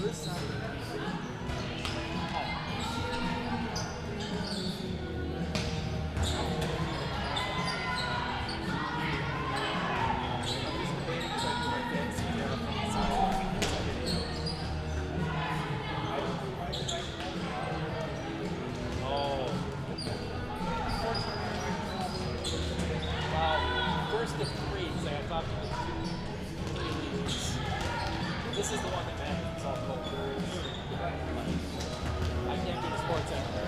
First of three, so I talked to the three leagues. This is the one that matters. It's all poker. I can't do the sports anymore.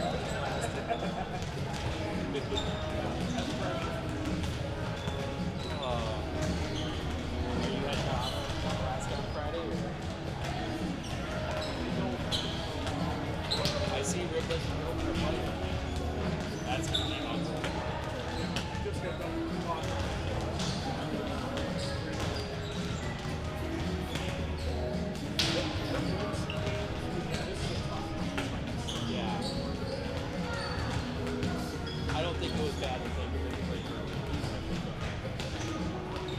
Are you heading off Alaska on Friday? I see Ripley over a fight. That's going to be awesome. Just get them. I don't think it was bad that they were playing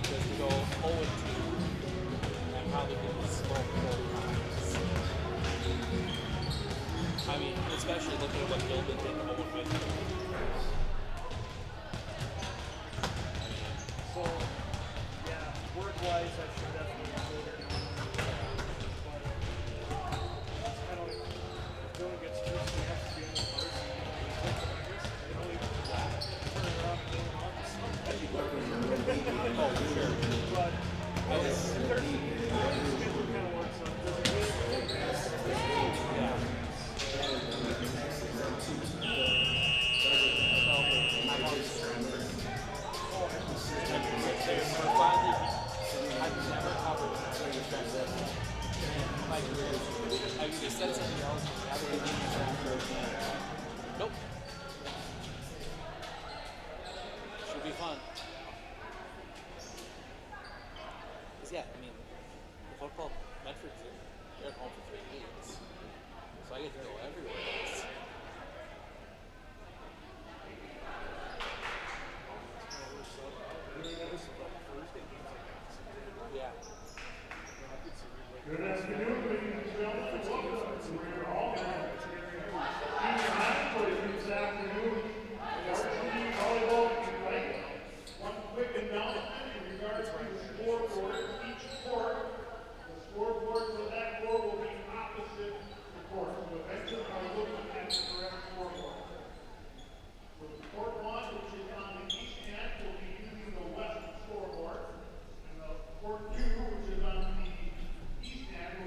because to go 0-2 and probably get smoked 4 times. I mean, especially looking at what Gilbert did to Owen Medford. So, yeah, work-wise, I should definitely go there. But it's kind of like, if Dylan gets too snapped at the end of the first, Oh, for sure. But there's schedule kind of works out. Yeah. I've never covered like, I just said something else. Nope. Should be fun. Yeah, I mean, the football, Medford's they're at home for 3 weeks. So I get to go everywhere else. Yeah. Good afternoon, ladies and gentlemen. Welcome. We're all here. This afternoon, varsity volleyball and right. One quick announcement in regards to the scoreboard. Each court, the scoreboard for that court will be opposite the court. So eventually, I'll look at the correct scoreboard. So the court one, which is on the east end, will be using the west scoreboard. And the court two, which is on the east end,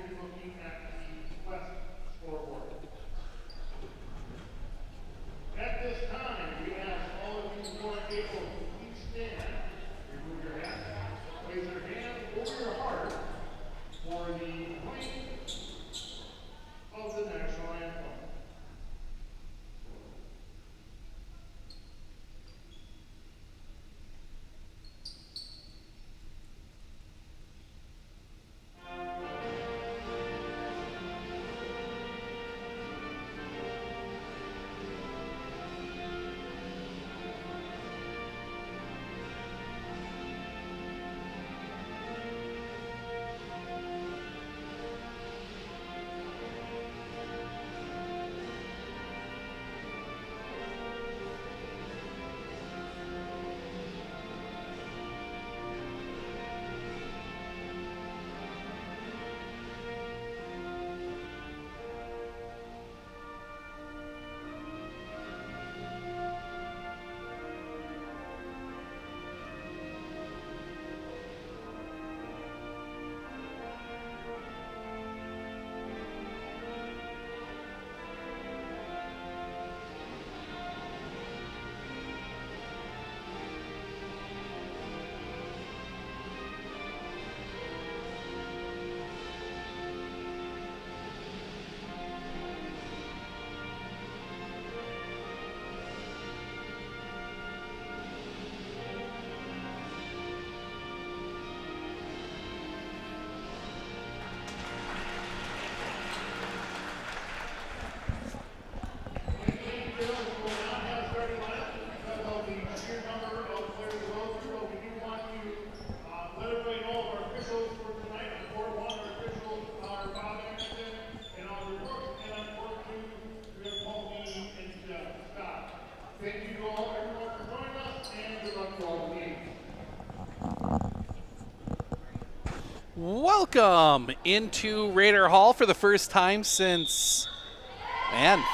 Welcome into Raider Hall for the first time since,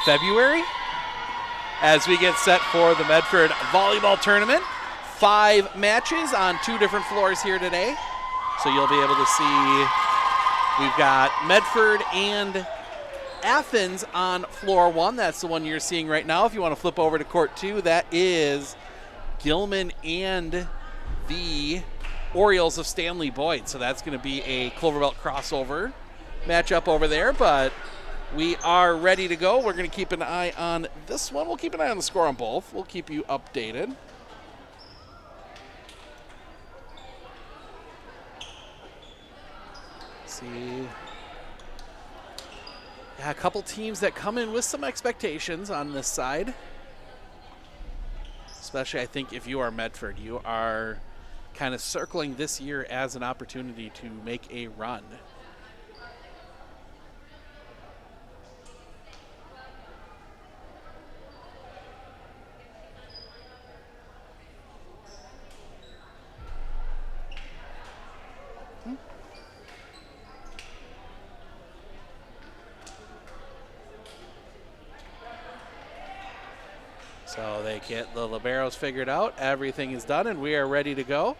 February, as we get set for the Medford Volleyball Tournament. 5 matches on 2 different floors here today. So you'll be able to see we've got Medford and Athens on floor 1. That's the one you're seeing right now. If you want to flip over to court 2, that is Gilman and the Orioles of Stanley Boyd. So that's going to be a Cloverbelt crossover matchup over there, but we are ready to go. We're going to keep an eye on this one. We'll keep an eye on the score on both. We'll keep you updated. See. Yeah, a couple teams that come in with some expectations on this side. Especially, I think, if you are Medford, you are kind of circling this year as an opportunity to make a run. So they get the liberos figured out. Everything is done, and we are ready to go.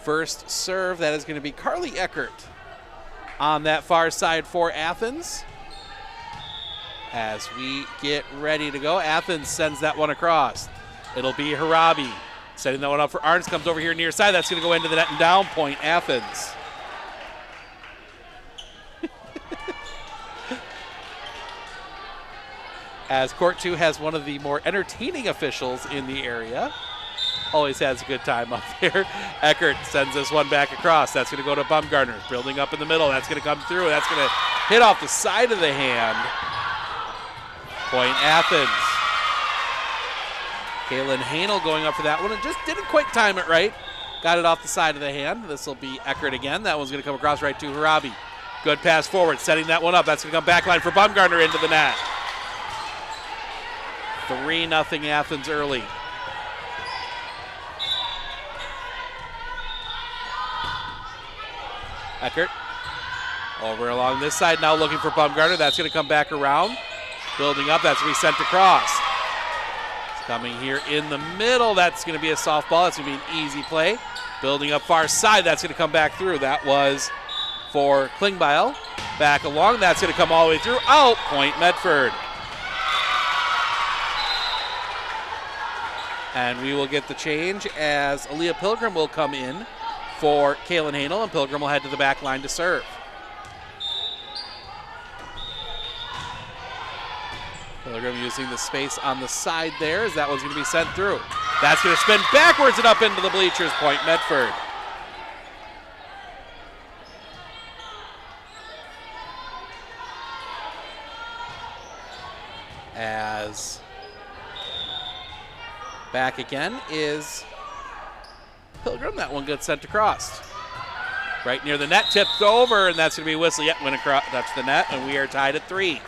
First serve, that is going to be Carly Eckert on that far side for Athens. As we get ready to go, Athens sends that one across. It'll be Harabi setting that one up for Arns. Comes over here near side. That's going to go into the net and down. Point Athens. As court 2 has one of the more entertaining officials in the area. Always has a good time up there. Eckert sends this one back across. That's going to go to Bumgarner. Building up in the middle. That's going to come through. That's going to hit off the side of the hand. Point Athens. Kaylin Hanel going up for that one and just didn't quite time it right. Got it off the side of the hand. This will be Eckert again. That one's going to come across right to Harabi. Good pass forward, setting that one up. That's going to come back line for Bumgarner into the net. 3-0 Athens early. Eckert over along this side, now looking for Bumgarner. That's going to come back around. Building up, that's going to be sent across. It's coming here in the middle. That's going to be a softball. That's going to be an easy play. Building up far side, that's going to come back through. That was for Klingbeil. Back along, that's going to come all the way through. Out, point Medford. And we will get the change as Aaliyah Pilgrim will come in for Kaylin Hanel, and Pilgrim will head to the back line to serve. Pilgrim using the space on the side there as that one's going to be sent through. That's going to spin backwards and up into the bleachers, point Medford. As back again is Pilgrim. That one gets sent across. Right near the net, tipped over, and that's going to be Whistler. Yep, went across. That's the net, and we are tied at 3.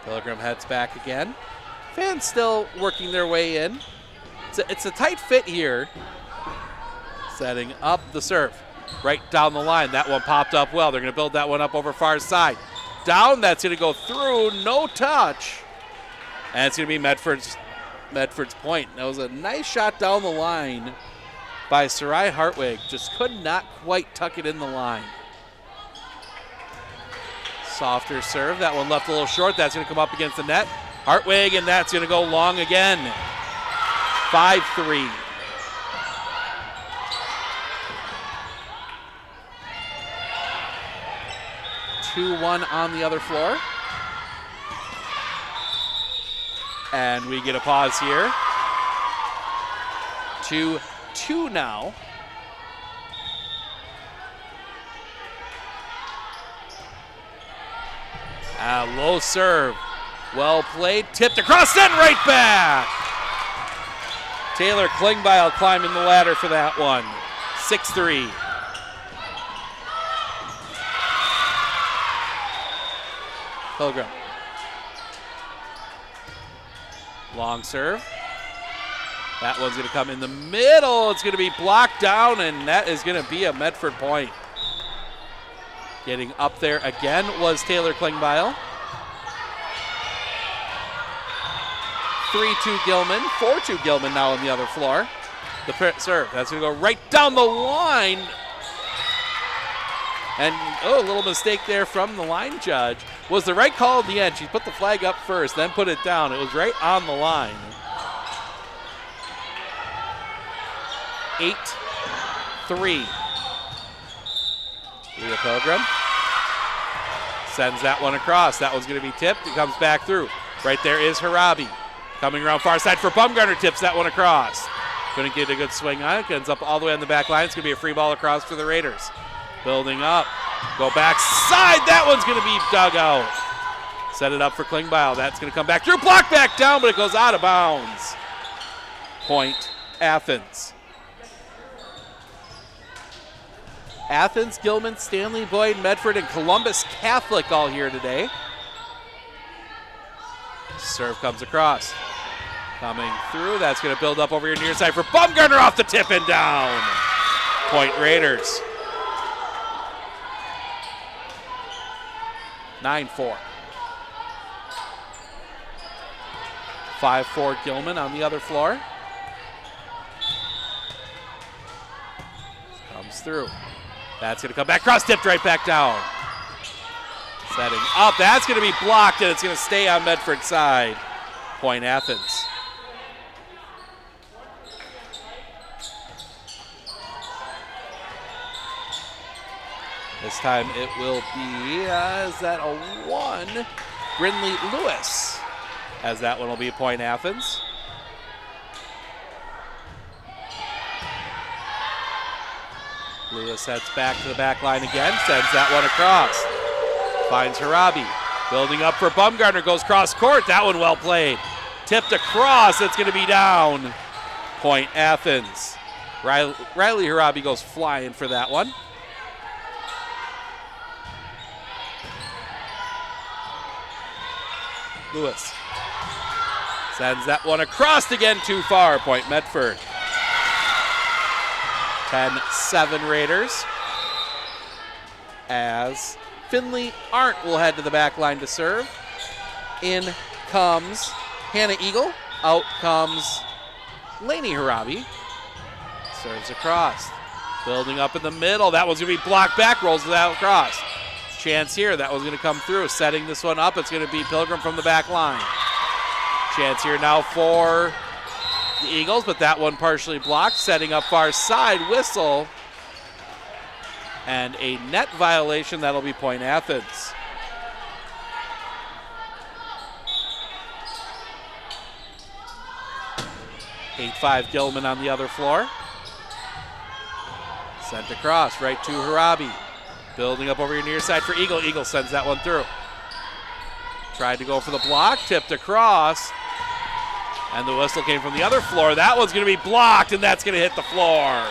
Pilgrim heads back again. Fans still working their way in. It's a tight fit here. Setting up the serve. Right down the line. That one popped up well. They're going to build that one up over far side. Down, that's going to go through, no touch. And it's going to be Medford's point. That was a nice shot down the line by Sarai Hartwig. Just could not quite tuck it in the line. Softer serve. That one left a little short. That's going to come up against the net. Hartwig, and that's going to go long again. 5-3. (2-1) on the other floor. And we get a pause here. 2-2 now. Low serve. Well played. Tipped across, then right back. Taylor Klingbeil climbing the ladder for that one. 6-3. Pilgrim. Long serve. That one's going to come in the middle. It's going to be blocked down, and that is going to be a Medford point. Getting up there again was Taylor Klingbeil. 3-2 Gilman, 4-2 Gilman now on the other floor. The serve, that's going to go right down the line. And, a little mistake there from the line judge. Was the right call at the end. She put the flag up first, then put it down. It was right on the line. 8-3. Leah Pilgrim sends that one across. That one's going to be tipped. It comes back through. Right there is Harabi. Coming around far side for Bumgarner. Tips that one across. Couldn't get a good swing on it. Ends up all the way on the back line. It's going to be a free ball across for the Raiders. Building up. Go back side. That one's going to be dug out. Set it up for Klingbeil. That's going to come back through. Block back down, but it goes out of bounds. Point Athens. Athens, Gilman, Stanley, Boyd, Medford, and Columbus Catholic all here today. Serve comes across. Coming through. That's going to build up over your near side for Bumgarner off the tip and down. Point Raiders. 9-4. 5-4 Gilman on the other floor. Comes through. That's going to come back cross, tipped right back down. Setting up. That's going to be blocked, and it's going to stay on Medford's side. Point Athens. This time it will be, is that a 1? Brindley Lewis, as that one will be a point Athens. Lewis heads back to the back line again, sends that one across. Finds Harabi, building up for Bumgarner, goes cross court. That one well played. Tipped across, it's going to be down. Point Athens. Riley Harabi goes flying for that one. Lewis sends that one across again, too far. Point Medford. 10-7 Raiders. As Finley Arndt will head to the back line to serve. In comes Hannah Eagle. Out comes Lainey Harabi. Serves across. Building up in the middle. That one's going to be blocked back. Rolls it out across. Chance here. That one's going to come through. Setting this one up. It's going to be Pilgrim from the back line. Chance here now for the Eagles, but that one partially blocked. Setting up far side. Whistle. And a net violation. That'll be point Athens. (8-5) Gilman on the other floor. Sent across right to Harabi. Building up over your near side for Eagle. Eagle sends that one through. Tried to go for the block. Tipped across. And the whistle came from the other floor. That one's going to be blocked, and that's going to hit the floor.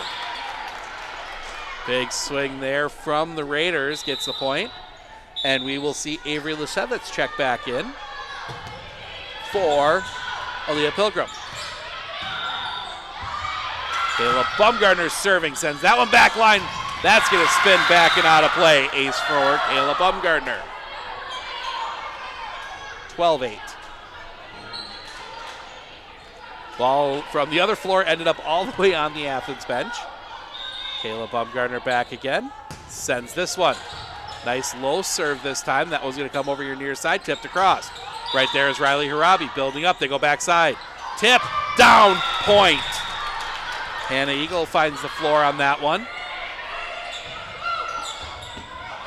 Big swing there from the Raiders. Gets the point. And we will see Avery Leshevitz check back in for Aaliyah Pilgrim. Caleb Bumgarner serving. Sends that one back line. That's going to spin back and out of play. Ace for Caleb Bumgarner. 12-8. Ball from the other floor ended up all the way on the Athens bench. Caleb Bumgarner back again. Sends this one. Nice low serve this time. That was going to come over your near side. Tipped across. Right there is Riley Harabi building up. They go backside. Tip. Down. Point. Hannah Eagle finds the floor on that one.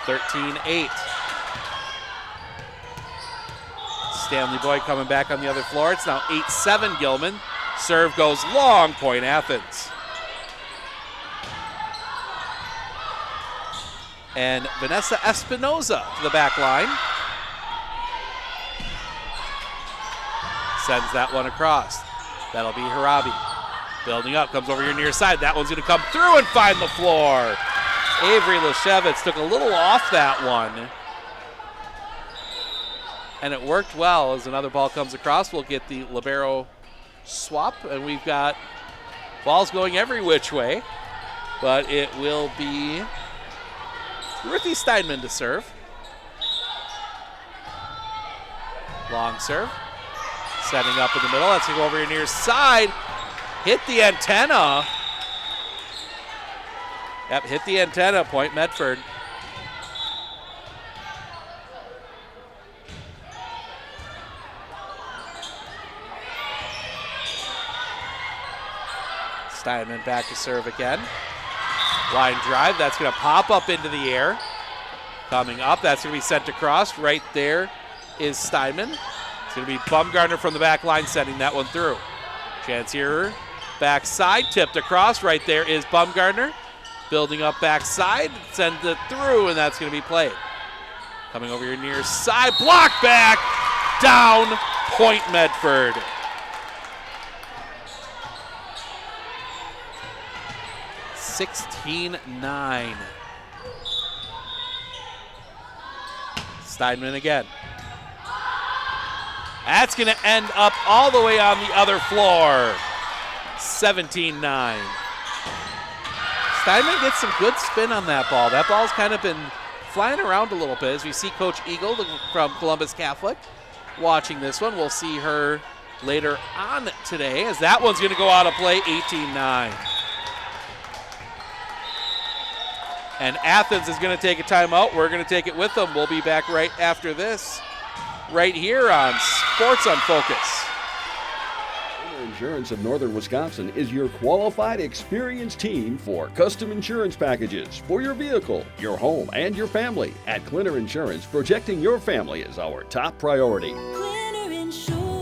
13-8. Stanley Boyd coming back on the other floor. It's now 8-7 Gilman. Serve goes long. Point Athens. And Vanessa Espinoza to the back line. Sends that one across. That'll be Harabi. Building up, comes over your near side. That one's going to come through and find the floor. Avery Leshevitz took a little off that one. And it worked well as another ball comes across. We'll get the libero swap, and we've got balls going every which way, but it will be Ruthie Steinman to serve. Long serve. Setting up in the middle. That's going to go over your near side. Hit the antenna. Yep, hit the antenna. Point Medford. Steinman back to serve again. Line drive. That's going to pop up into the air. Coming up. That's going to be sent across. Right there is Steinman. It's going to be Bumgarner from the back line sending that one through. Chance here. Backside. Tipped across. Right there is Bumgarner. Building up backside. Sends it through, and that's going to be played. Coming over your near side. Block back. Down. Point Medford. (16-9). Steinman again. That's going to end up all the way on the other floor. 17-9. Steinman gets some good spin on that ball. That ball's kind of been flying around a little bit as we see Coach Eagle from Columbus Catholic watching this one. We'll see her later on today as that one's going to go out of play, 18-9. And Athens is going to take a timeout. We're going to take it with them. We'll be back right after this, right here on Sports on Focus. Insurance of Northern Wisconsin is your qualified, experienced team for custom insurance packages for your vehicle, your home, and your family. At Clinner Insurance, protecting your family is our top priority. Clinner Insurance.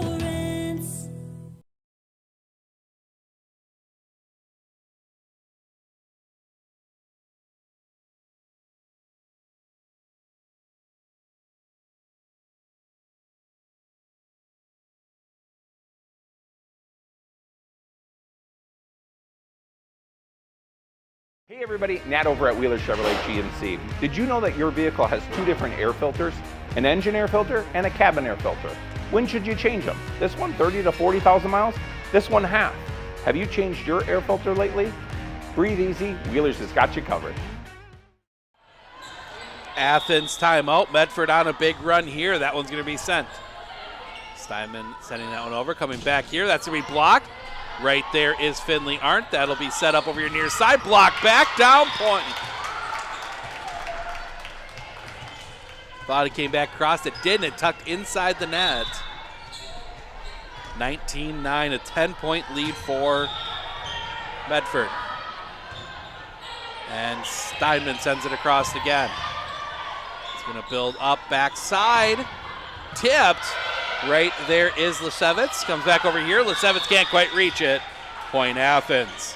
Hey everybody, Nat over at Wheeler Chevrolet GMC. Did you know that your vehicle has two different air filters? An engine air filter and a cabin air filter. When should you change them? This one 30 to 40,000 miles? This one half. Have you changed your air filter lately? Breathe easy, Wheeler's has got you covered. Athens timeout. Medford on a big run here. That one's going to be sent. Steinman sending that one over. Coming back here. That's going to be blocked. Right there is Finley Arndt. That'll be set up over your near side. Block back, down point. Thought it came back across. It didn't. It tucked inside the net. 19-9, a 10-point lead for Medford. And Steinman sends it across again. It's going to build up backside. Tipped. Right there is Lesevitz. Comes back over here. Lesevitz can't quite reach it. Point Athens.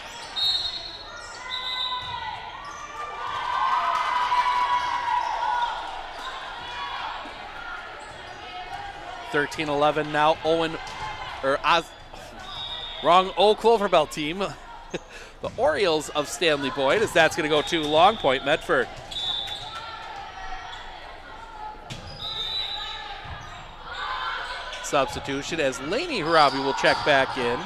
(13-11) now. Old Cloverbell team. The Orioles of Stanley Boyd, as that's going to go too long. Point Medford. Substitution as Laney Harabi will check back in.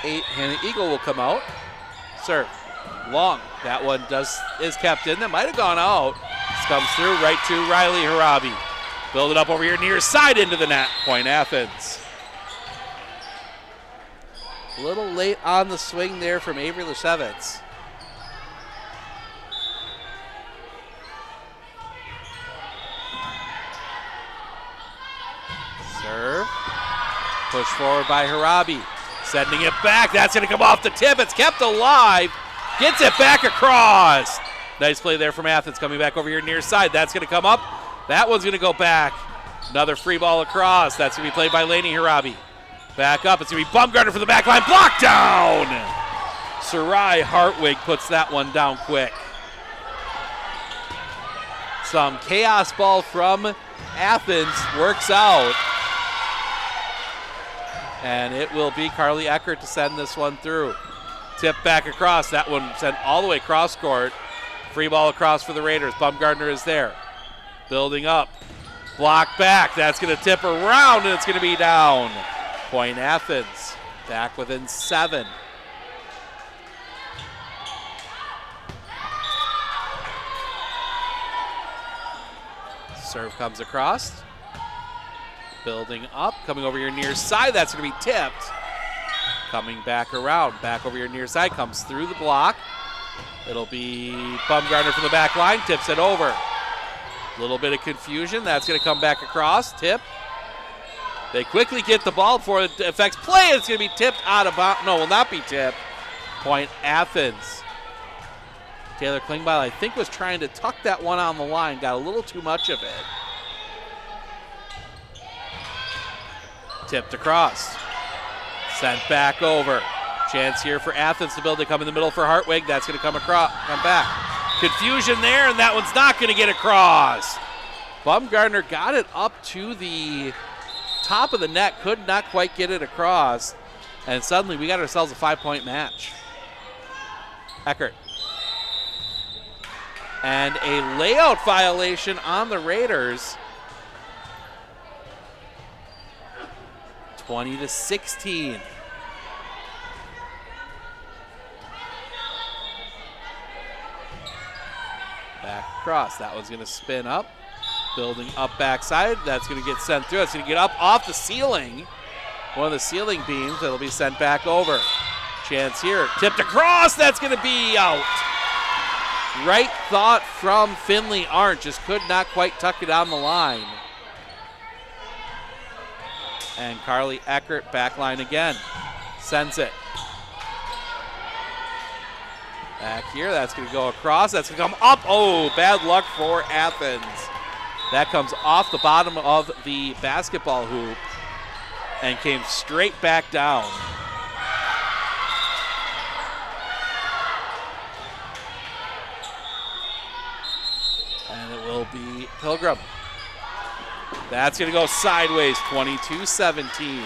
Hannah Eagle will come out. Serve. Long. That one is kept in. That might have gone out. This comes through right to Riley Harabi. Build it up over here near side into the net. Point Athens. A little late on the swing there from Avery Lesevitz. Serve. Push forward by Harabi. Sending it back. That's going to come off the tip. It's kept alive. Gets it back across. Nice play there from Athens. Coming back over here near side. That's going to come up. That one's going to go back. Another free ball across. That's going to be played by Laney Harabi. Back up. It's going to be Bumgarner for the back line. Blocked down. Sarai Hartwig puts that one down quick. Some chaos ball from Athens works out. And it will be Carly Eckert to send this one through. Tip back across. That one sent all the way cross court. Free ball across for the Raiders. Bumgarner is there. Building up. Block back. That's going to tip around, and it's going to be down. Point Athens. Back within 7. Serve comes across. Building up. Coming over your near side. That's going to be tipped. Coming back around. Back over your near side. Comes through the block. It'll be Bumgarner from the back line. Tips it over. A little bit of confusion. That's going to come back across. Tip. They quickly get the ball before it affects play. It's going to be tipped out of bounds. No, will not be tipped. Point Athens. Taylor Klingbeil, I think, was trying to tuck that one on the line. Got a little too much of it. Tipped across. Sent back over. Chance here for Athens to build to come in the middle for Hartwig. That's going to come back. Confusion there, and that one's not going to get across. Bumgarner got it up to the top of the net, could not quite get it across, and suddenly we got ourselves a 5-point match. Eckert. And a layout violation on the Raiders. 20-16. Back across. That one's going to spin up. Building up backside. That's going to get sent through. That's going to get up off the ceiling. One of the ceiling beams. That'll be sent back over. Chance here. Tipped across. That's going to be out. Right thought from Finley Arndt. Just could not quite tuck it on the line. And Carly Eckert back line again. Sends it. Back here, that's going to go across. That's going to come up. Oh, bad luck for Athens. That comes off the bottom of the basketball hoop and came straight back down. And it will be Pilgrim. That's going to go sideways, 22-17.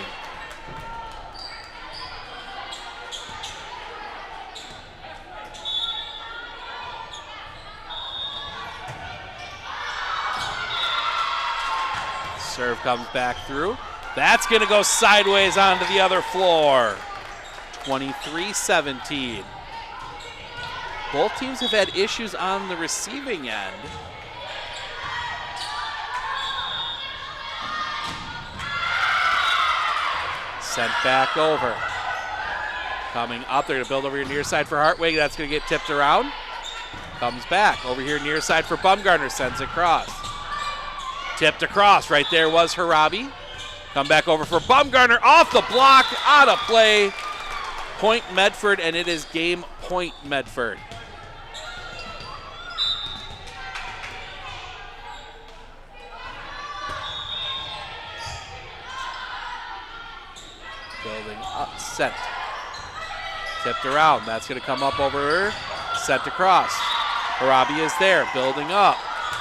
Serve comes back through. That's going to go sideways onto the other floor. 23-17. Both teams have had issues on the receiving end. Sent back over. Coming up, they're going to build over here near side for Hartwig. That's going to get tipped around. Comes back over here near side for Bumgarner. Sends it across. Tipped across. Right there was Harabi. Come back over for Bumgarner. Off the block. Out of play. Point Medford, and it is game point Medford. Building up. Sent. Tipped around. That's going to come up over. Sent across. Harabi is there. Building up.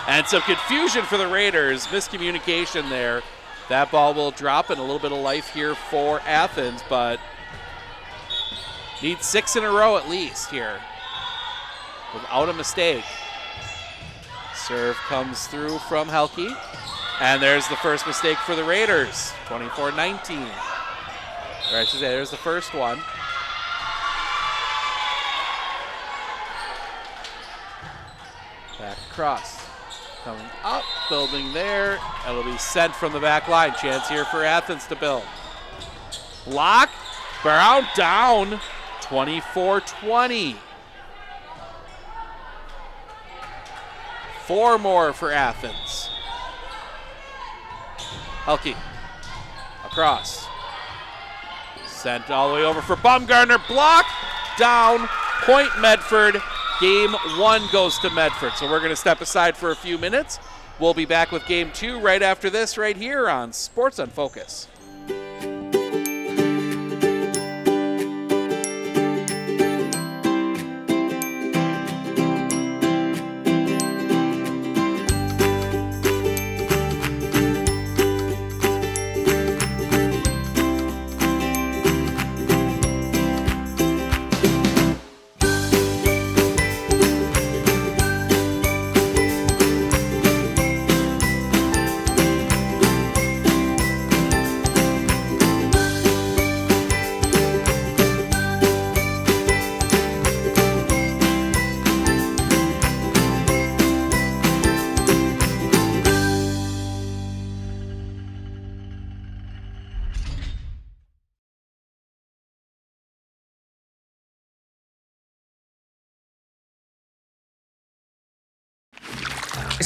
And some confusion for the Raiders. Miscommunication there. That ball will drop, and a little bit of life here for Athens, but needs 6 in a row at least here without a mistake. Serve comes through from Helke, and there's the first mistake for the Raiders. 24-19. Or I should say, there's the first one. Back across. Coming up, building there. It'll be sent from the back line. Chance here for Athens to build. Block. Brown down. 24-20. 4 more for Athens. Helke. Across. Sent all the way over for Bumgarner. Block. Down. Point Medford. Game 1 goes to Medford. So we're going to step aside for a few minutes. We'll be back with game 2 right after this right here on Sports on Focus.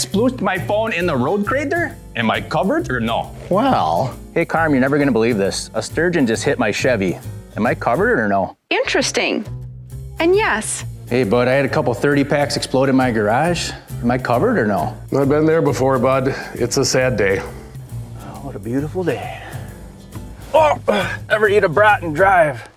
splooshed my phone in the road crater? Am I covered or no? Well, hey Carm, you're never gonna believe this. A sturgeon just hit my Chevy. Am I covered or no? Interesting. And yes. Hey bud, I had a couple 30 packs explode in my garage. Am I covered or no? I've been there before, bud. It's a sad day. Oh, what a beautiful day. Oh, ever eat a brat and drive?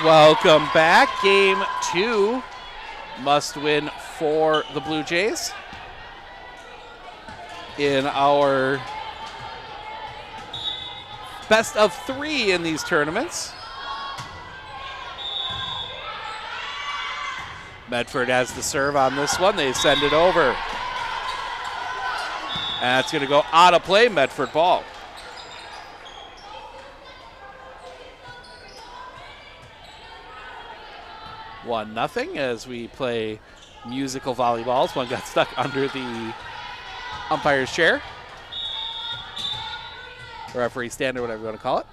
Welcome back. Game 2. Must win for the Blue Jays. In our best of 3 in these tournaments. Medford has the serve on this one. They send it over. And it's going to go out of play, Medford ball. 1-0 as we play musical volleyballs. One got stuck under the umpire's chair. Referee stand or whatever you want to call it.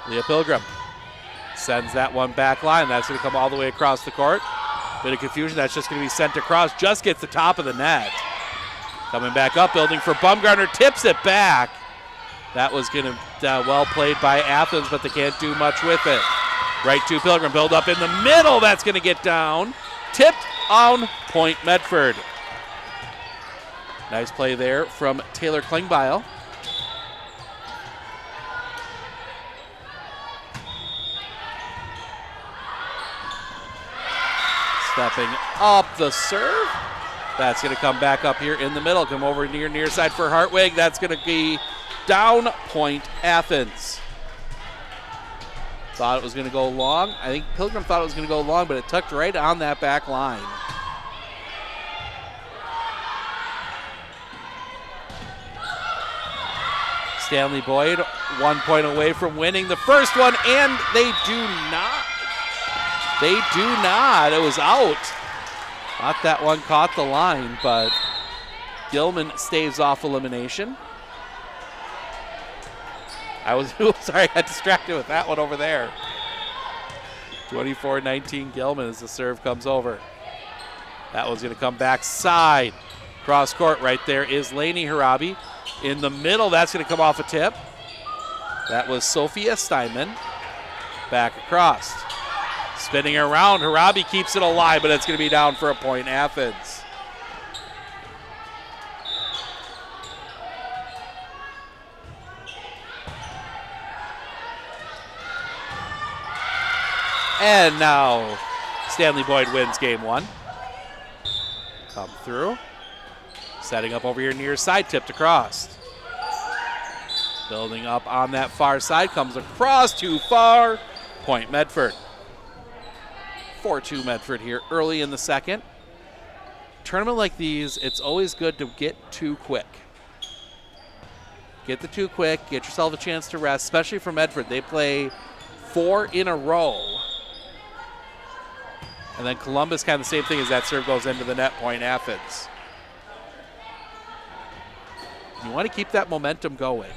Leah Pilgrim sends that one back line. That's going to come all the way across the court. Bit of confusion. That's just going to be sent across. Just gets the top of the net. Coming back up, building for Bumgarner. Tips it back. That was going to well played by Athens, but they can't do much with it. Right to Pilgrim, build up in the middle. That's going to get down. Tipped on point, Medford. Nice play there from Taylor Klingbeil. Stepping up the serve. That's going to come back up here in the middle. Come over near side for Hartwig. That's going to be down point, Athens. Thought it was going to go long. I think Pilgrim thought it was going to go long, but it tucked right on that back line. Stanley Boyd, 1 point away from winning the first one, and they do not. They do not. It was out. Thought that one caught the line, but Gilman staves off elimination. I was sorry, I got distracted with that one over there. 24-19 Gilman as the serve comes over. That one's going to come back side. Cross court right there is Lainey Harabi. In the middle, that's going to come off a tip. That was Sophia Steinman. Back across. Spinning around, Harabi keeps it alive, but it's going to be down for a point, Athens. And now Stanley Boyd wins game 1. Come through. Setting up over here near side, tipped across. Building up on that far side, comes across too far. Point Medford. 4-2 Medford here early in the second. Tournament like these, it's always good to get too quick. Get the 2 quick, get yourself a chance to rest, especially for Medford. They play 4 in a row. And then Columbus, kind of the same thing as that serve goes into the net, point Athens. You want to keep that momentum going.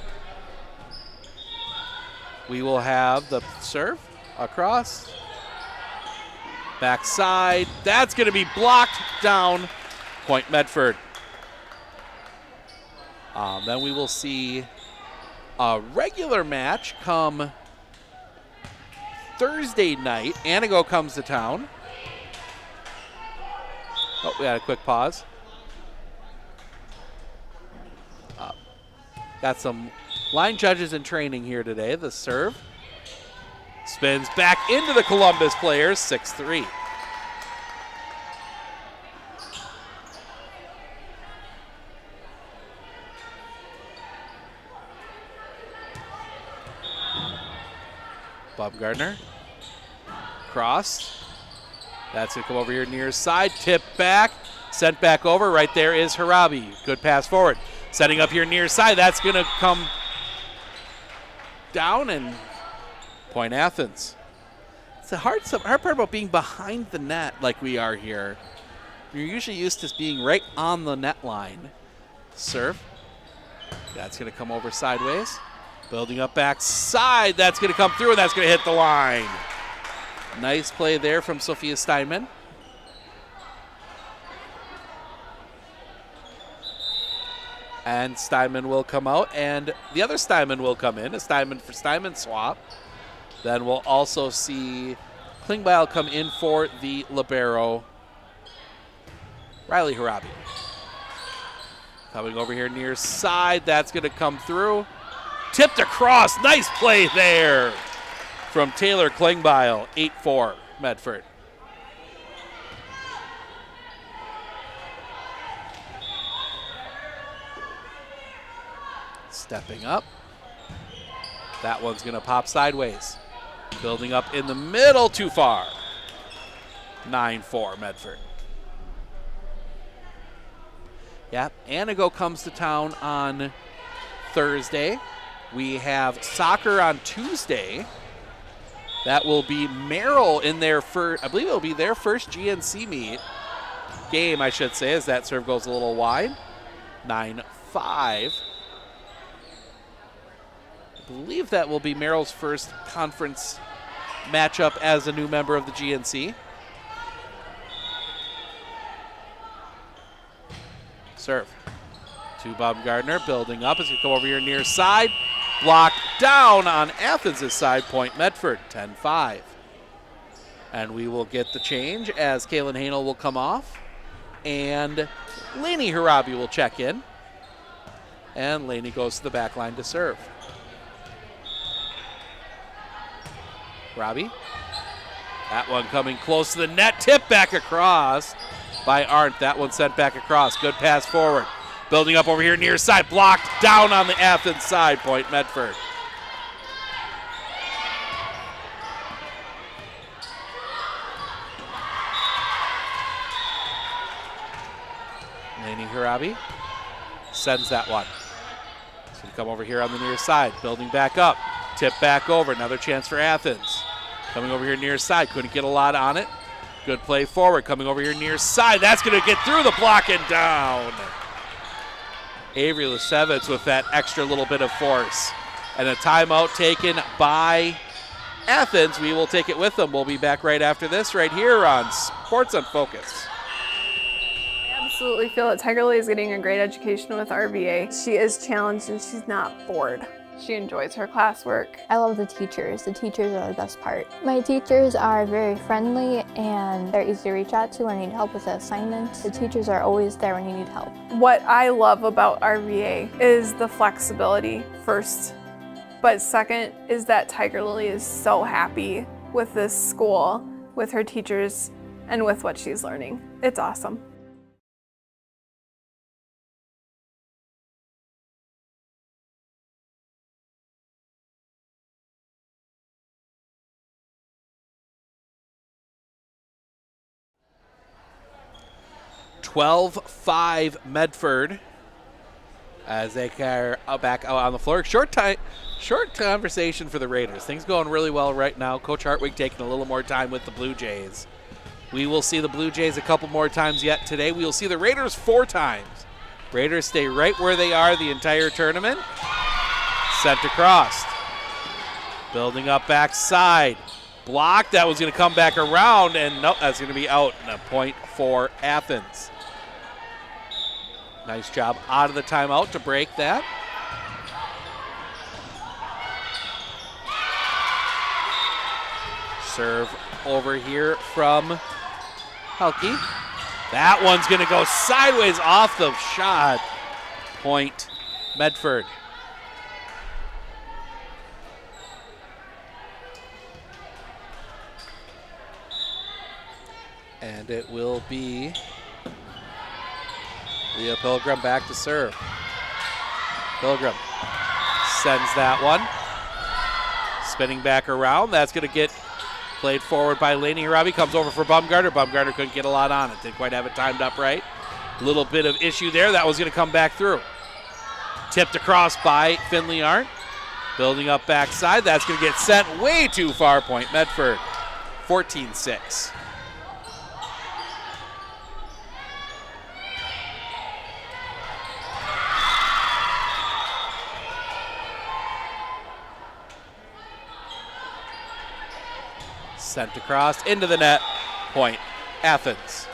We will have the serve across. Backside. That's going to be blocked down, point Medford. Then we will see a regular match come Thursday night. Anago comes to town. Oh, we had a quick pause. Got some line judges in training here today. The serve. Spins back into the Columbus players, 6-3. Baumgartner. Cross. That's going to come over here near side. Tip back. Sent back over. Right there is Harabi. Good pass forward. Setting up here near side. That's going to come down and point Athens. It's the hard part about being behind the net like we are here. You're usually used to being right on the net line. Serve. That's going to come over sideways. Building up backside. That's going to come through, and that's going to hit the line. Nice play there from Sophia Steinman. And Steinman will come out, and the other Steinman will come in. A Steinman for Steinman swap. Then we'll also see Klingbeil come in for the libero, Riley Harabi. Coming over here near side. That's going to come through. Tipped across. Nice play there from Taylor Klingbeil. 8-4 Medford. Stepping up. That one's going to pop sideways. Building up in the middle, too far. 9-4 Medford. Yep, Anago comes to town on Thursday. We have soccer on Tuesday. That will be Merrill in their first, I believe it will be their first GNC meet. Game, I should say, as that serve goes a little wide. 9-5. I believe that will be Merrill's first conference matchup as a new member of the GNC. Serve to Baumgartner, building up as we come over here near side. Blocked down on Athens' side, point Medford, 10-5. And we will get the change as Kaylin Hanel will come off. And Lainey Harabi will check in. And Lainey goes to the back line to serve. Robbie. That one coming close to the net. Tip back across by Arndt. That one sent back across. Good pass forward. Building up over here near side. Blocked down on the Athens side. Point Medford. Lainey Harabi sends that one. It's going to come over here on the near side. Building back up. Tip back over. Another chance for Athens. Coming over here near side. Couldn't get a lot on it. Good play forward. Coming over here near side. That's going to get through the block and down. Avery Lasevitz with that extra little bit of force. And a timeout taken by Athens. We will take it with them. We'll be back right after this right here on Sports on Focus. I absolutely feel that Tiger Lily is getting a great education with RVA. She is challenged and she's not bored. She enjoys her classwork. I love the teachers. The teachers are the best part. My teachers are very friendly and they're easy to reach out to when I need help with the assignments. The teachers are always there when you need help. What I love about RVA is the flexibility first, but second is that Tiger Lily is so happy with this school, with her teachers, and with what she's learning. It's awesome. (12-5) Medford as they are back out on the floor. Short conversation for the Raiders. Things going really well right now. Coach Hartwig taking a little more time with the Blue Jays. We will see the Blue Jays a couple more times yet today. We will see the Raiders 4 times. Raiders stay right where they are the entire tournament. Sent across. Building up backside. Blocked. That was going to come back around, and nope, that's going to be out. And a point for Athens. Nice job out of the timeout to break that. Serve over here from Helke. That one's going to go sideways off the shot. Point Medford. And it will be Leah Pilgrim back to serve. Pilgrim sends that one. Spinning back around. That's going to get played forward by Lainey Harabi. Comes over for Bumgarner. Bumgarner couldn't get a lot on it. Didn't quite have it timed up right. A little bit of issue there. That was going to come back through. Tipped across by Finley Arndt. Building up backside. That's going to get sent way too far. Point Medford. 14-6. Sent across into the net. Point Athens.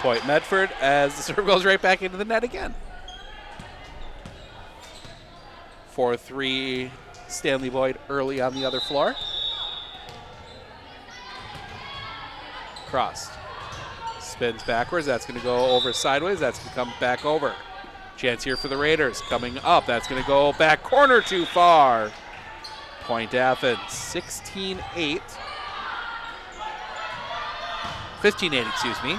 Point Medford as the serve goes right back into the net again. 4-3 Stanley Boyd early on the other floor. Crossed. Spins backwards. That's going to go over sideways. That's going to come back over. Chance here for the Raiders. Coming up. That's going to go back corner too far. Point Athens. 16-8. 15-8, excuse me.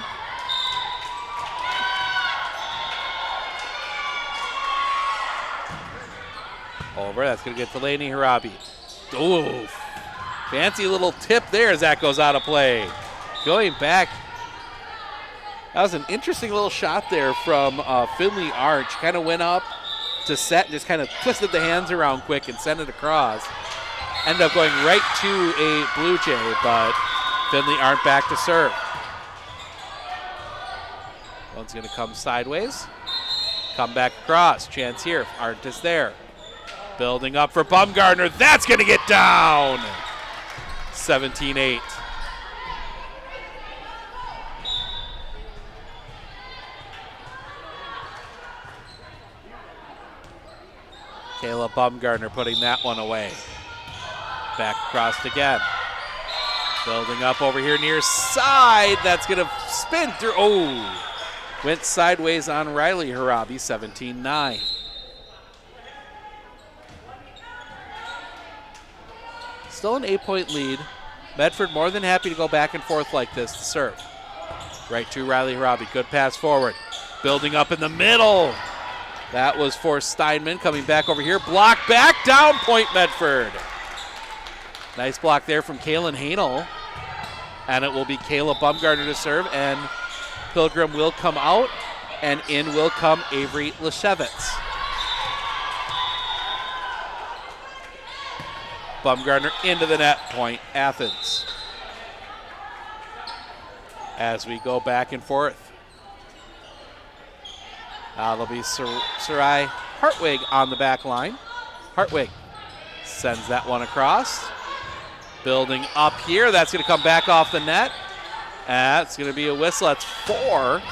Over. That's going to get Delaney Harabi. Ooh. Fancy little tip there as that goes out of play. Going back. That was an interesting little shot there from Finley Arndt. Kind of went up to set and just kind of twisted the hands around quick and sent it across. Ended up going right to a Blue Jay, but Finley Arndt back to serve. One's going to come sideways. Come back across. Chance here. Arndt is there. Building up for Bumgarner. That's going to get down. 17-8. Kayla Bumgarner putting that one away. Back across again. Building up over here near side. That's going to spin through. Oh, went sideways on Riley Harabi, 17-9. Still an 8-point lead. Medford more than happy to go back and forth like this to serve. Right to Riley Harabi. Good pass forward. Building up in the middle. That was for Steinman coming back over here. Block back down. Point Medford. Nice block there from Kaylin Hanel. And it will be Kayla Bumgarner to serve. And Pilgrim will come out. And in will come Avery Leshevitz. Bumgarner into the net. Point Athens. As we go back and forth. That'll be Sarai Hartwig on the back line. Hartwig sends that one across. Building up here. That's going to come back off the net. That's going to be a whistle. That's 4.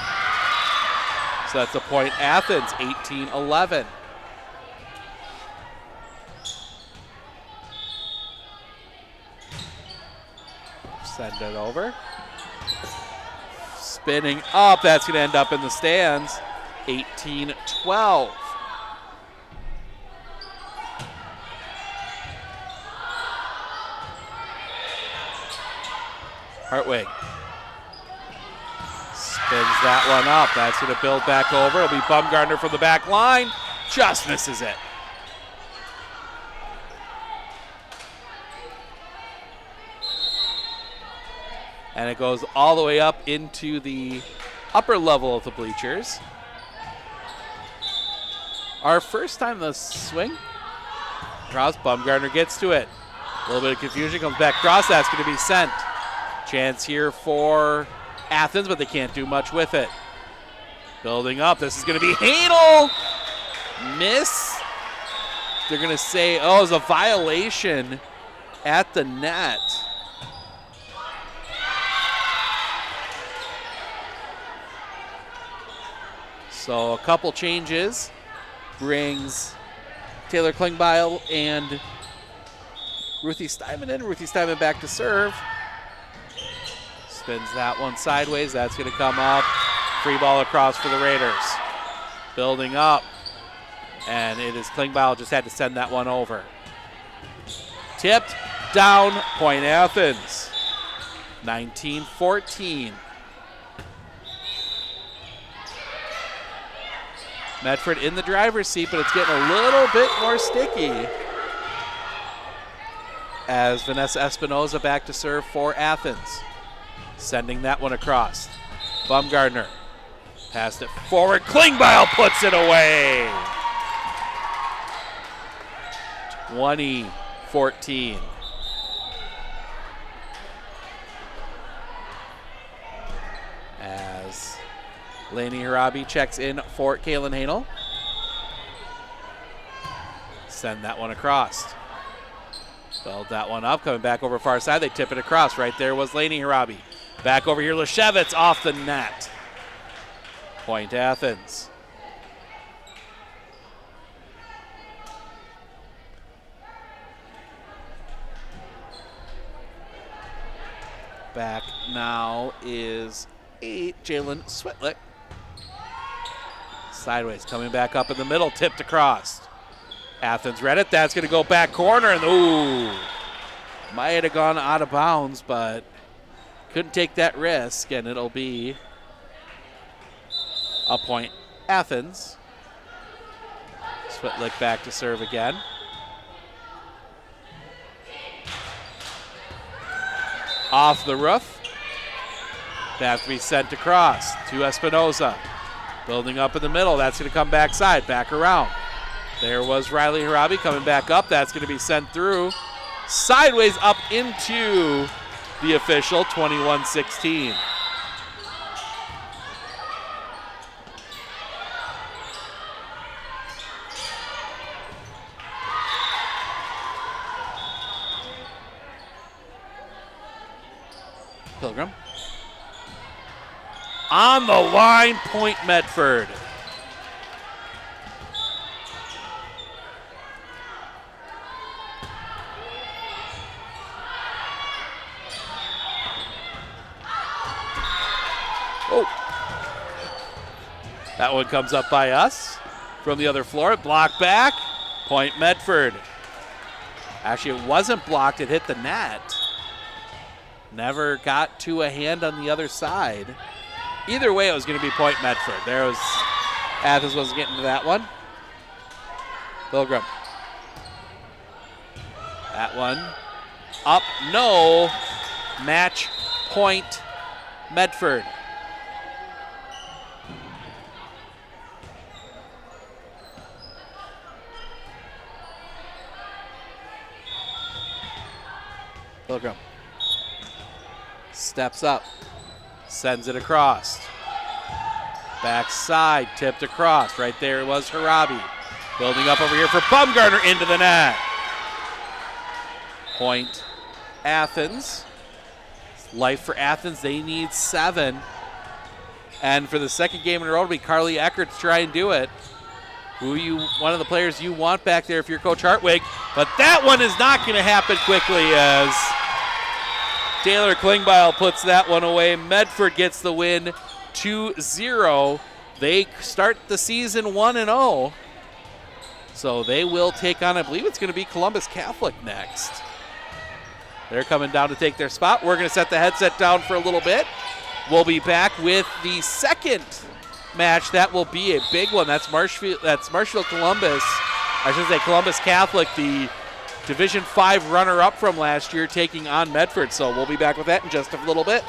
So that's a point Athens, 18-11. Send it over. Spinning up. That's going to end up in the stands. 18-12. Hartwig spins that one up. That's going to build back over. It'll be Bumgarner from the back line. Just misses it. And it goes all the way up into the upper level of the bleachers. Our first time in the swing. Cross, Bumgarner gets to it. A little bit of confusion, comes back across. That's going to be sent. Chance here for Athens, but they can't do much with it. Building up. This is going to be Hanel. Miss. They're going to say, oh, it was a violation at the net. So a couple changes brings Taylor Klingbeil and Ruthie Steinman in. Ruthie Steinman back to serve. Spins that one sideways. That's going to come up Free ball across for the Raiders. Building up. And it is Klingbeil just had to send that one over. Tipped down, point Athens. 19-14. Medford in the driver's seat, but it's getting a little bit more sticky. As Vanessa Espinoza back to serve for Athens. Sending that one across. Baumgartner passed it forward. Klingbeil puts it away. 20-14. As Lainey Harabi checks in for Kaylin Hanel. Send that one across. Build that one up, coming back over far side. They tip it across. Right there was Lainey Harabi. Back over here, Leshevitz off the net. Point Athens. Back now is 8, Jalen Switlick. Sideways, coming back up in the middle, tipped across. Athens read it, that's going to go back corner, and ooh, might have gone out of bounds, but couldn't take that risk, and it'll be a point Athens. Switlick back to serve again. Off the roof. They have to be sent across to Espinoza. Building up in the middle. That's going to come backside, back around. There was Riley Harabi coming back up. That's going to be sent through. Sideways up into the official, 21-16. Pilgrim. On the line, point Medford. Oh. That one comes up by us from the other floor. Blocked back. Point Medford. Actually, it wasn't blocked. It hit the net. Never got to a hand on the other side. Either way, it was going to be point Medford. There was, Athens wasn't getting to that one. Pilgrim. That one up, no. Match point Medford. Pilgrim. Steps up, sends it across. Backside, tipped across. Right there was Harabi. Building up over here for Baumgartner into the net. Point Athens. Life for Athens, they need 7. And for the second game in a row, it'll be Carly Eckert to try and do it. One of the players you want back there if you're Coach Hartwig. But that one is not going to happen quickly as Taylor Klingbeil puts that one away. Medford gets the win 2-0. They start the season 1-0. So they will take on, I believe it's going to be Columbus Catholic next. They're coming down to take their spot. We're going to set the headset down for a little bit. We'll be back with the second match. That will be a big one. That's Marshfield Columbus. I should say Columbus Catholic, the Division 5 runner-up from last year, taking on Medford. So we'll be back with that in just a little bit.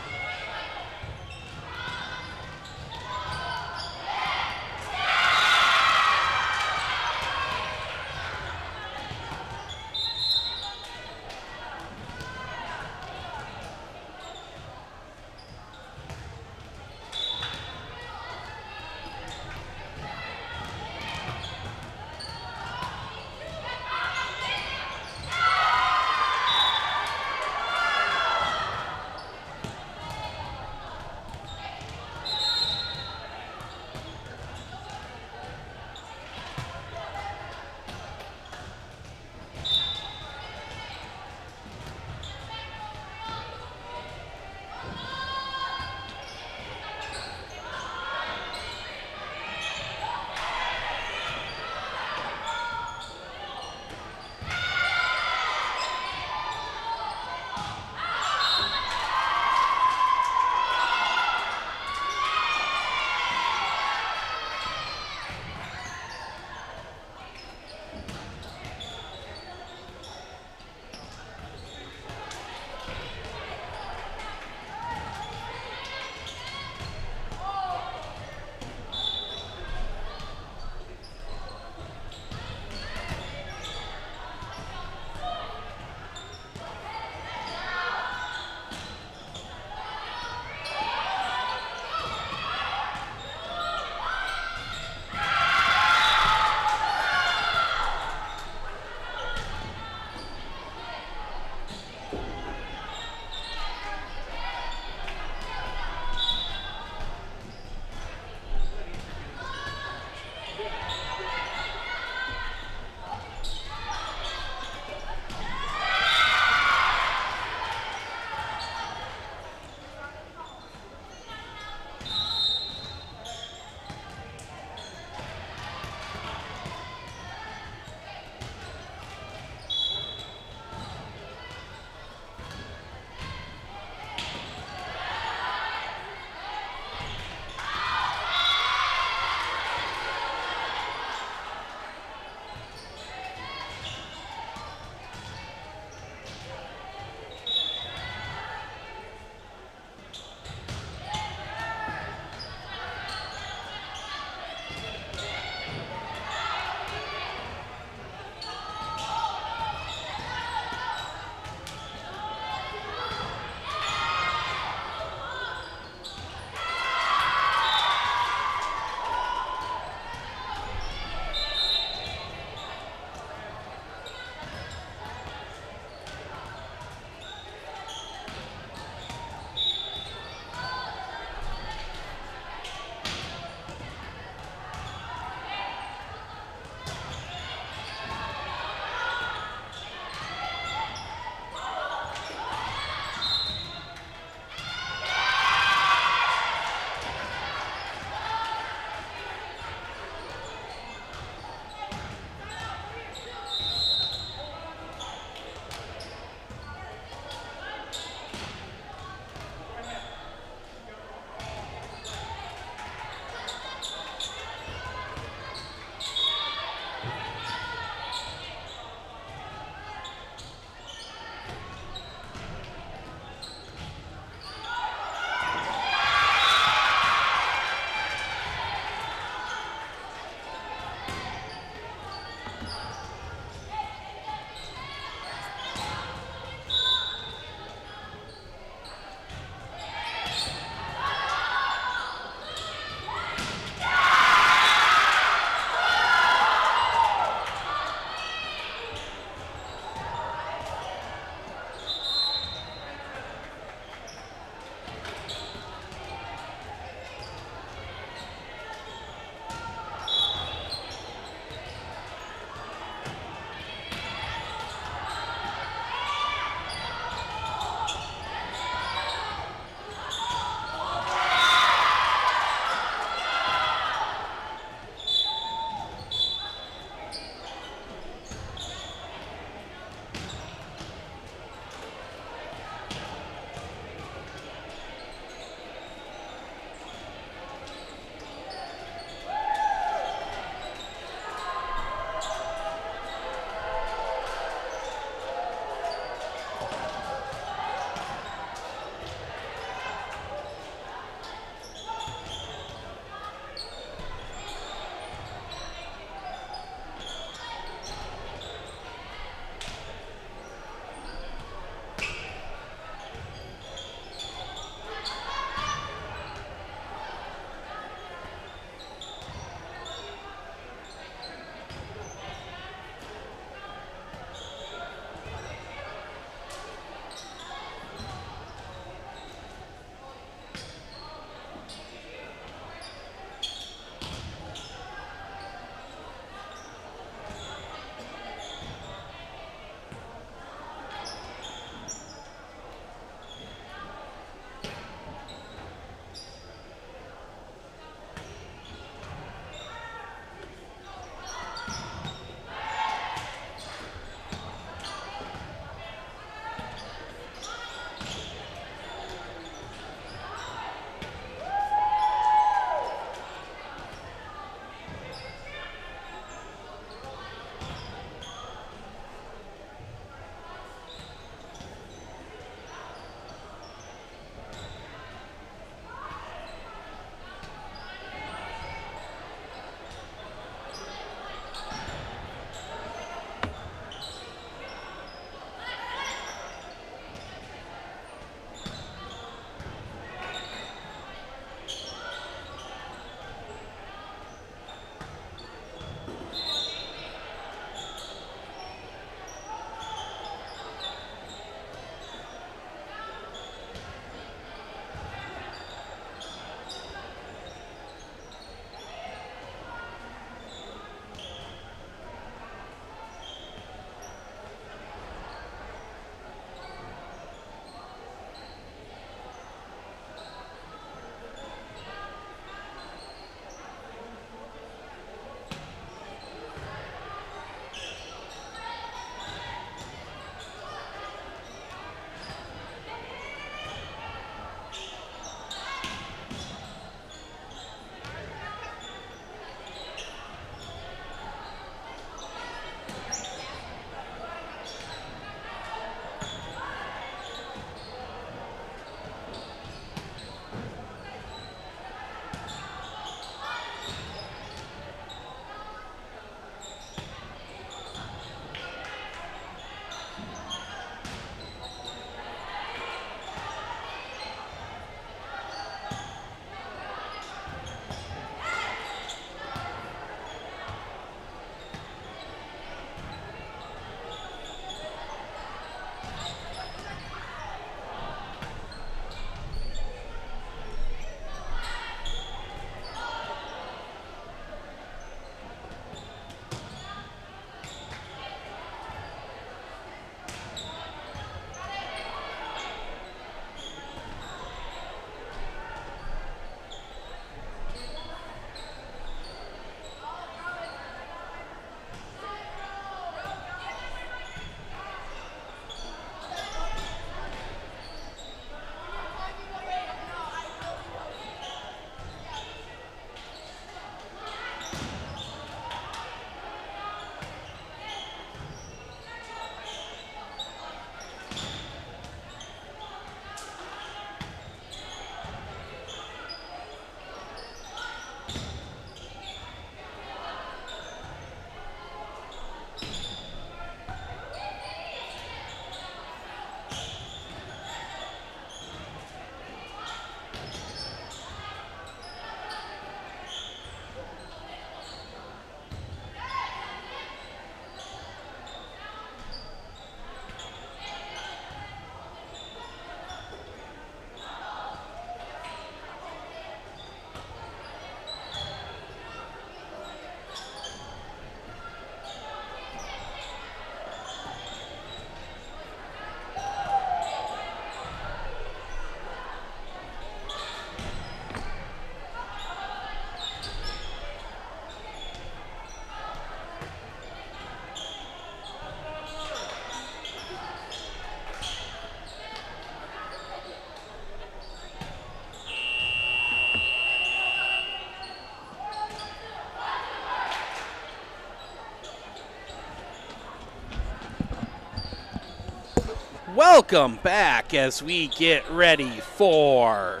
Welcome back as we get ready for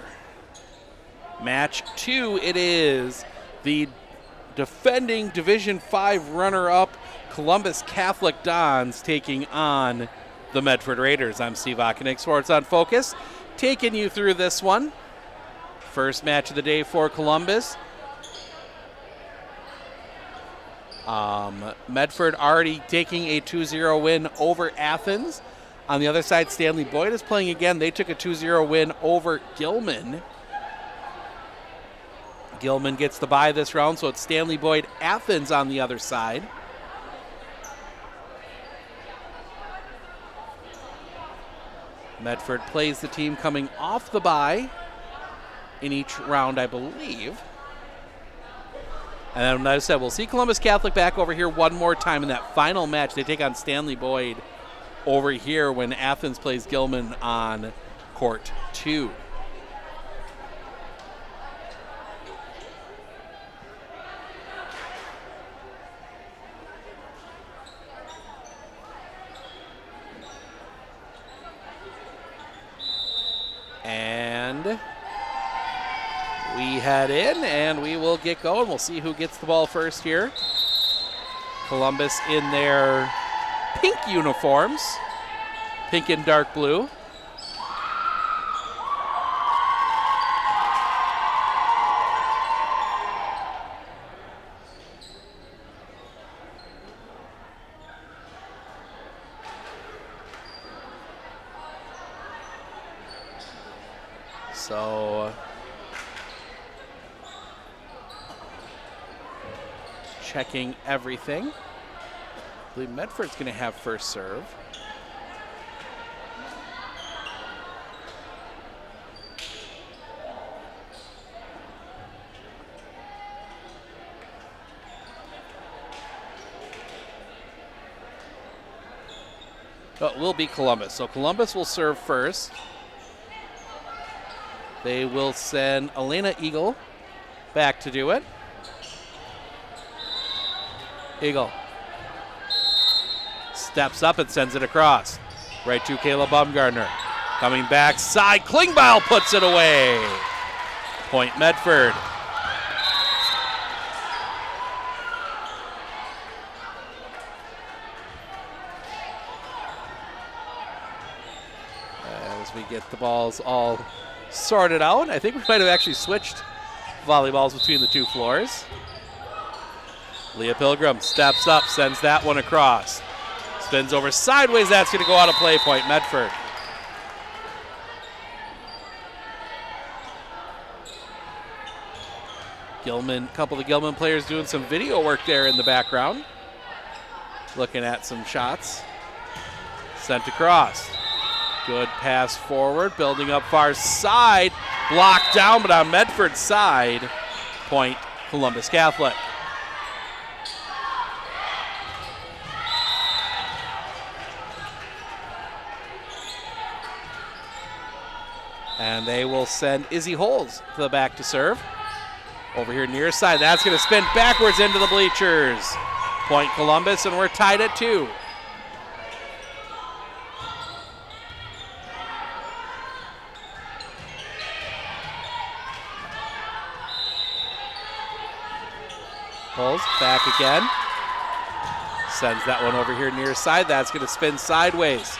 match 2. It is the defending Division 5 runner-up Columbus Catholic Dons taking on the Medford Raiders. I'm Steve Okonik, Sports on Focus, taking you through this one. First match of the day for Columbus. Medford already taking a 2-0 win over Athens. On the other side, Stanley Boyd is playing again. They took a 2-0 win over Gilman. Gilman gets the bye this round, so it's Stanley Boyd, Athens on the other side. Medford plays the team coming off the bye in each round, I believe. And then, as I said, we'll see Columbus Catholic back over here one more time in that final match. They take on Stanley Boyd over here when Athens plays Gilman on court 2. And we head in and we will get going. We'll see who gets the ball first here. Columbus in their pink uniforms, pink and dark blue. So checking everything. I believe Medford's going to have first serve. But it will be Columbus. So Columbus will serve first. They will send Elena Eagle back to do it. Eagle steps up and sends it across. Right to Kayla Baumgartner. Coming back side, Klingbeil puts it away. Point Medford. As we get the balls all sorted out, I think we might have actually switched volleyballs between the two floors. Leah Pilgrim steps up, sends that one across. Spins over sideways, that's going to go out of play, point Medford. Gilman, a couple of the Gilman players doing some video work there in the background. Looking at some shots. Sent across. Good pass forward, building up far side. Blocked down, but on Medford's side, point Columbus Catholic. And they will send Izzy Holes to the back to serve. Over here near side, that's going to spin backwards into the bleachers. Point Columbus, and we're tied at 2. Holes back again. Sends that one over here near side. That's going to spin sideways.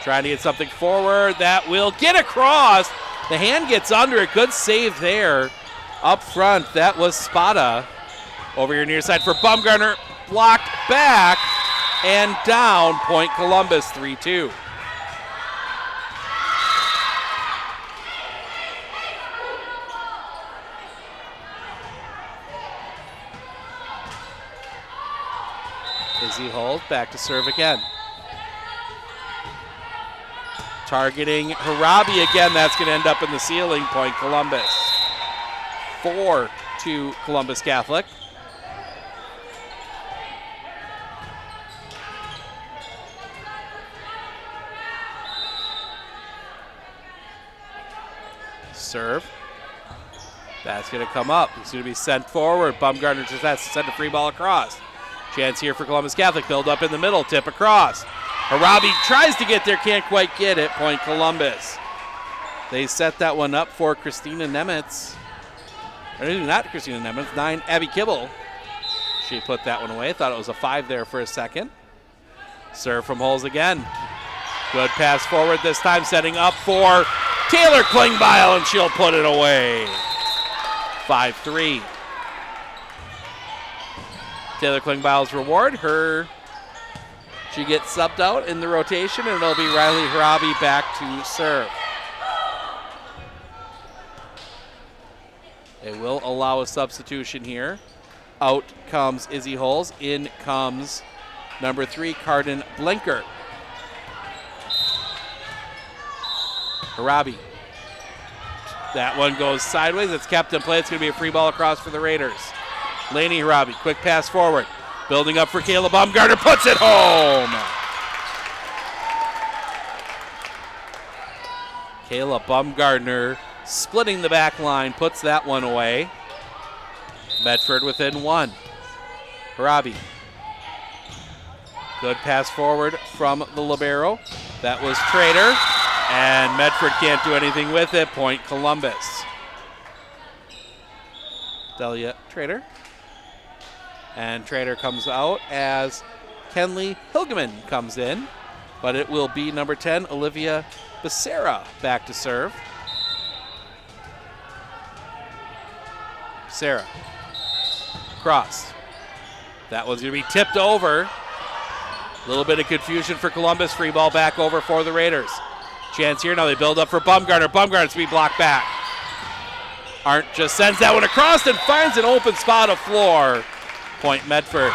Trying to get something forward. That will get across. The hand gets under it. Good save there. Up front, that was Spada. Over here near side for Baumgartner. Blocked back and down. Point Columbus, 3-2. Izzy Holt back to serve again. Targeting Harabi again. That's going to end up in the ceiling. Point Columbus. 4-2 Columbus Catholic. Serve. That's going to come up. It's going to be sent forward. Baumgartner just has to send a free ball across. Chance here for Columbus Catholic. Build up in the middle. Tip across. Harabi tries to get there, can't quite get it. Point Columbus. They set that one up for Christina Nemitz. Or not Christina Nemitz, 9, Abby Kibble. She put that one away. Thought it was a 5 there for a second. Serve from Holes again. Good pass forward this time, setting up for Taylor Klingbeil, and she'll put it away. 5-3. Taylor Klingbeil's reward. She gets subbed out in the rotation, and it'll be Riley Harabi back to serve. They will allow a substitution here. Out comes Izzy Holes. In comes number 3, Carden Blinker. Harabi. That one goes sideways. It's kept in play. It's going to be a free ball across for the Raiders. Lainey Harabi, quick pass forward. Building up for Kayla Baumgartner, puts it home. Kayla Baumgartner splitting the back line, puts that one away. Medford within 1. Harabi. Good pass forward from the libero. That was Trader, and Medford can't do anything with it. Point Columbus. Delia Trader. And Trader comes out as Kenley Hilgeman comes in, but it will be number 10, Olivia Becerra, back to serve. Becerra. Cross. That one's going to be tipped over. A little bit of confusion for Columbus. Free ball back over for the Raiders. Chance here. Now they build up for Baumgartner. Baumgartner's to be blocked back. Arndt just sends that one across and finds an open spot of floor. Point Medford.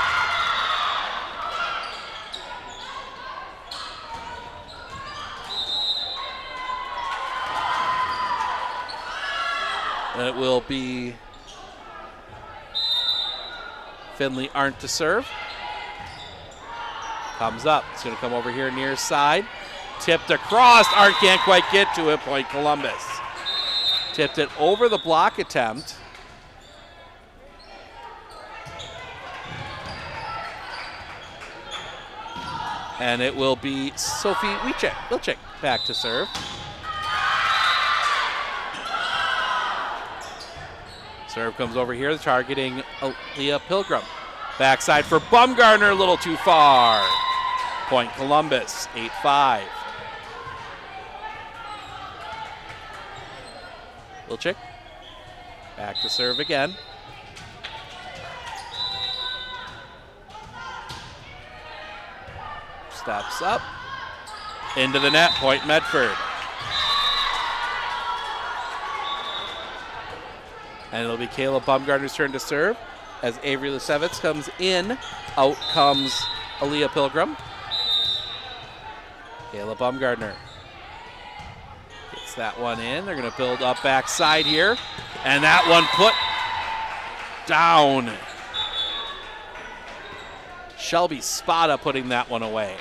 And it will be Finley Arndt to serve. Comes up. It's going to come over here near side. Tipped across. Arndt can't quite get to it. Point Columbus. Tipped it over the block attempt. And it will be Sophie Wilczek back to serve. Serve comes over here, targeting Leah Pilgrim. Backside for Baumgartner, a little too far. Point Columbus, 8-5. Wilczek back to serve again. Steps up, into the net, point Medford. And it'll be Kayla Baumgartner's turn to serve as Avery Lasevitz comes in. Out comes Aaliyah Pilgrim. Kayla Baumgartner gets that one in. They're going to build up backside here. And that one put down. Shelby Spada putting that one away.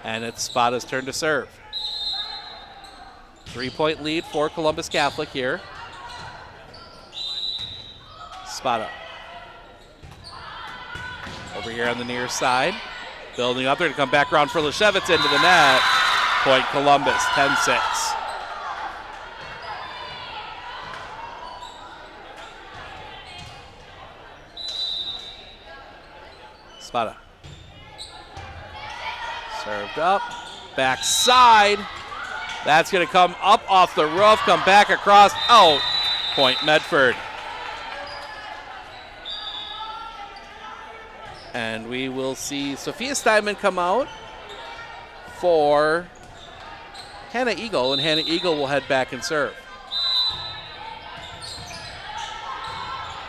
And it's Spada's turn to serve. 3-point lead for Columbus Catholic here. Spada. Over here on the near side. Building up there to come back around for Lashevitz into the net. Point Columbus, 10-6. Spada. Served up. Backside. That's going to come up off the roof, come back across, out. Point Medford. And we will see Sophia Steinman come out for Hannah Eagle, and Hannah Eagle will head back and serve.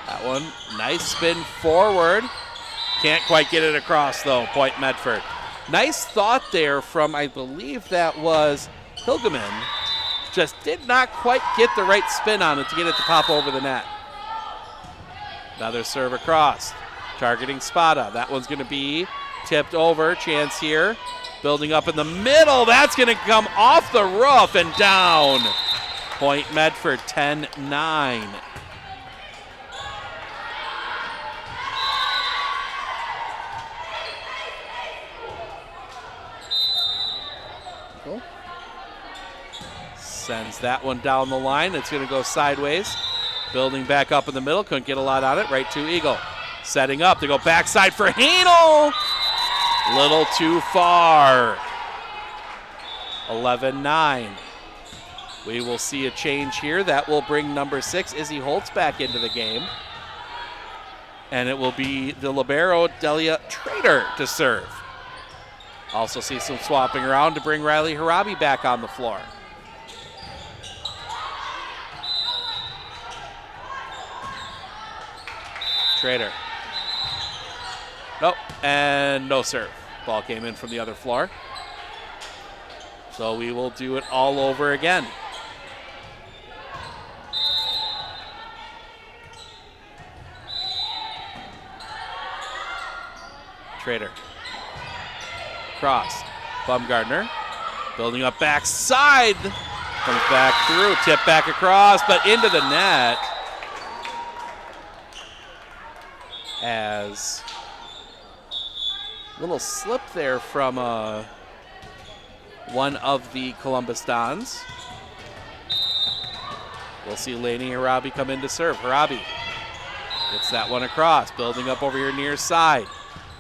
That one, nice spin forward. Can't quite get it across, though. Point Medford. Nice thought there from, I believe that was Hilgeman. Just did not quite get the right spin on it to get it to pop over the net. Another serve across. Targeting Spada. That one's going to be tipped over. Chance here. Building up in the middle. That's going to come off the roof and down. Point Medford, 10-9. Eagle sends that one down the line. It's going to go sideways. Building back up in the middle. Couldn't get a lot on it. Right to Eagle. Setting up. They go backside for Hanel. Little too far. 11-9. We will see a change here. That will bring number 6, Izzy Holtz, back into the game. And it will be the libero, Delia Trader, to serve. Also see some swapping around to bring Riley Harabi back on the floor. Trader. Nope, and no serve. Ball came in from the other floor. So we will do it all over again. Trader. Cross. Bumgardner. Building up backside. Comes back through. Tip back across, but into the net. As little slip there from one of the Columbus Dons. We'll see Lainey Harabi come in to serve. Harabi gets that one across. Building up over here near side.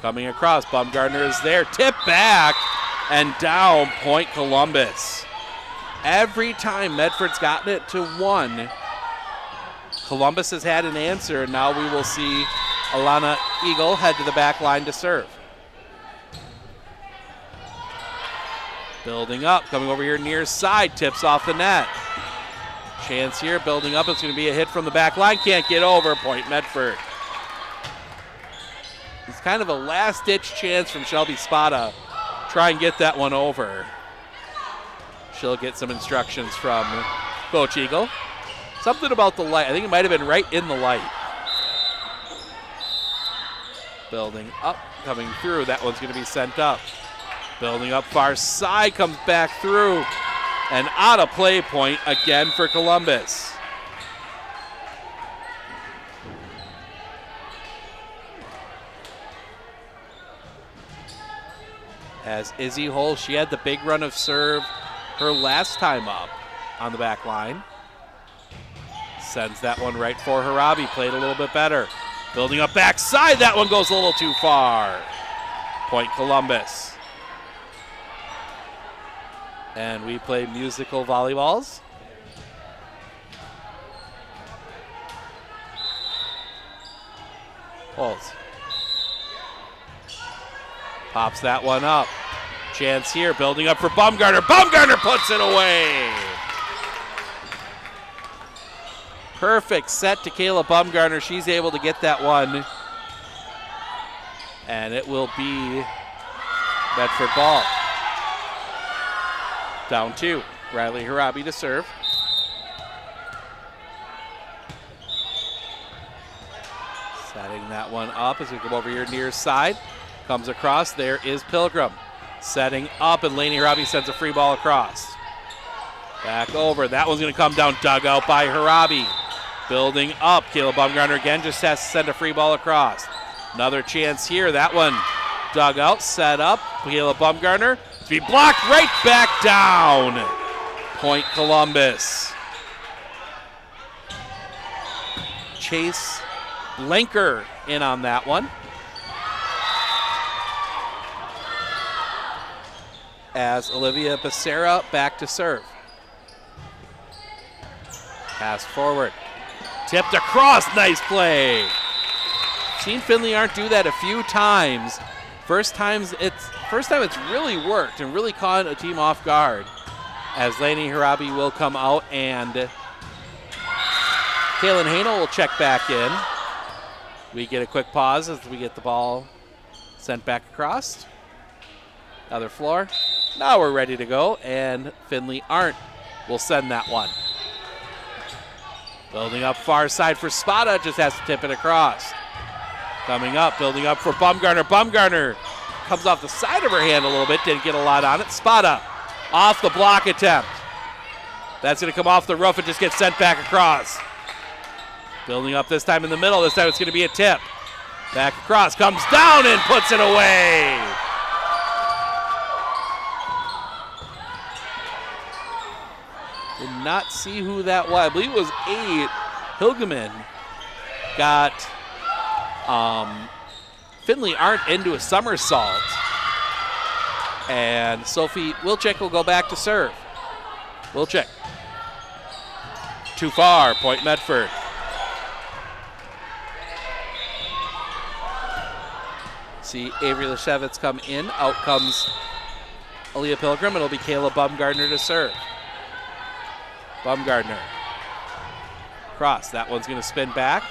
Coming across. Bumgardner is there. Tip back and down. Point Columbus. Every time Medford's gotten it to 1, Columbus has had an answer, and now we will see Alana Eagle head to the back line to serve. Building up, coming over here near side, tips off the net. Chance here, building up, it's going to be a hit from the back line, can't get over, point Medford. It's kind of a last-ditch chance from Shelby Spada. Try and get that one over. She'll get some instructions from Coach Eagle. Something about the light, I think it might have been right in the light. Building up, coming through, that one's going to be sent up. Building up far side, comes back through, and out of play, point again for Columbus. As Izzy Holtz, she had the big run of serve her last time up on the back line. Sends that one right for Harabi, played a little bit better. Building up backside, that one goes a little too far. Point Columbus. And we play musical volleyballs. Holtz. Pops that one up. Chance here, building up for Bumgardner. Bumgardner puts it away. Perfect set to Kayla Bumgardner. She's able to get that one. And it will be Medford ball. Down 2. Riley Harabi to serve. Setting that one up as we come over here near side. Comes across. There is Pilgrim. Setting up, and Lainey Harabi sends a free ball across. Back over. That one's going to come down, dug out by Harabi. Building up. Kayla Bumgardner again just has to send a free ball across. Another chance here. That one dug out, set up. Kayla Bumgardner to be blocked right back down. Point Columbus. Chase Blanker in on that one. As Olivia Becerra back to serve. Pass forward. Tipped across, nice play. Seen Finley Arndt do that a few times. First time it's really worked and really caught a team off guard. As Lainey Harabi will come out and Kaylin Hanel will check back in. We get a quick pause as we get the ball sent back across. Other floor. Now we're ready to go, and Finley Arndt will send that one. Building up far side for Spada, just has to tip it across. Coming up, building up for Bumgardner. Bumgardner comes off the side of her hand a little bit, didn't get a lot on it. Spada off the block attempt. That's going to come off the roof and just get sent back across. Building up this time in the middle. This time it's going to be a tip. Back across, comes down and puts it away. Did not see who that was. I believe it was 8. Hilgeman got Finley Arndt into a somersault. And Sophie Wilczek will go back to serve. Wilczek. Too far, point Medford. See Avery Leshevitz come in. Out comes Aaliyah Pilgrim. It'll be Kayla Bumgardner to serve. Bumgardner. Cross. That one's going to spin back.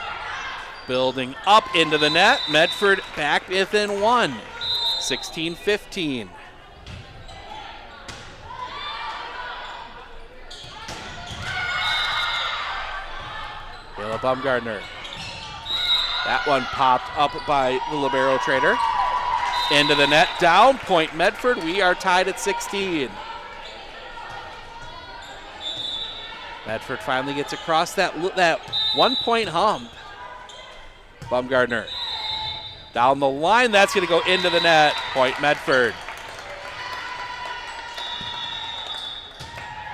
Building up into the net. Medford back within 1. 16-15. Kayla Bumgardner. That one popped up by the libero trader. Into the net, down, point Medford. We are tied at 16. Medford finally gets across that 1-point hump. Bumgardner. Down the line, that's going to go into the net. Point Medford.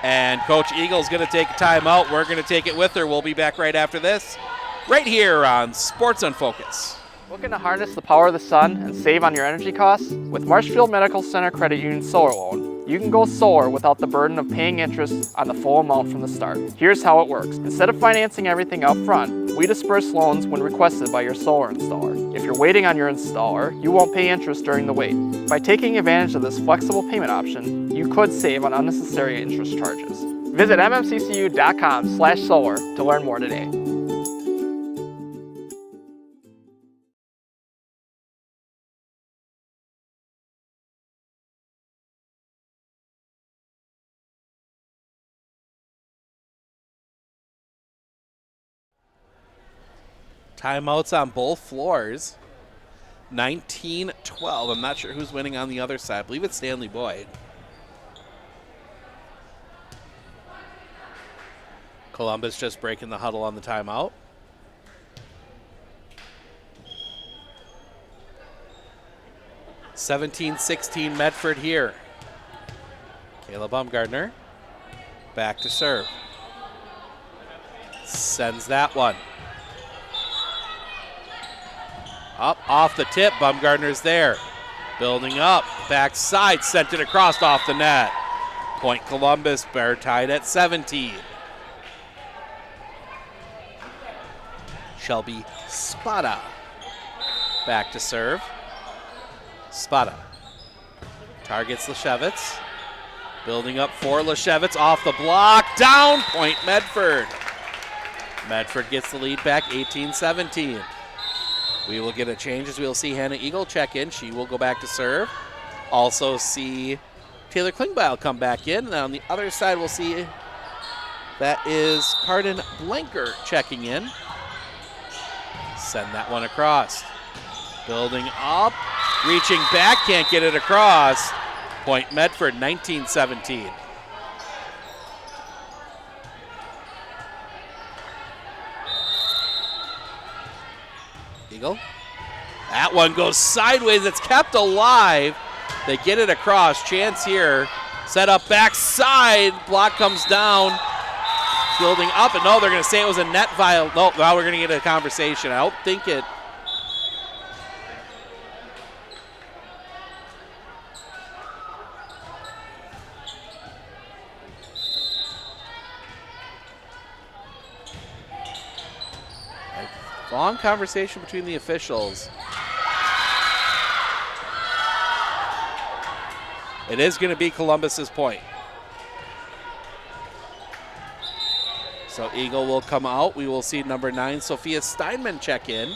And Coach Eagle's going to take a timeout. We're going to take it with her. We'll be back right after this, right here on Sports on Focus. Looking to harness the power of the sun and save on your energy costs? With Marshfield Medical Center Credit Union Solar Loan, you can go solar without the burden of paying interest on the full amount from the start. Here's how it works. Instead of financing everything up front, we disperse loans when requested by your solar installer. If you're waiting on your installer, you won't pay interest during the wait. By taking advantage of this flexible payment option, you could save on unnecessary interest charges. Visit mmccu.com/solar to learn more today. Timeouts on both floors. 19-12. I'm not sure who's winning on the other side. I believe it's Stanley Boyd. Columbus just breaking the huddle on the timeout. (17-16) Medford here. Kayla Bumgardner back to serve. Sends that one. Up off the tip, Bumgardner's there. Building up, backside, sent it across off the net. Point Columbus, Bear tied at 17. Shelby Spada back to serve. Spada targets Leshevitz. Building up for Leshevitz, off the block, down, point Medford. Medford gets the lead back, 18-17. We will get a change as we'll see Hannah Eagle check in. She will go back to serve. Also see Taylor Klingbeil come back in. And on the other side, we'll see that is Cardin Blanker checking in. Send that one across. Building up, reaching back, can't get it across. Point Medford, 19-17. Eagle. That one goes sideways. It's kept alive. They get it across. Chance here. Set up backside. Block comes down. Building up. And no, they're going to say it was a net violation. No, now we're going to get a conversation. I don't think it. Long conversation between the officials. It is going to be Columbus's point. So Eagle will come out. We will see number 9, Sophia Steinman, check in.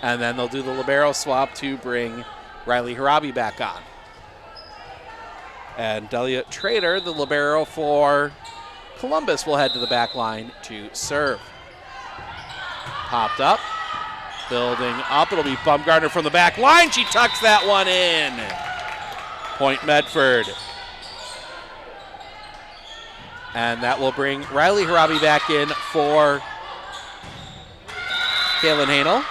And then they'll do the libero swap to bring Riley Harabi back on. And Delia Trader, the libero for Columbus, will head to the back line to serve. Popped up. Building up, it'll be Bumgardner from the back line. She tucks that one in. Point Medford. And that will bring Riley Harabi back in for Kaylin Hanel.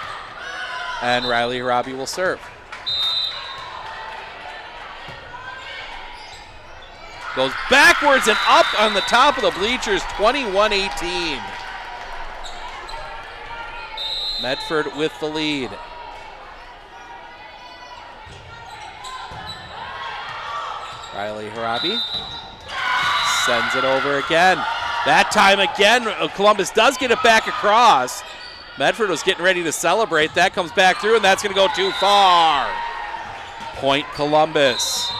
And Riley Harabi will serve. Goes backwards and up on the top of the bleachers, 21-18. Medford with the lead. Riley Harabi sends it over again. That time again, Columbus does get it back across. Medford was getting ready to celebrate. That comes back through, and that's going to go too far. Point Columbus.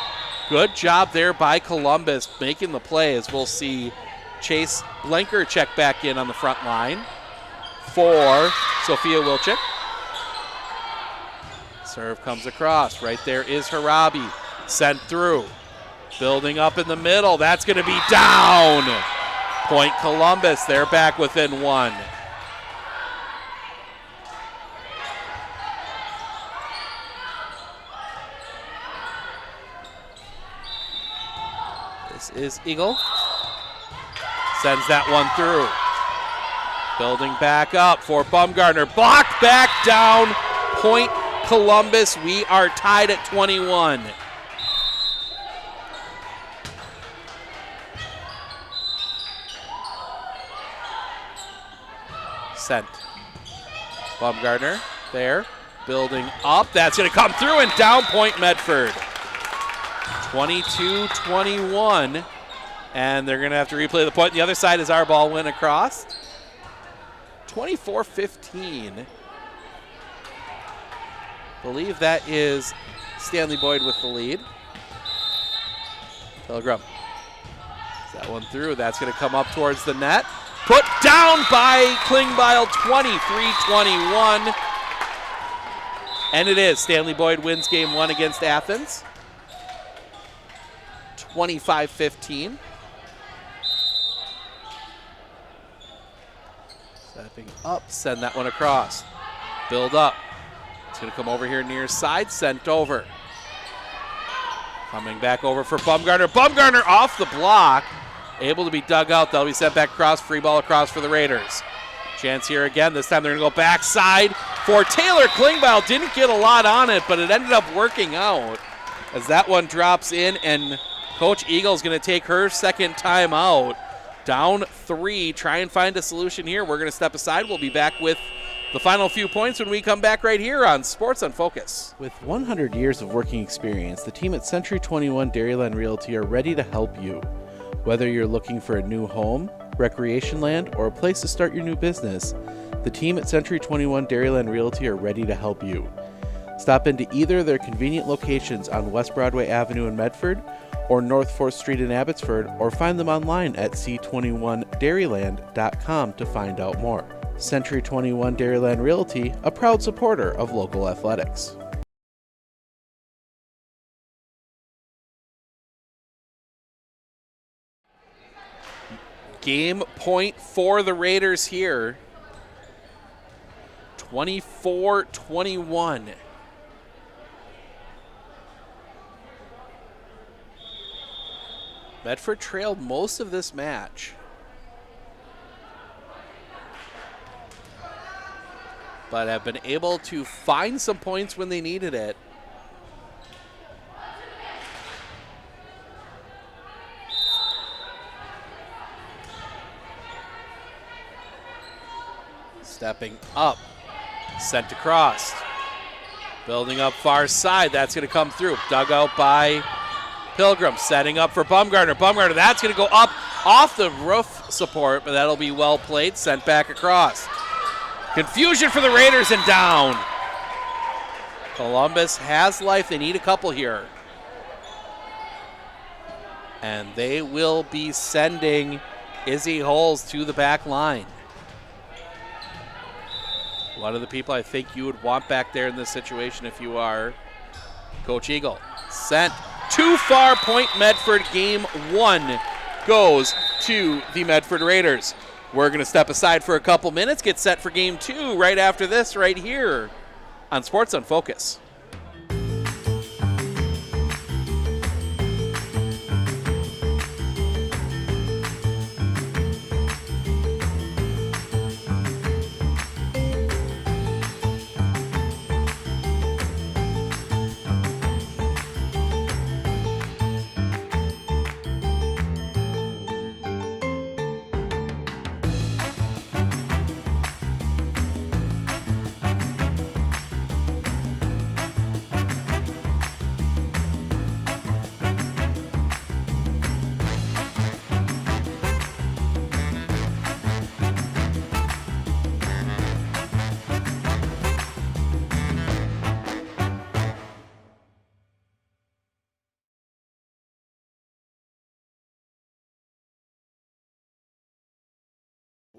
Good job there by Columbus making the play, as we'll see Chase Blenker check back in on the front line for Sophia Wilczek. Serve comes across. Right there is Harabi. Sent through. Building up in the middle. That's going to be down. Point Columbus. They're back within one. This is Eagle. Sends that one through. Building back up for Bumgarner. Blocked back down. Point Columbus. We are tied at 21. Sent. Bumgarner there. Building up. That's going to come through and down. Point Medford. 22-21. And they're going to have to replay the point. The other side as our ball went across. 24-15. Believe that is Stanley Boyd with the lead. Pilgrim. That one through. That's going to come up towards the net. Put down by Klingbeil, 23-21. And it is. Stanley Boyd wins game one against Athens. 25-15. Stepping up, send that one across. Build up. It's going to come over here near side, sent over. Coming back over for Bumgarner. Bumgarner off the block. Able to be dug out. They'll be sent back across. Free ball across for the Raiders. Chance here again. This time they're going to go backside for Taylor Klingbeil. Didn't get a lot on it, but it ended up working out as that one drops in, and Coach Eagle's going to take her second time out. Down 3. Try and find a solution here. We're going to step aside. We'll be back with the final few points when we come back right here on Sports on Focus. With 100 years of working experience, the team at Century 21 Dairyland Realty are ready to help you. Whether you're looking for a new home, recreation land, or a place to start your new business, the team at Century 21 Dairyland Realty are ready to help you. Stop into either of their convenient locations on West Broadway Avenue in Medford or North 4th Street in Abbotsford, or find them online at c21dairyland.com to find out more. Century 21 Dairyland Realty, a proud supporter of local athletics. Game point for the Raiders here. 24-21. Medford trailed most of this match, but have been able to find some points when they needed it. Stepping up, sent across. Building up far side, that's going to come through. Dug out by Pilgrim, setting up for Bumgarner. Bumgarner, that's going to go up off the roof support, but that'll be well played, sent back across. Confusion for the Raiders and down. Columbus has life. They need a couple here. And they will be sending Izzy Holes to the back line. One of the people I think you would want back there in this situation if you are Coach Eagle. Sent too far. Point Medford. Game one goes to the Medford Raiders. We're going to step aside for a couple minutes, get set for game two right after this right here on Sports on Focus.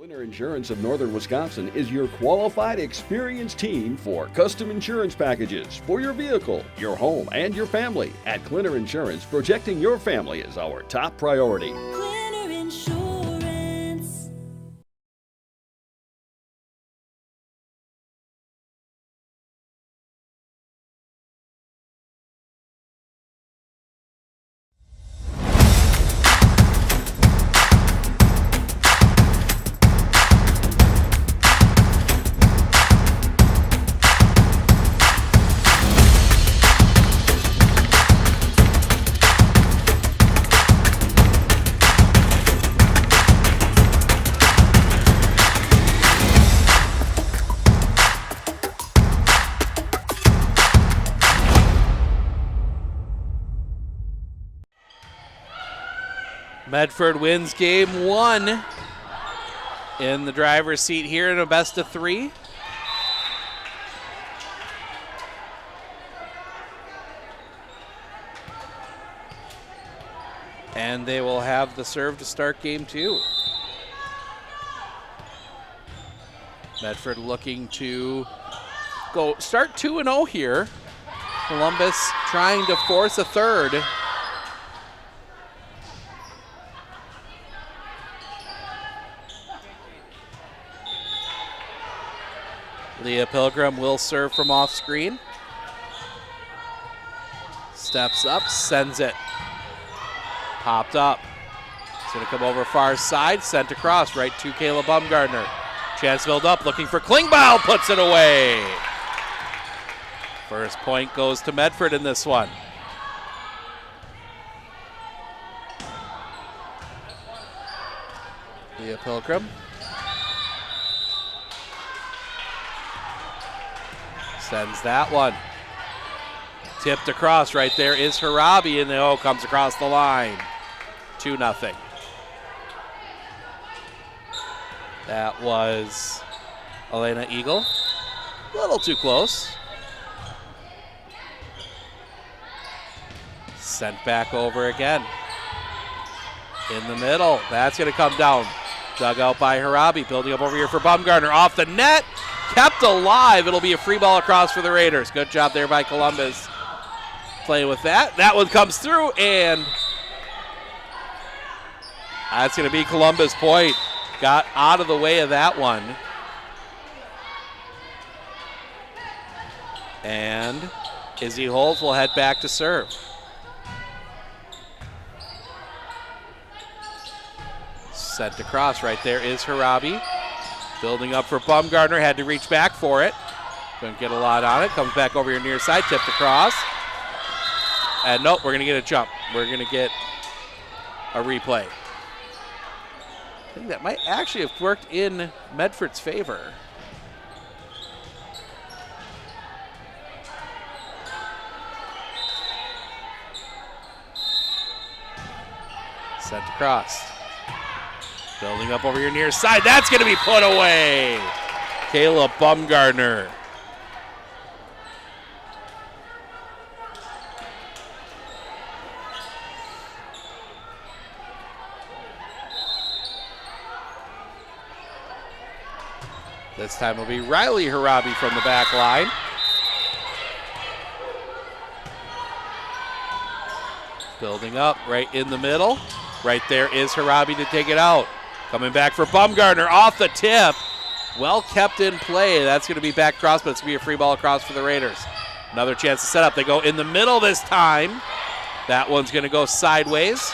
Clinner Insurance of Northern Wisconsin is your qualified, experienced team for custom insurance packages for your vehicle, your home, and your family. At Clinner Insurance, protecting your family is our top priority. Clinner Insurance. Medford wins game 1 in the driver's seat here in a best of 3. And they will have the serve to start game 2. Medford looking to go start 2-0 here. Columbus trying to force a third. Leah Pilgrim will serve from off screen. Steps up, sends it. Popped up. It's going to come over far side, sent across right to Kayla Bumgardner. Chance filled up, looking for Klingbeil, puts it away. First point goes to Medford in this one. Leah Pilgrim. Sends that one. Tipped across, right there is Harabi, and the comes across the line. 2-0. That was Elena Eagle. A little too close. Sent back over again. In the middle, that's gonna come down. Dug out by Harabi, building up over here for Bumgardner. Off the net, kept alive. It'll be a free ball across for the Raiders. Good job there by Columbus. Playing with that. That one comes through, and that's going to be Columbus point. Got out of the way of that one. And Izzy Holtz will head back to serve. Sent across, right there is Harabi. Building up for Bumgardner, had to reach back for it. Couldn't get a lot on it. Comes back over your near side, tipped across. And nope, we're going to get a jump. We're going to get a replay. I think that might actually have worked in Medford's favor. Sent across. Building up over your near side. That's going to be put away. Kayla Bumgardner. This time will be Riley Harabi from the back line. Building up right in the middle. Right there is Harabi to take it out. Coming back for Bumgardner off the tip. Well kept in play. That's going to be back across, but it's going to be a free ball across for the Raiders. Another chance to set up. They go in the middle this time. That one's going to go sideways.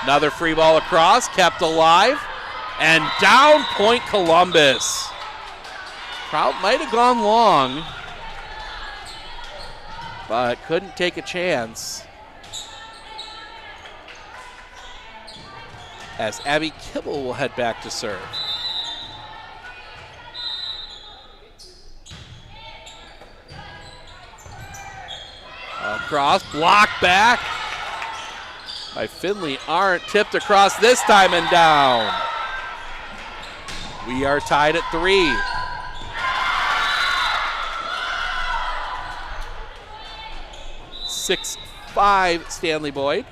Another free ball across, kept alive. And down point Columbus. Crowd might have gone long, but couldn't take a chance. As Abby Kibble will head back to serve. Across, blocked back by Finley Arndt, tipped across this time and down. We are tied at 3. (6-5) Stanley Boyd.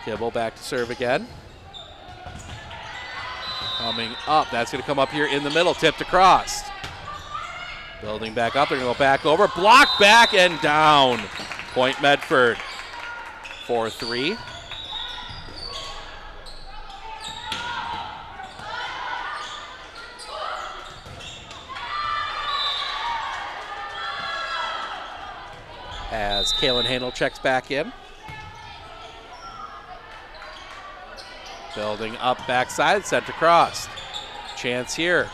Kibble back to serve again. Coming up, that's going to come up here in the middle, tipped across. Building back up, they're going to go back over, block back and down. Point Medford, 4-3. As Kaylin Hanel checks back in. Building up backside, sent across. Chance here.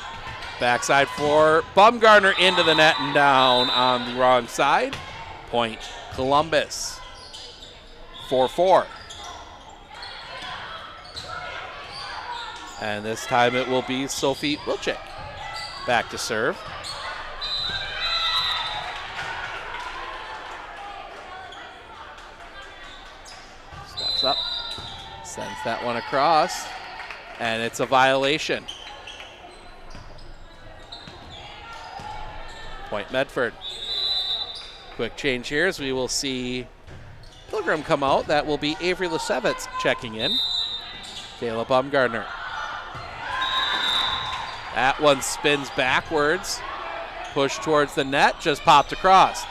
Backside for Bumgarner into the net and down on the wrong side. Point Columbus. 4-4. And this time it will be Sophie Wilczek. Back to serve. Steps up. Sends that one across. And it's a violation. Point Medford. Quick change here as we will see Pilgrim come out. That will be Avery Lasevitz checking in. Kayla Bumgarner. That one spins backwards. Push towards the net, just popped across.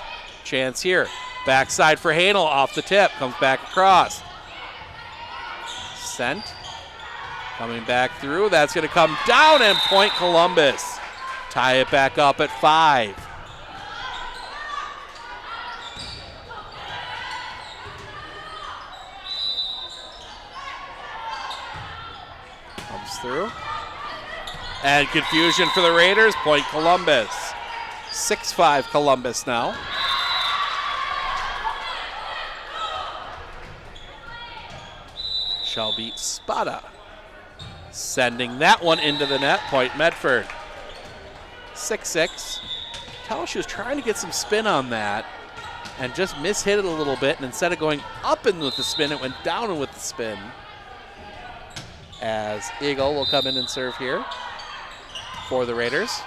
Chance here. Backside for Hanel off the tip. Comes back across. Sent. Coming back through. That's going to come down and point Columbus. Tie it back up at 5. Comes through. And confusion for the Raiders. Point Columbus. 6-5 Columbus now. Shelby Spada sending that one into the net. Point Medford. 6-6. Tell she was trying to get some spin on that and just mishit it a little bit, and instead of going up and with the spin, it went down and with the spin. As Eagle will come in and serve here for the Raiders.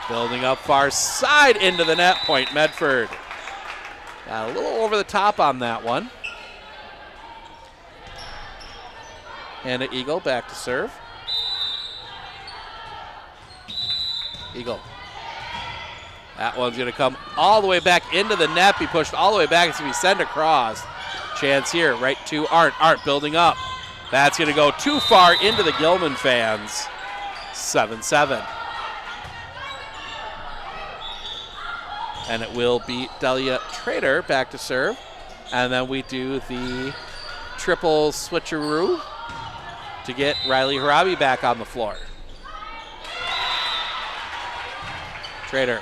Building up far side into the net. Point Medford. Got a little over the top on that one. And an Eagle back to serve. Eagle. That one's going to come all the way back into the net. Be pushed all the way back. It's going to be sent across. Chance here, right to Arndt. Arndt building up. That's going to go too far into the Gilman fans. 7-7. And it will be Delia Trader back to serve. And then we do the triple switcheroo to get Riley Harabi back on the floor. Trader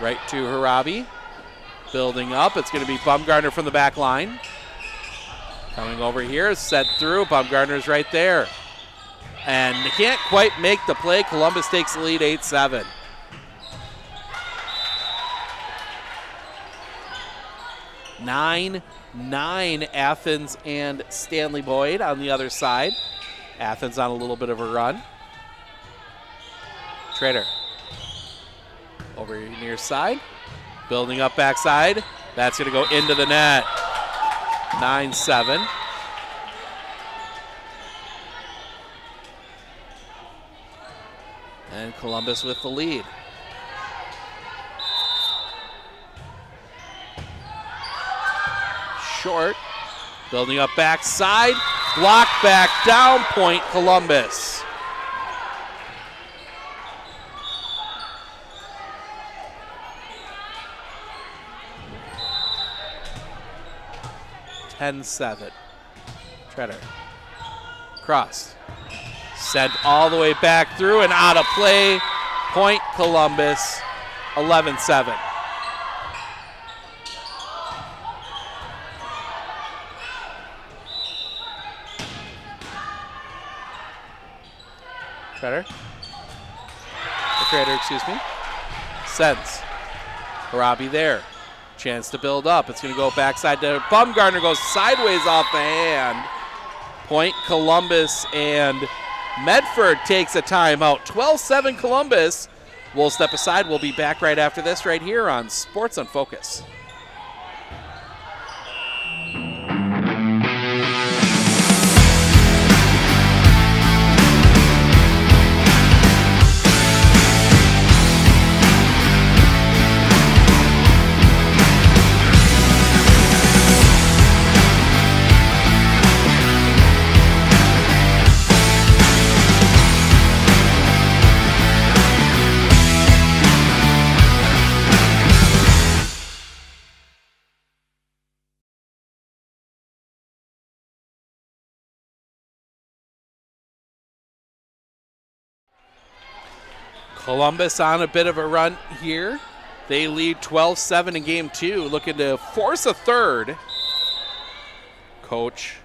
right to Harabi. Building up. It's going to be Bumgarner from the back line. Coming over here, set through. Bumgarner's right there. And they can't quite make the play. Columbus takes the lead 8-7. Nine Athens and Stanley Boyd on the other side. Athens on a little bit of a run. Trader over near side. Building up backside. That's going to go into the net. 9-7. And Columbus with the lead. Short. Building up backside. Block back down. Point Columbus. (10-7). Treader. Cross. Sent all the way back through and out of play. Point Columbus. 11-7. Treader. The Trader, excuse me. Sends. Harabi there. Chance to build up. It's going to go backside to Bumgarner. Goes sideways off the hand. Point Columbus, and Medford takes a timeout. 12-7 Columbus. We'll step aside. We'll be back right after this right here on Sports on Focus. Columbus on a bit of a run here. They lead 12-7 in game 2, looking to force a third. Coach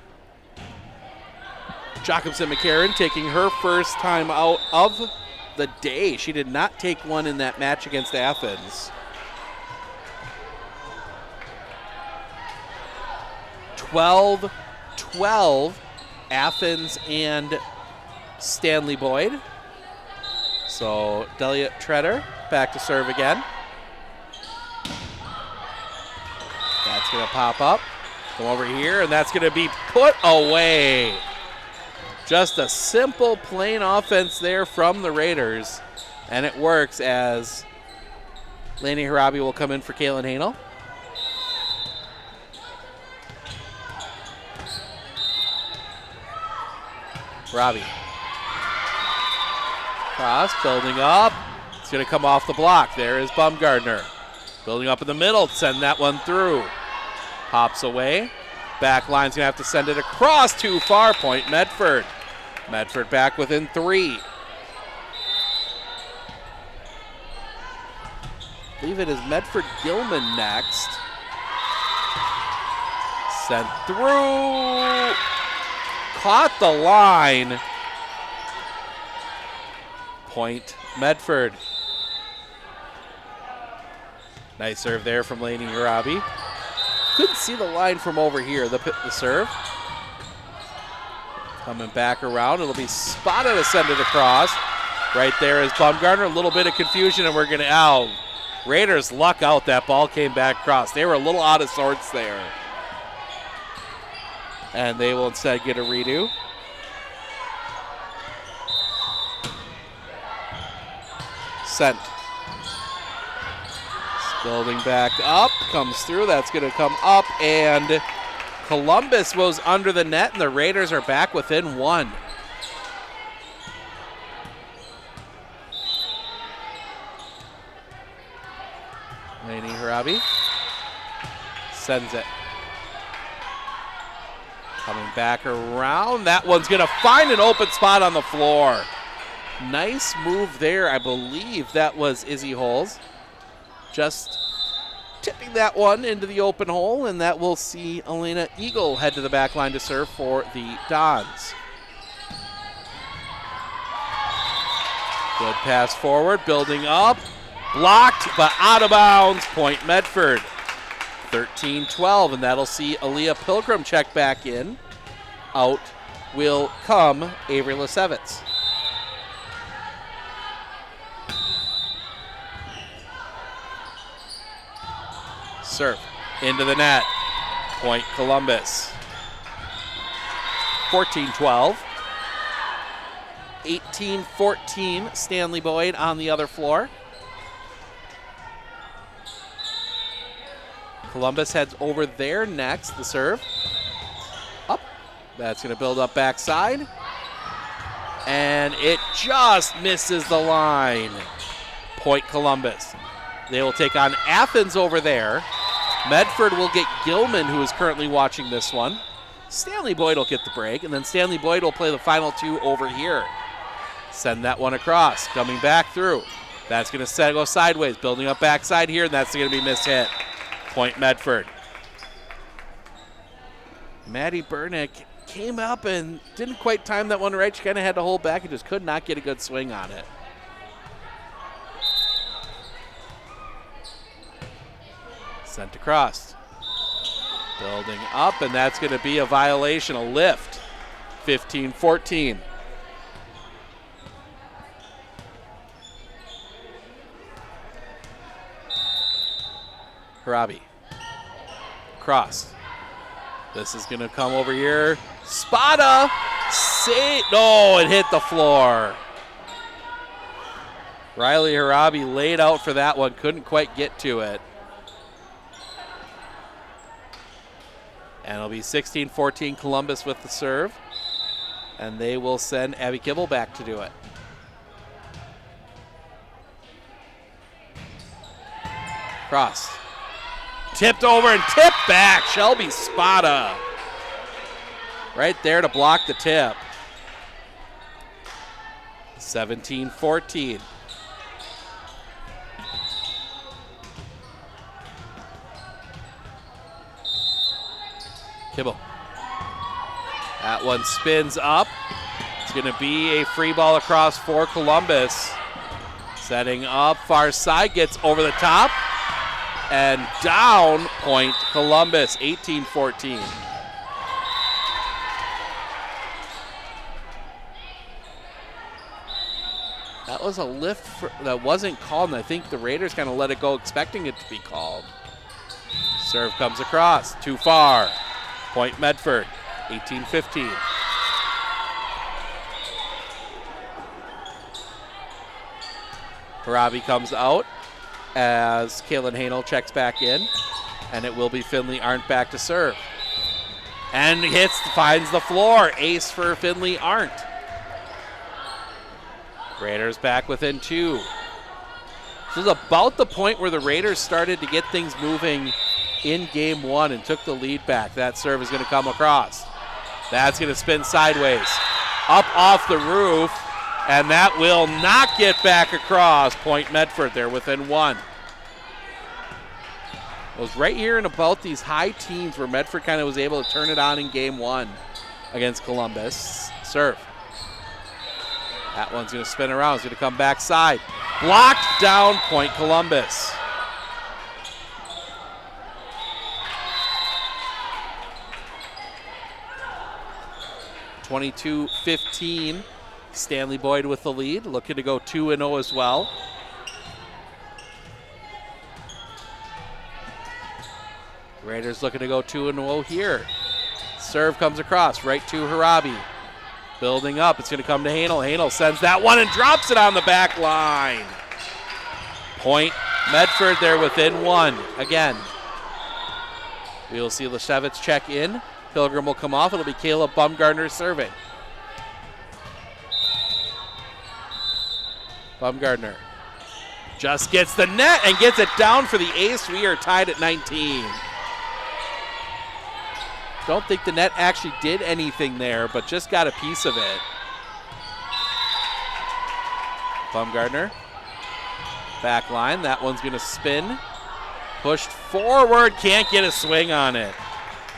Jacobson McCarron taking her first time out of the day. She did not take one in that match against Athens. 12-12, Athens and Stanley Boyd. So Delia Treader back to serve again. That's going to pop up, come over here, and that's going to be put away. Just a simple, plain offense there from the Raiders, and it works as Lainey Harabi will come in for Kaylin Hanel. Harabi. Cross, building up. It's going to come off the block. There is Bumgardner. Building up in the middle, send that one through. Pops away. Back line's going to have to send it across, too far. Point Medford. Medford back within 3. I believe it is Medford Gilman next. Sent through. Caught the line. Point Medford. Nice serve there from Lainey Harabi. Couldn't see the line from over here, the serve. Coming back around, it'll be spotted to send it across. Right there is Bumgardner, a little bit of confusion, and we're gonna out. Raiders luck out, that ball came back across. They were a little out of sorts there. And they will instead get a redo. Sent. Building back up, comes through, that's gonna come up, and Columbus was under the net, and the Raiders are back within 1. Lainey Harabi sends it. Coming back around, that one's gonna find an open spot on the floor. Nice move there, I believe that was Izzy Holes. Just tipping that one into the open hole, and that will see Elena Eagle head to the back line to serve for the Dons. Good pass forward, building up, blocked, but out of bounds, point Medford. 13-12, and that'll see Aaliyah Pilgrim check back in. Out will come Avery Lasevitz. Serve into the net. Point Columbus. 14-12. 18-14, Stanley Boyd on the other floor. Columbus heads over there next. The serve. Up. That's going to build up backside. And it just misses the line. Point Columbus. They will take on Athens over there. Medford will get Gilman, who is currently watching this one. Stanley Boyd will get the break, and then Stanley Boyd will play the final 2 over here. Send that one across, coming back through. That's going to go sideways, building up backside here, and that's going to be mishit. Point Medford. Maddie Burnick came up and didn't quite time that one right. She kind of had to hold back and just could not get a good swing on it. Sent across. Building up, and that's going to be a violation, a lift. 15-14. Harabi. Cross. This is going to come over here. Spada. No, it hit the floor. Riley Harabi laid out for that one. Couldn't quite get to it. And it'll be 16-14 Columbus with the serve. And they will send Abby Kibble back to do it. Cross. Tipped over and tipped back. Shelby Spada. Right there to block the tip. 17-14. Kibble. That one spins up. It's going to be a free ball across for Columbus. Setting up, far side, gets over the top. And down, point Columbus, 18-14. That was a lift that wasn't called, and I think the Raiders kind of let it go expecting it to be called. Serve comes across, too far. Point Medford, 18-15. Harabi comes out as Kaylin Hanel checks back in, and it will be Finley Arndt back to serve. And finds the floor. Ace for Finley Arndt. Raiders back within 2. This is about the point where the Raiders started to get things moving in game 1 and took the lead back. That serve is going to come across. That's going to spin sideways. Up off the roof, and that will not get back across. Point Medford, they're within 1. It was right here and about these high teens where Medford kind of was able to turn it on in game 1 against Columbus. Serve. That one's going to spin around. It's going to come backside. Blocked down, point Columbus. (22-15). Stanley Boyd with the lead, looking to go 2-0 as well. Raiders looking to go 2-0 here. Serve comes across, right to Harabi. Building up, it's going to come to Hanel. Hanel sends that one and drops it on the back line. Point Medford, they're within 1 again. We'll see Leshevitz check in. Pilgrim will come off. It'll be Caleb Bumgardner serving. Bumgardner just gets the net and gets it down for the ace. We are tied at 19. Don't think the net actually did anything there, but just got a piece of it. Bumgardner, back line. That one's going to spin. Pushed forward, can't get a swing on it.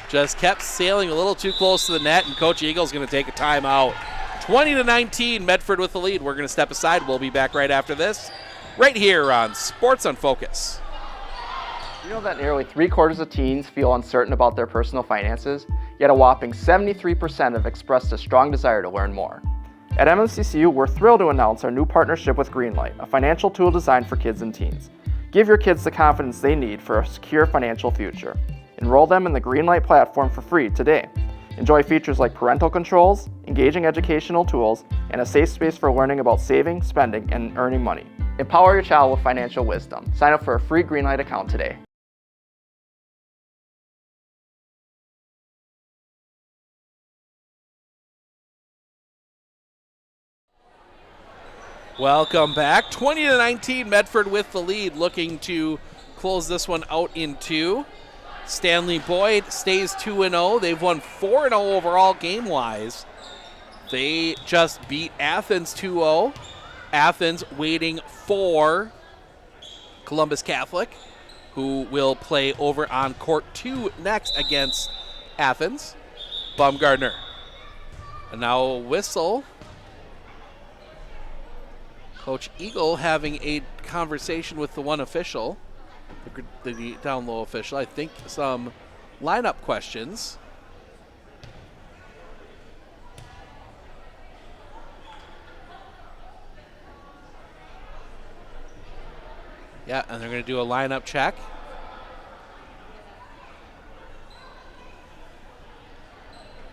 Just kept sailing a little too close to the net, and Coach Eagle's going to take a timeout. 20-19, Medford with the lead. We're going to step aside. We'll be back right after this, right here on Sports on Focus. You know that nearly 3/4 of teens feel uncertain about their personal finances, yet a whopping 73% have expressed a strong desire to learn more. At MMCCU, we're thrilled to announce our new partnership with Greenlight, a financial tool designed for kids and teens. Give your kids the confidence they need for a secure financial future. Enroll them in the Greenlight platform for free today. Enjoy features like parental controls, engaging educational tools, and a safe space for learning about saving, spending, and earning money. Empower your child with financial wisdom. Sign up for a free Greenlight account today. Welcome back. 20-19, Medford with the lead, looking to close this one out in 2. Stanley Boyd stays 2-0. They've won 4-0 overall game-wise. They just beat Athens 2-0. Athens waiting for Columbus Catholic, who will play over on court 2 next against Athens. Bumgardner. And now a whistle. Coach Eagle having a conversation with the one official, the down low official. I think some lineup questions. Yeah, and they're going to do a lineup check.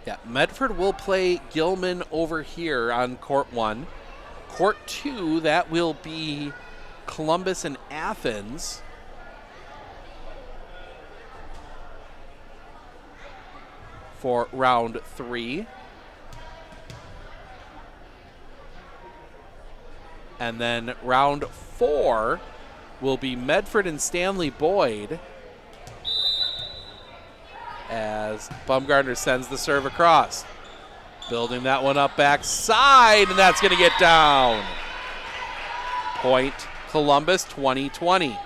Yeah, Medford will play Gilman over here on court 1. Court 2, that will be Columbus and Athens. For round 3. And then round 4 will be Medford and Stanley Boyd, as Bumgardner sends the serve across. Building that one up backside, and that's going to get down. Point Columbus, 20-20.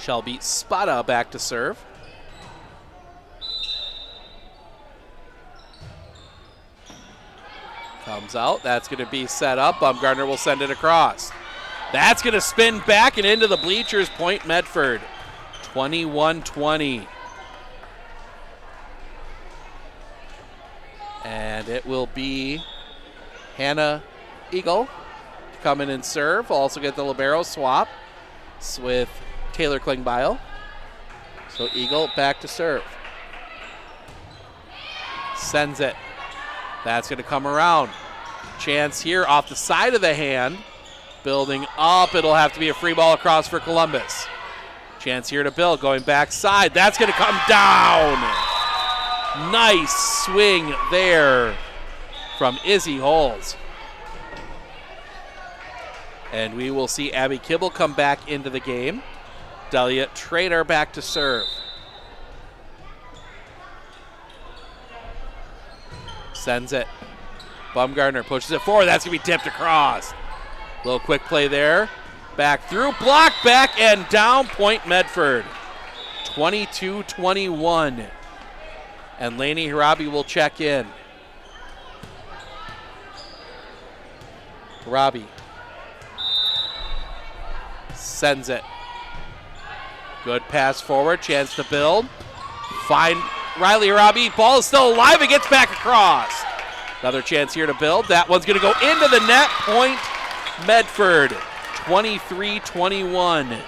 Shelby Spada back to serve. Comes out. That's going to be set up. Baumgartner will send it across. That's going to spin back and into the bleachers. Point Medford. 21-20. And it will be Hannah Eagle come in and serve. Also get the libero swap with Taylor Klingbeil. So Eagle back to serve. Sends it. That's going to come around. Chance here off the side of the hand. Building up. It'll have to be a free ball across for Columbus. Chance here to Bill going backside. That's going to come down. Nice swing there from Izzy Holes. And we will see Abby Kibble come back into the game. Delia Trader back to serve. Sends it. Baumgartner pushes it forward. That's going to be tipped across. Little quick play there. Back through. Block back and down. Point Medford. 22-21. And Lainey Harabi will check in. Harabi sends it. Good pass forward. Chance to build. Find Riley Harabi. Ball is still alive. It gets back across. Another chance here to build. That one's going to go into the net. Point Medford. 23-21.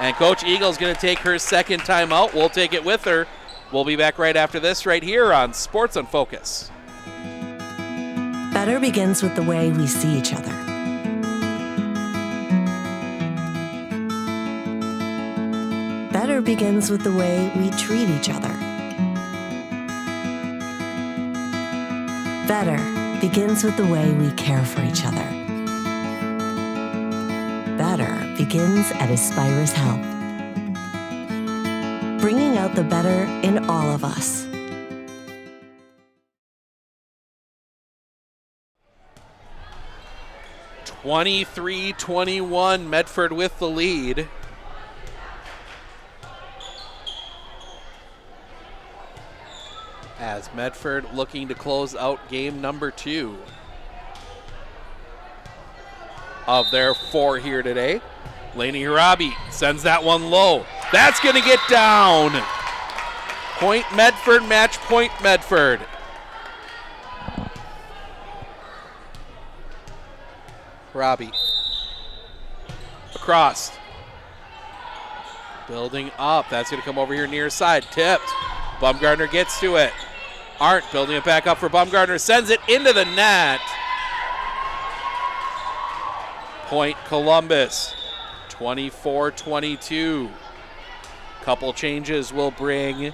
And Coach Eagle's going to take her second timeout. We'll take it with her. We'll be back right after this right here on Sports on Focus. Better begins with the way we see each other. Better begins with the way we treat each other. Better begins with the way we care for each other. Better begins at Aspirus Health, bringing out the better in all of us. 23-21, Medford with the lead. As Medford looking to close out game number 2 of their 4 here today. Lainey Harabi sends that one low. That's going to get down. Point Medford, match point Medford. Harabi across. Building up. That's going to come over here near side. Tipped. Baumgartner gets to it. Arndt building it back up for Baumgartner. Sends it into the net. Point Columbus. 24-22. Couple changes will bring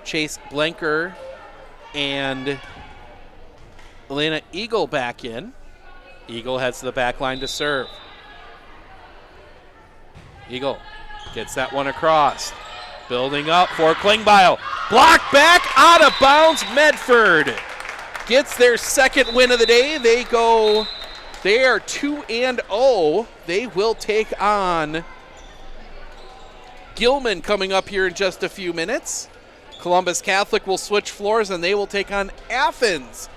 Chase Blanker and Elena Eagle back in. Eagle heads to the back line to serve. Eagle gets that one across. Building up for Klingbeil. Block back, out of bounds. Medford gets their second win of the day. They are 2-0. They will take on Gilman coming up here in just a few minutes. Columbus Catholic will switch floors and they will take on Athens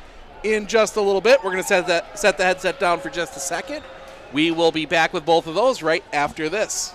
in just a little bit. We're going to set the headset down for just a second. We will be back with both of those right after this.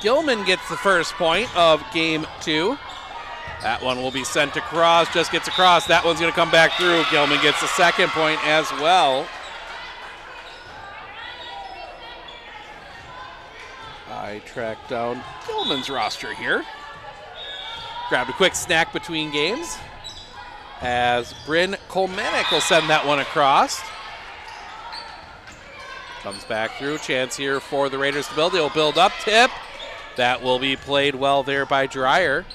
Gilman gets the first point of game 2. That one will be sent across, just gets across. That one's going to come back through. Gilman gets the second point as well. I tracked down Gilman's roster here. Grabbed a quick snack between games as Bryn Kolmanek will send that one across. Comes back through. Chance here for the Raiders to build. They'll build up. Tip. That will be played well there by Dreyer.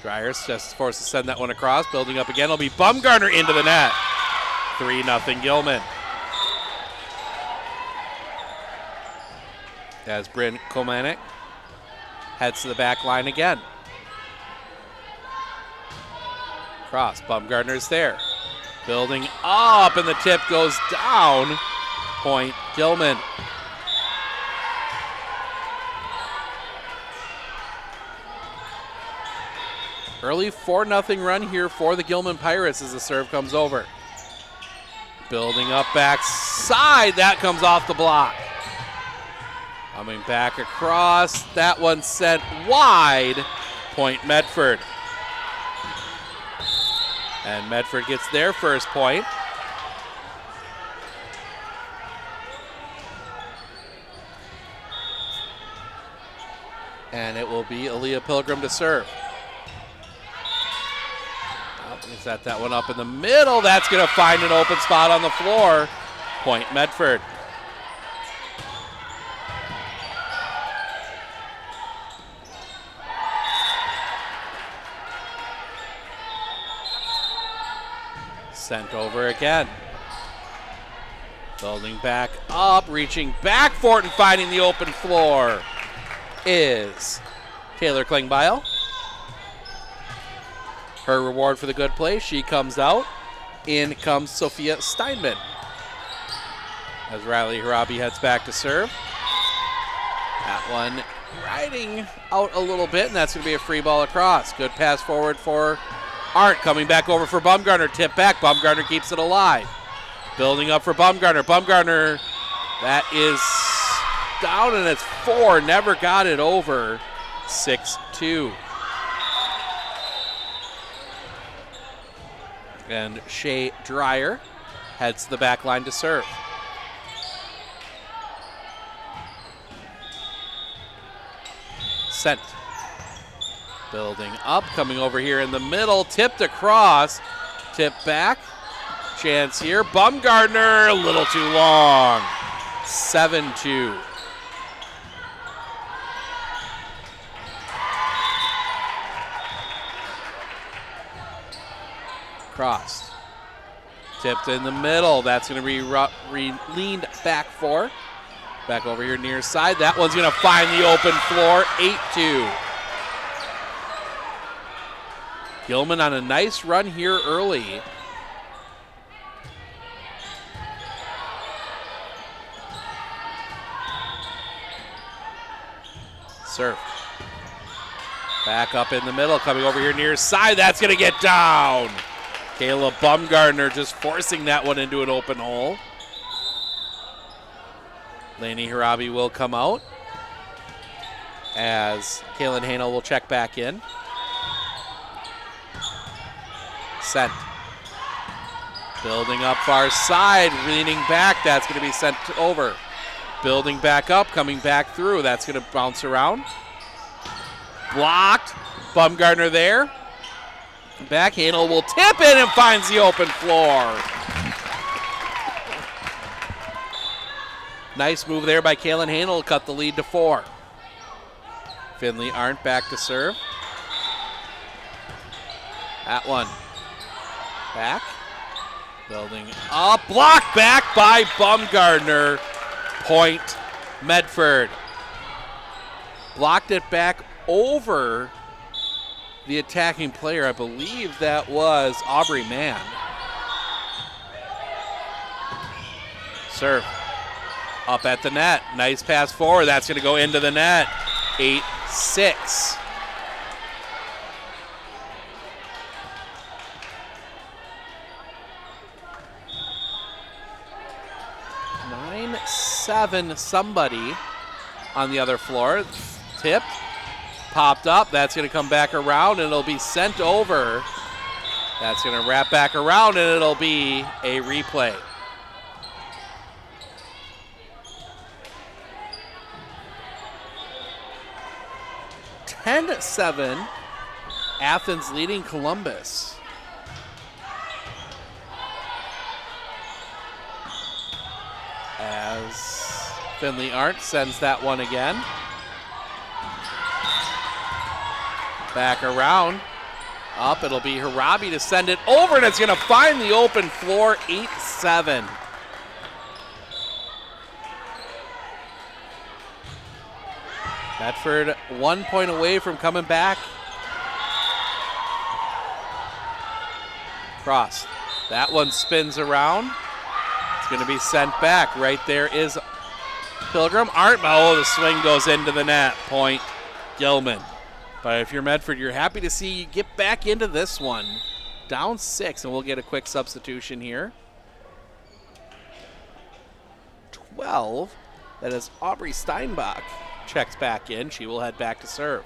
Dreyer's just forced to send that one across. Building up again. It'll be Bumgarner into the net. 3-0 Gilman. As Bryn Kolmanek heads to the back line again. Cross. Bumgarner's there. Building up, and the tip goes down. Point Gilman. Early 4-0 run here for the Gilman Pirates as the serve comes over. Building up backside. That comes off the block. Coming back across. That one sent wide. Point Medford. And Medford gets their first point. And it will be Aaliyah Pilgrim to serve. Set that one up in the middle. That's going to find an open spot on the floor. Point Medford. Sent over again. Building back up, reaching back for it and finding the open floor is Taylor Klingbeil. Her reward for the good play, she comes out. In comes Sophia Steinman. As Riley Harabi heads back to serve. That one riding out a little bit, and that's going to be a free ball across. Good pass forward for Arndt, coming back over for Bumgarner. Tip back, Bumgarner keeps it alive. Building up for Bumgarner. Bumgarner, that is down, and it's 4. Never got it over. 6-2. And Shea Dreyer heads to the back line to serve. Sent. Building up, coming over here in the middle, tipped across, tip back. Chance here, Bumgarner, a little too long. 7-2. Crossed. Tipped in the middle. That's going to be leaned back for. Back over here near side. That one's going to find the open floor. 8-2. Gilman on a nice run here early. Serve. Back up in the middle. Coming over here near side. That's going to get down. Kayla Bumgarner just forcing that one into an open hole. Lainey Harabi will come out as Kaylin Hanel will check back in. Sent. Building up far side, leaning back. That's going to be sent over. Building back up, coming back through. That's going to bounce around. Blocked. Bumgarner there. Back handle will tip in and finds the open floor. Nice move there by Kaylin Hanel, cut the lead to 4. Finley Arndt back to serve. That one. Back. Building up. Blocked back by Bumgarner. Point Medford. Blocked it back over the attacking player. I believe that was Aubrey Mann. Serve. Up at the net. Nice pass forward. That's going to go into the net. 8-6. Somebody on the other floor. Tipped, popped up. That's going to come back around, and it'll be sent over. That's going to wrap back around, and it'll be a replay. (10-7), Athens leading Columbus. As Finley Arndt sends that one again. Back around. Up, it'll be Harabi to send it over, and it's going to find the open floor, 8-7. Medford 1 point away from coming back. Cross. That one spins around. It's going to be sent back. Right there is Pilgrim. Arndt, oh, the swing goes into the net. Point Gilman. But if you're Medford, you're happy to see you get back into this one. Down 6, and we'll get a quick substitution here. 12, that is Aubrey Steinbach. Checks back in. She will head back to serve.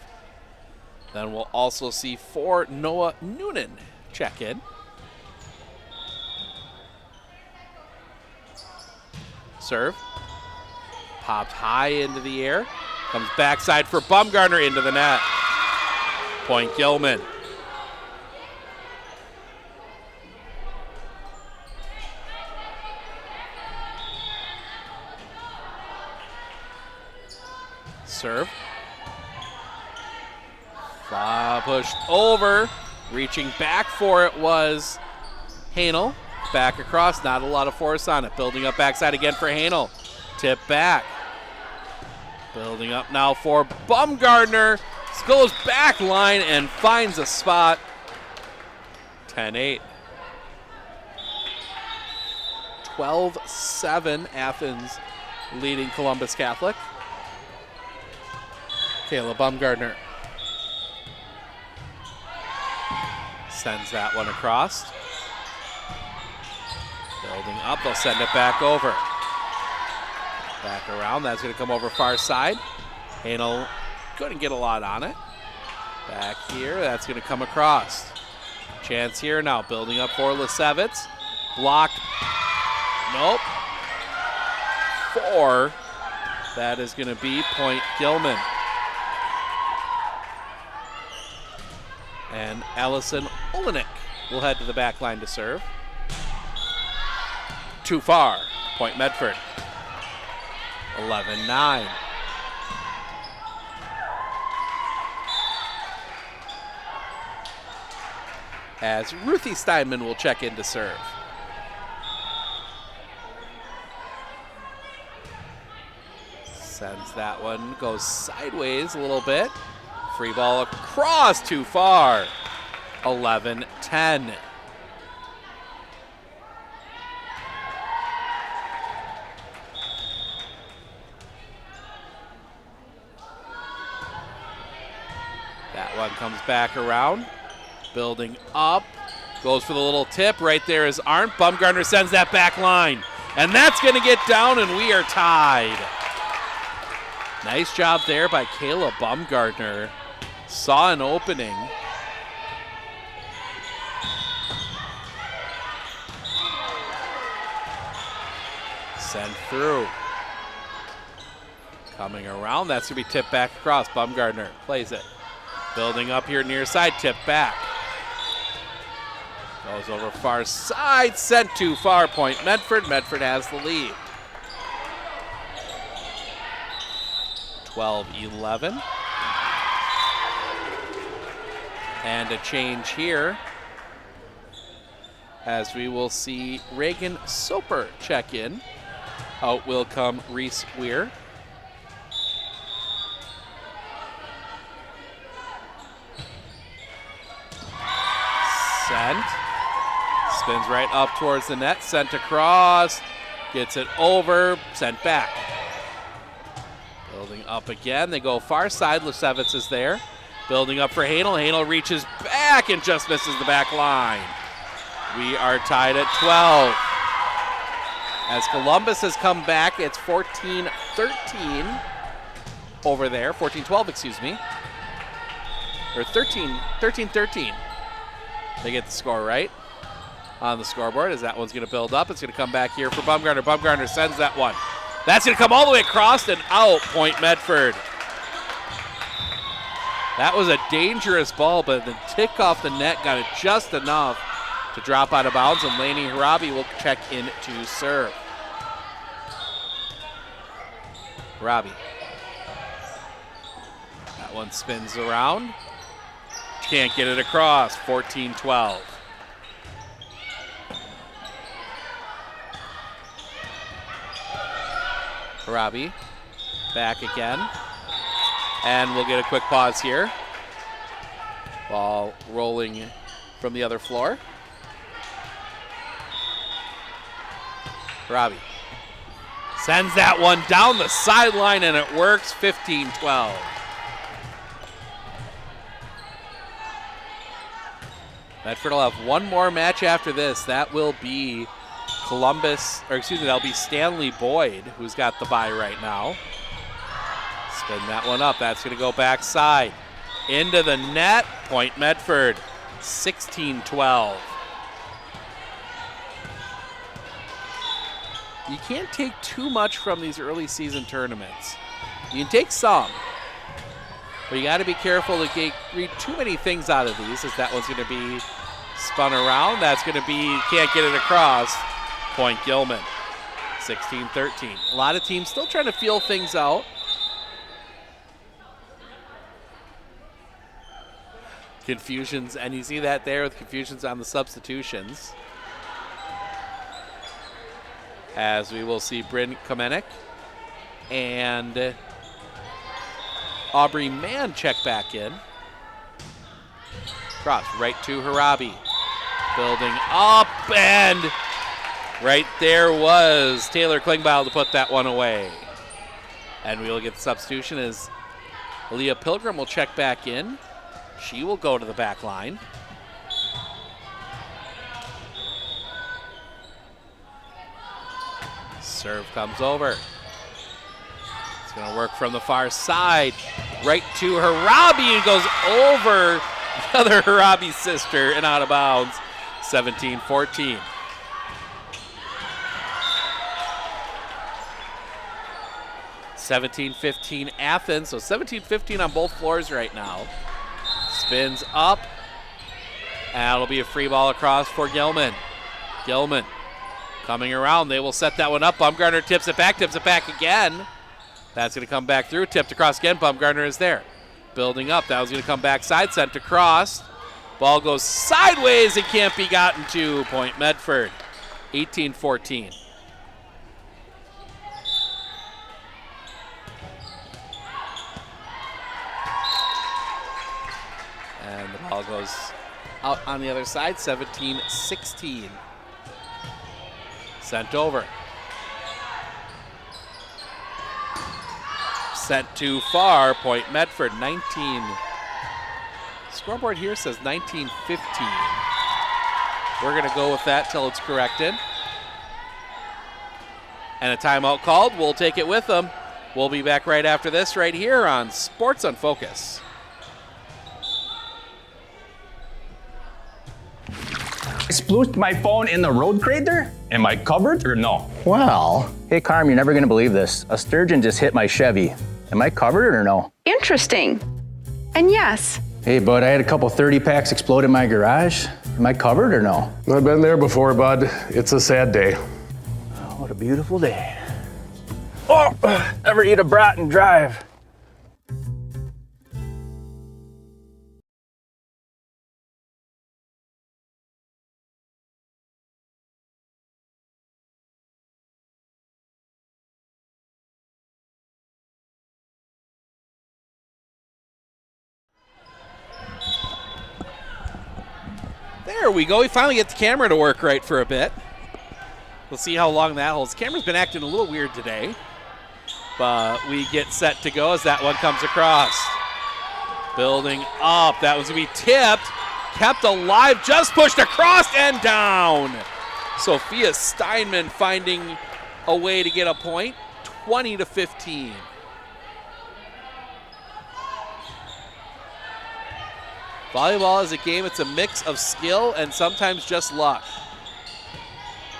Then we'll also see 4, Noah Noonan check in. Serve. Popped high into the air. Comes backside for Bumgarner into the net. Point Gilman. Serve. Pushed over. Reaching back for it was Hanel. Back across, not a lot of force on it. Building up backside again for Hanel. Tip back. Building up now for Bumgarner. Goes back line and finds a spot. 10-8. 12-7, Athens leading Columbus Catholic. Kayla Bumgarner sends that one across. Building up, they'll send it back over. Back around, that's going to come over far side. Hanel couldn't get a lot on it. Back here, that's going to come across. Chance here now, building up for Lesevitz. Blocked. Nope. 4. That is going to be Point Gilman. And Allison Olenek will head to the back line to serve. Too far. Point Medford. 11-9. As Ruthie Steinman will check in to serve. Sends that one, goes sideways a little bit. Free ball across, too far. 11-10. That one comes back around. Building up, goes for the little tip. Right there is Arndt. Bumgarner sends that back line. And that's going to get down, and we are tied. Nice job there by Kayla Bumgarner. Saw an opening. Sent through. Coming around, that's going to be tipped back across. Bumgarner plays it. Building up here near side, tip back. Goes over far side, sent too far. Point Medford. Medford has the lead. 12-11. And a change here as we will see Reagan Soper check in. Out will come Reese Weir. Sent. Spins right up towards the net. Sent across. Gets it over. Sent back. Building up again. They go far side. Lesevitz is there. Building up for Hanel. Hanel reaches back and just misses the back line. We are tied at 12. As Columbus has come back, it's 14-13. over there. 14-12, excuse me. Or 13-13. They get the score right on the scoreboard as that one's going to build up. It's going to come back here for Bumgarner. Bumgarner sends that one. That's going to come all the way across and out. Point Medford. That was a dangerous ball, but the tick off the net got it just enough to drop out of bounds, and Laney Harabi will check in to serve. Harabi. That one spins around. Can't get it across. 14-12. Harabi back again. And we'll get a quick pause here. Ball rolling from the other floor. Harabi sends that one down the sideline and it works. 15-12. Medford will have one more match after this. That will be Columbus, or excuse me, that'll be Stanley Boyd, who's got the bye right now. Spin that one up. That's going to go backside. Into the net. Point Medford. 16-12. You can't take too much from these early season tournaments. You can take some, but you got to be careful to read too many things out of these, as that one's going to be spun around. That's going to be, can't get it across. Point Gilman. 16-13. A lot of teams still trying to feel things out. Confusions, and you see that there with confusions on the substitutions. As we will see Bryn Kamenik and Aubrey Mann check back in. Cross right to Harabi. Building up, and right there was Taylor Klingbeil to put that one away. And we will get the substitution as Leah Pilgrim will check back in. She will go to the back line. Serve comes over. It's going to work from the far side. Right to Harabi, and goes over the other Harabi sister and out of bounds. 17-14. (17-15) Athens, so 17-15 on both floors right now. Spins up, and it'll be a free ball across for Gilman. Gilman coming around. They will set that one up. Bumgarner tips it back again. That's going to come back through. Tipped across again. Bumgarner is there. Building up. That was going to come back side. Sent across. Ball goes sideways. It can't be gotten to. Point Medford. 18-14. And the ball goes out on the other side. 17-16. Sent over. Sent too far. Point Medford. 19. Scoreboard here says 19-15. We're going to go with that till it's corrected. And a timeout called. We'll take it with them. We'll be back right after this right here on Sports on Focus. I splooshed my phone in the road crate there? Am I covered or no? Well, hey Carm, you're never gonna believe this. A sturgeon just hit my Chevy. Am I covered or no? Interesting. And yes. Hey bud, I had a couple 30 packs explode in my garage. Am I covered or no? I've been there before, bud. It's a sad day. Oh, what a beautiful day. Oh, ever eat a brat and drive? There we go. We finally get the camera to work right for a bit. We'll see how long that holds. The camera's been acting a little weird today, but we get set to go as that one comes across. Building up. That was going to be tipped. Kept alive. Just pushed across and down. Sophia Steinman finding a way to get a point. 20-15. Volleyball is a game, it's a mix of skill and sometimes just luck.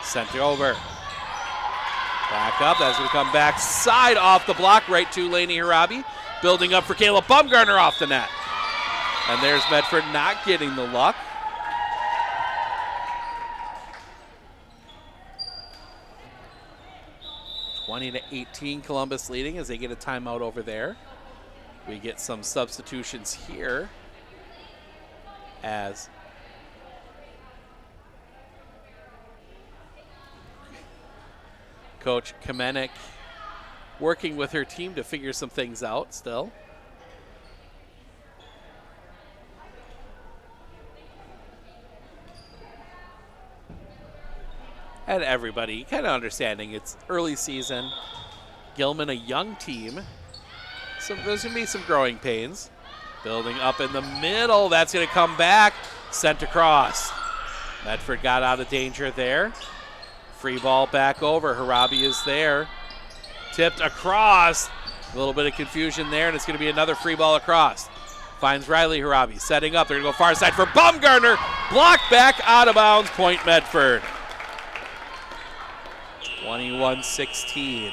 Sent it over. Back up, that's gonna come back side off the block, right to Lainey Harabi. Building up for Caleb Bumgarner off the net. And there's Medford not getting the luck. (20-18) Columbus leading as they get a timeout over there. We get some substitutions here as Coach Kamenik working with her team to figure some things out still. And everybody kind of understanding it's early season. Gilman, a young team. So there's going to be some growing pains. Building up in the middle. That's going to come back. Sent across. Medford got out of danger there. Free ball back over. Harabi is there. Tipped across. A little bit of confusion there, and it's going to be another free ball across. Finds Riley Harabi. Setting up. They're going to go far side for Bumgarner. Blocked back out of bounds. Point Medford. 21-16.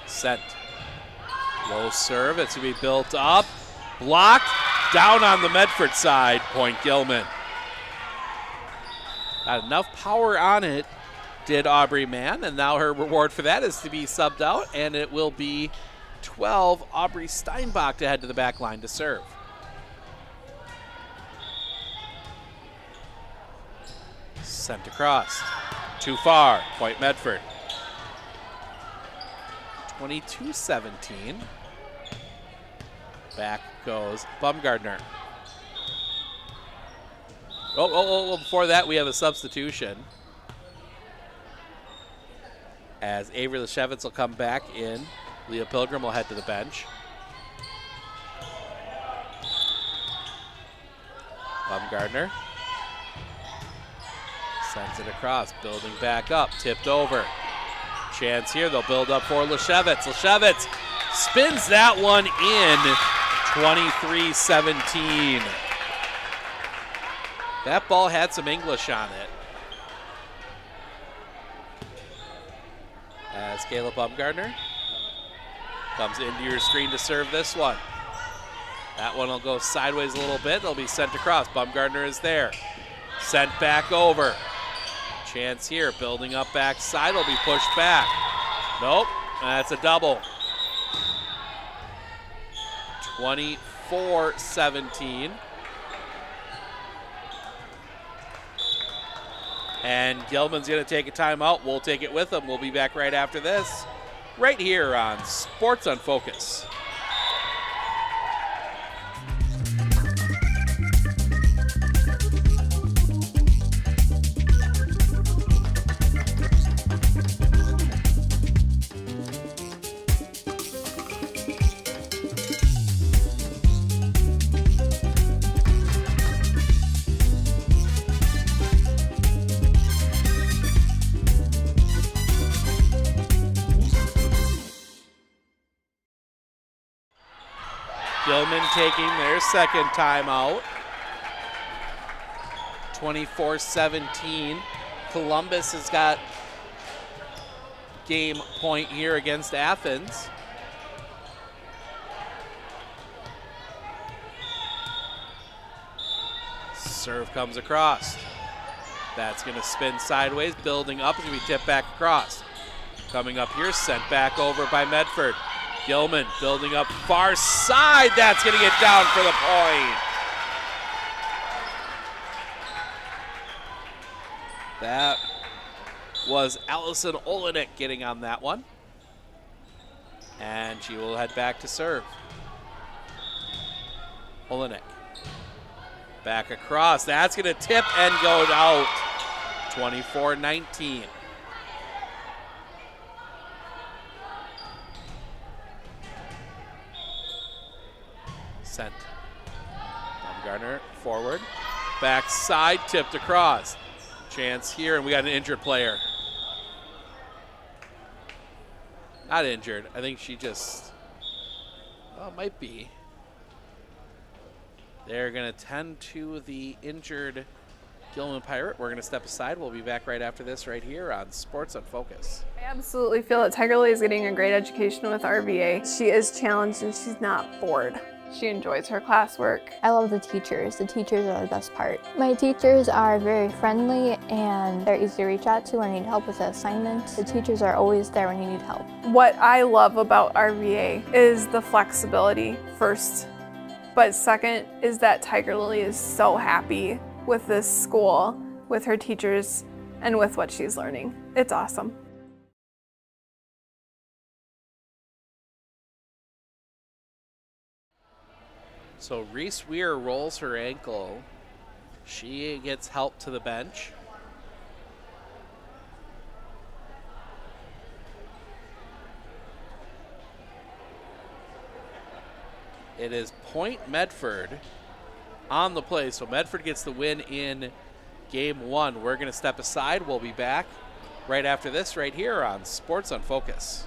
Sent. Low serve. It's going to be built up. Blocked. Down on the Medford side. Point Gilman. Got enough power on it, did Aubrey Mann, and now her reward for that is to be subbed out, and it will be 12 Aubrey Steinbach to head to the back line to serve. Sent across. Too far. Point Medford. 22-17. Back goes Bumgarner. Oh, before that we have a substitution. As Avery Leshevitz will come back in. Leah Pilgrim will head to the bench. Bumgarner sends it across, building back up, tipped over. Chance here, they'll build up for Leshevitz. Leshevitz spins that one in. 23-17. That ball had some English on it. As Caleb Bumgarner comes into your screen to serve this one. That one will go sideways a little bit. They'll be sent across. Bumgarner is there. Sent back over. Chance here, building up backside. Will be pushed back. Nope, that's a double. 24-17. And Gilman's going to take a timeout. We'll take it with him. We'll be back right after this, right here on Sports on Focus. Gilman taking their second timeout. 24-17. Columbus has got game point here against Athens. Serve comes across. That's going to spin sideways, building up. It's going to be tipped back across. Coming up here, sent back over by Medford. Gilman building up far side. That's going to get down for the point. That was Allison Olenek getting on that one. And she will head back to serve. Olenek. Back across. That's going to tip and go out. 24-19. Sent. Bumgarner forward. Backside tipped across. Chance here, and we got an injured player. Not injured. I think she just, well, might be. They're going to tend to the injured Gilman Pirate. We're going to step aside. We'll be back right after this right here on Sports on Focus. I absolutely feel that Tiger Lily is getting a great education with RVA. She is challenged and she's not bored. She enjoys her classwork. I love the teachers. The teachers are the best part. My teachers are very friendly and they're easy to reach out to when I need help with an assignment. The teachers are always there when you need help. What I love about RVA is the flexibility first, but second is that Tiger Lily is so happy with this school, with her teachers, and with what she's learning. It's awesome. So Reese Weir rolls her ankle. She gets help to the bench. It is Point Medford on the play. So Medford gets the win in game one. We're going to step aside. We'll be back right after this right here on Sports on Focus.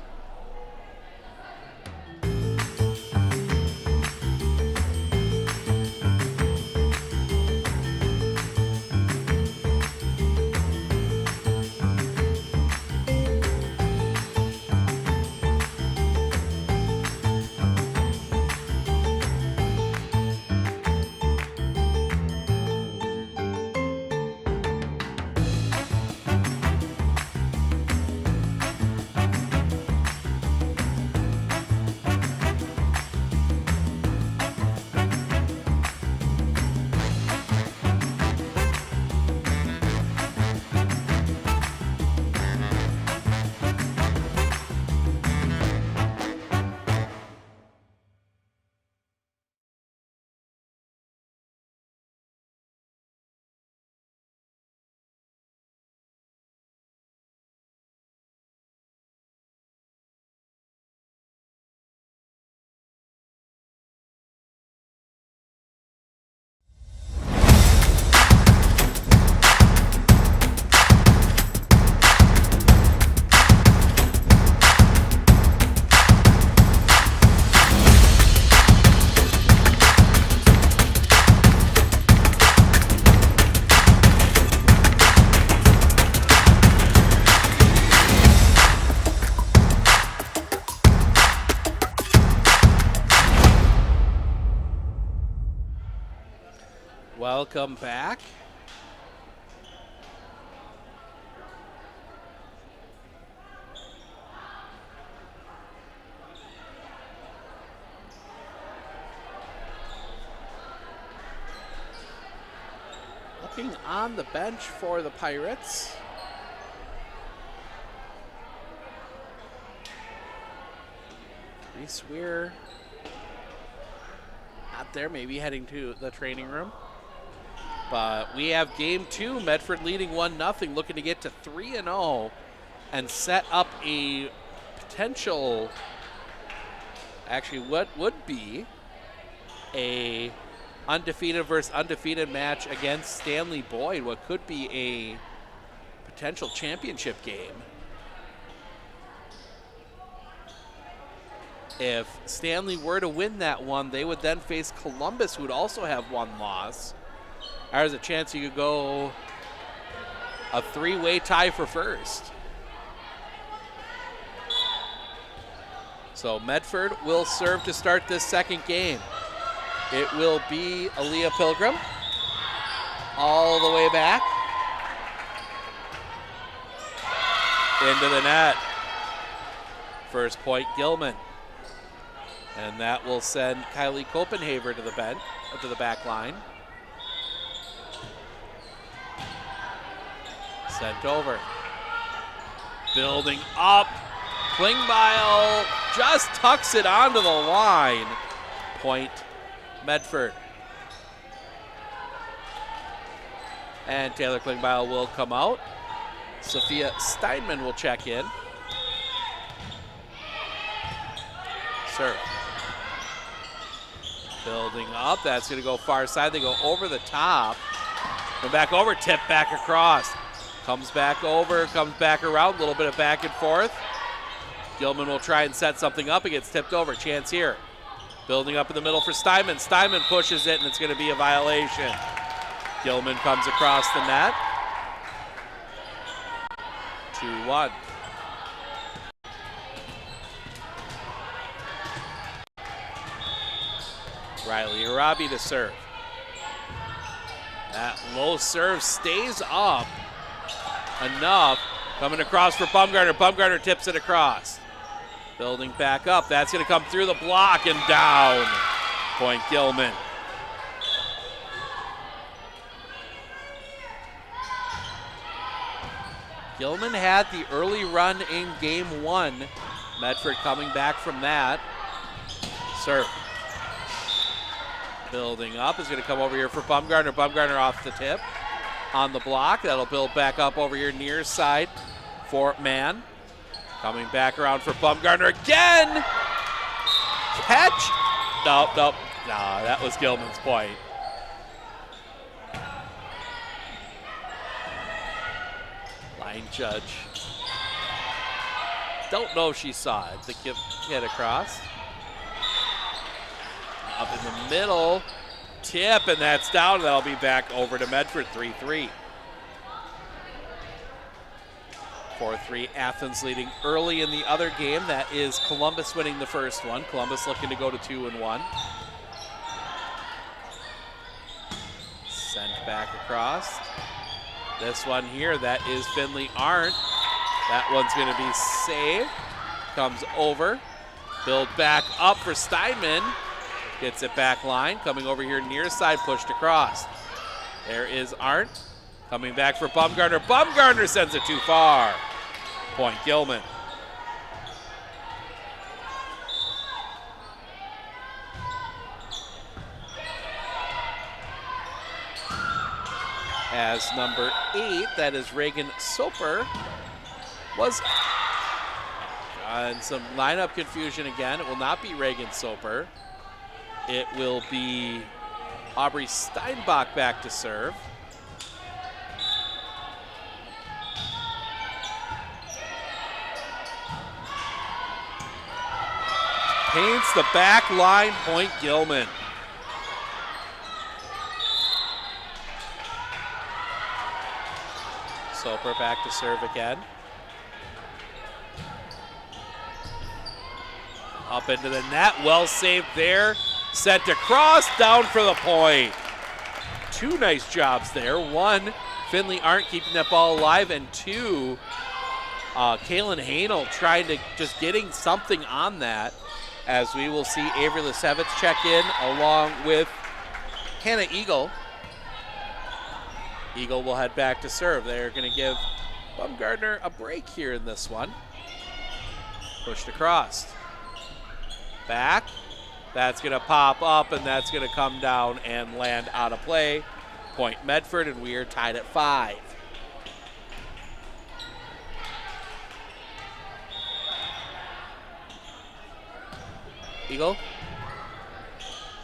Welcome back. Looking on the bench for the Pirates. Reese Weir out there, maybe heading to the training room. But we have game two, Medford leading 1-0, looking to get to 3-0 and set up a potential, actually what would be a undefeated versus undefeated match against Stanley Boyd, what could be a potential championship game. If Stanley were to win that one, they would then face Columbus, who would also have one loss. There's a chance you could go a three-way tie for first. So Medford will serve to start this second game. It will be Aaliyah Pilgrim all the way back into the net. First point, Gilman. And that will send Kylie Copenhaver to the bench, to the back line. Sent over. Building up. Klingbeil just tucks it onto the line. Point Medford. And Taylor Klingbeil will come out. Sophia Steinman will check in. Serve. Building up. That's going to go far side. They go over the top. Come back over, tip back across. Comes back over, comes back around, a little bit of back and forth. Gilman will try and set something up. It gets tipped over. Chance here. Building up in the middle for Steinman. Steinman pushes it, and it's going to be a violation. Gilman comes across the net. 2-1. Riley Arabi to serve. That low serve stays up enough. Coming across for Bumgarner. Bumgarner tips it across. Building back up. That's going to come through the block and down. Point Gilman. Gilman had the early run in game 1. Medford coming back from that. Serve. Building up is going to come over here for Bumgarner. Bumgarner off the tip on the block. That'll build back up over here near side for Mann. Coming back around for Bumgarner again. Catch. Nope. No, that was Gilman's point. Line judge. Don't know if she saw it. The hit across. Up in the middle, tip, and that's down. That'll be back over to Medford, 3-3. 4-3, Athens leading early in the other game. That is Columbus winning the first one. Columbus looking to go to 2-1. Sent back across. This one here, that is Finley Arndt. That one's going to be saved. Comes over. Build back up for Steinman. Gets it back line, coming over here near side, pushed across. There is Arndt, coming back for Bumgarner. Bumgarner sends it too far. Point Gilman. As number 8, that is Reagan Soper, was on some lineup confusion again. It will not be Reagan Soper. It will be Aubrey Steinbach back to serve. Paints the back line, point Gilman. Soper back to serve again. Up into the net, well saved there. Sent across, down for the point. 2 nice jobs there. 1, Finley Arndt keeping that ball alive, and 2, Kaylin Hanel trying to just getting something on that, as we will see Avery Lesevitz check in along with Hannah Eagle. Eagle will head back to serve. They're going to give Bumgarner a break here in this one. Pushed across. Back. That's going to pop up, and that's going to come down and land out of play. Point Medford, and we are tied at 5. Eagle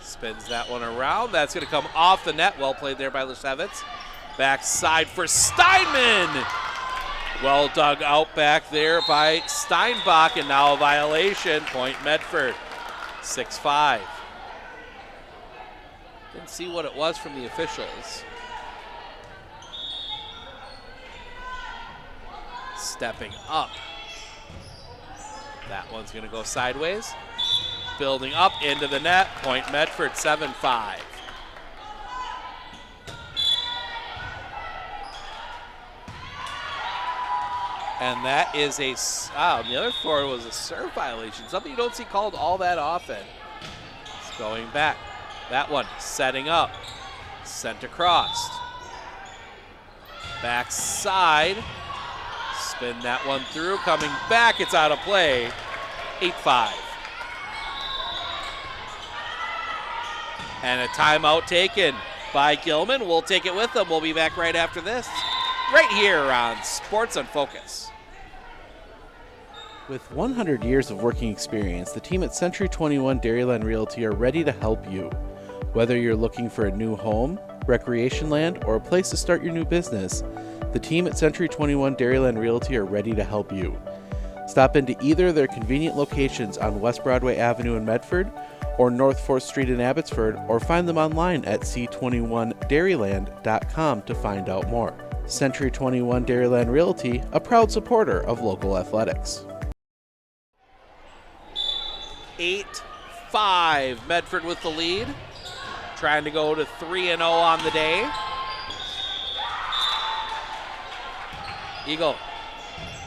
spins that one around. That's going to come off the net. Well played there by Lesevitz. Backside for Steinman. Well dug out back there by Steinbach, and now a violation. Point Medford. 6-5. Didn't see what it was from the officials. Stepping up. That one's going to go sideways. Building up into the net. Point Medford, 7-5. And that is a, the other floor was a serve violation, something you don't see called all that often. It's going back. That one setting up, sent across. Backside, spin that one through, coming back, it's out of play, 8-5. And a timeout taken by Gilman. We'll take it with them. We'll be back right after this, right here on Sports on Focus. With 100 years of working experience, the team at Century 21 Dairyland Realty are ready to help you. Whether you're looking for a new home, recreation land, or a place to start your new business, the team at Century 21 Dairyland Realty are ready to help you. Stop into either of their convenient locations on West Broadway Avenue in Medford or North 4th Street in Abbotsford, or find them online at c21dairyland.com to find out more. Century 21 Dairyland Realty, a proud supporter of local athletics. 8-5, Medford with the lead. Trying to go to 3-0 on the day. Eagle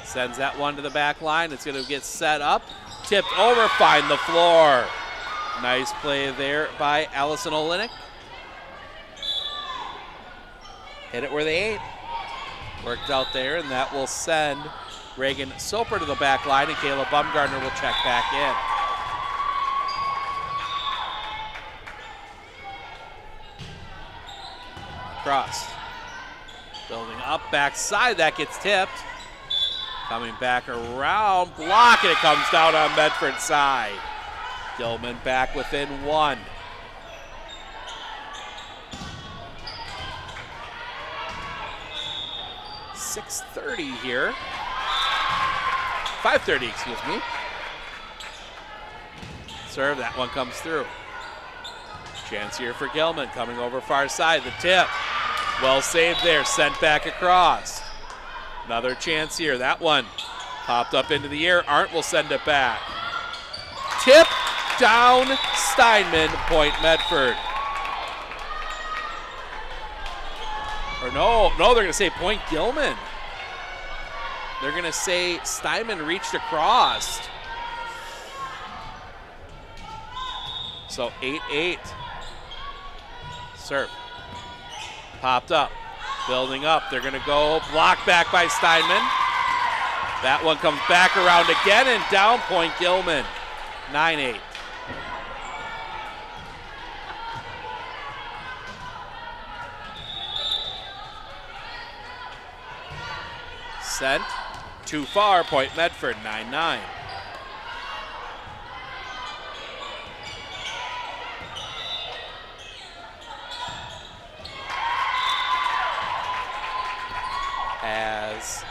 sends that one to the back line. It's going to get set up. Tipped over, find the floor. Nice play there by Allison Olenek. Hit it where they ain't. Worked out there, and that will send Reagan Soper to the back line, and Kayla Bumgardner will check back in. Cross. Building up, backside, that gets tipped. Coming back around, block, and it comes down on Medford's side. Gilman back within one. .630 here. 5:30, excuse me. Serve, that one comes through. Chance here for Gilman, coming over far side, the tip. Well saved there, sent back across. Another chance here, that one popped up into the air. Arndt will send it back. Tip down Steinman, point Medford. Or no, they're going to say point Gilman. They're going to say Steinman reached across. So 8-8. Serve. Popped up. Building up. They're going to go block back by Steinman. That one comes back around again and down point Gilman. 9-8. Sent. Too far, point Medford, 9-9. As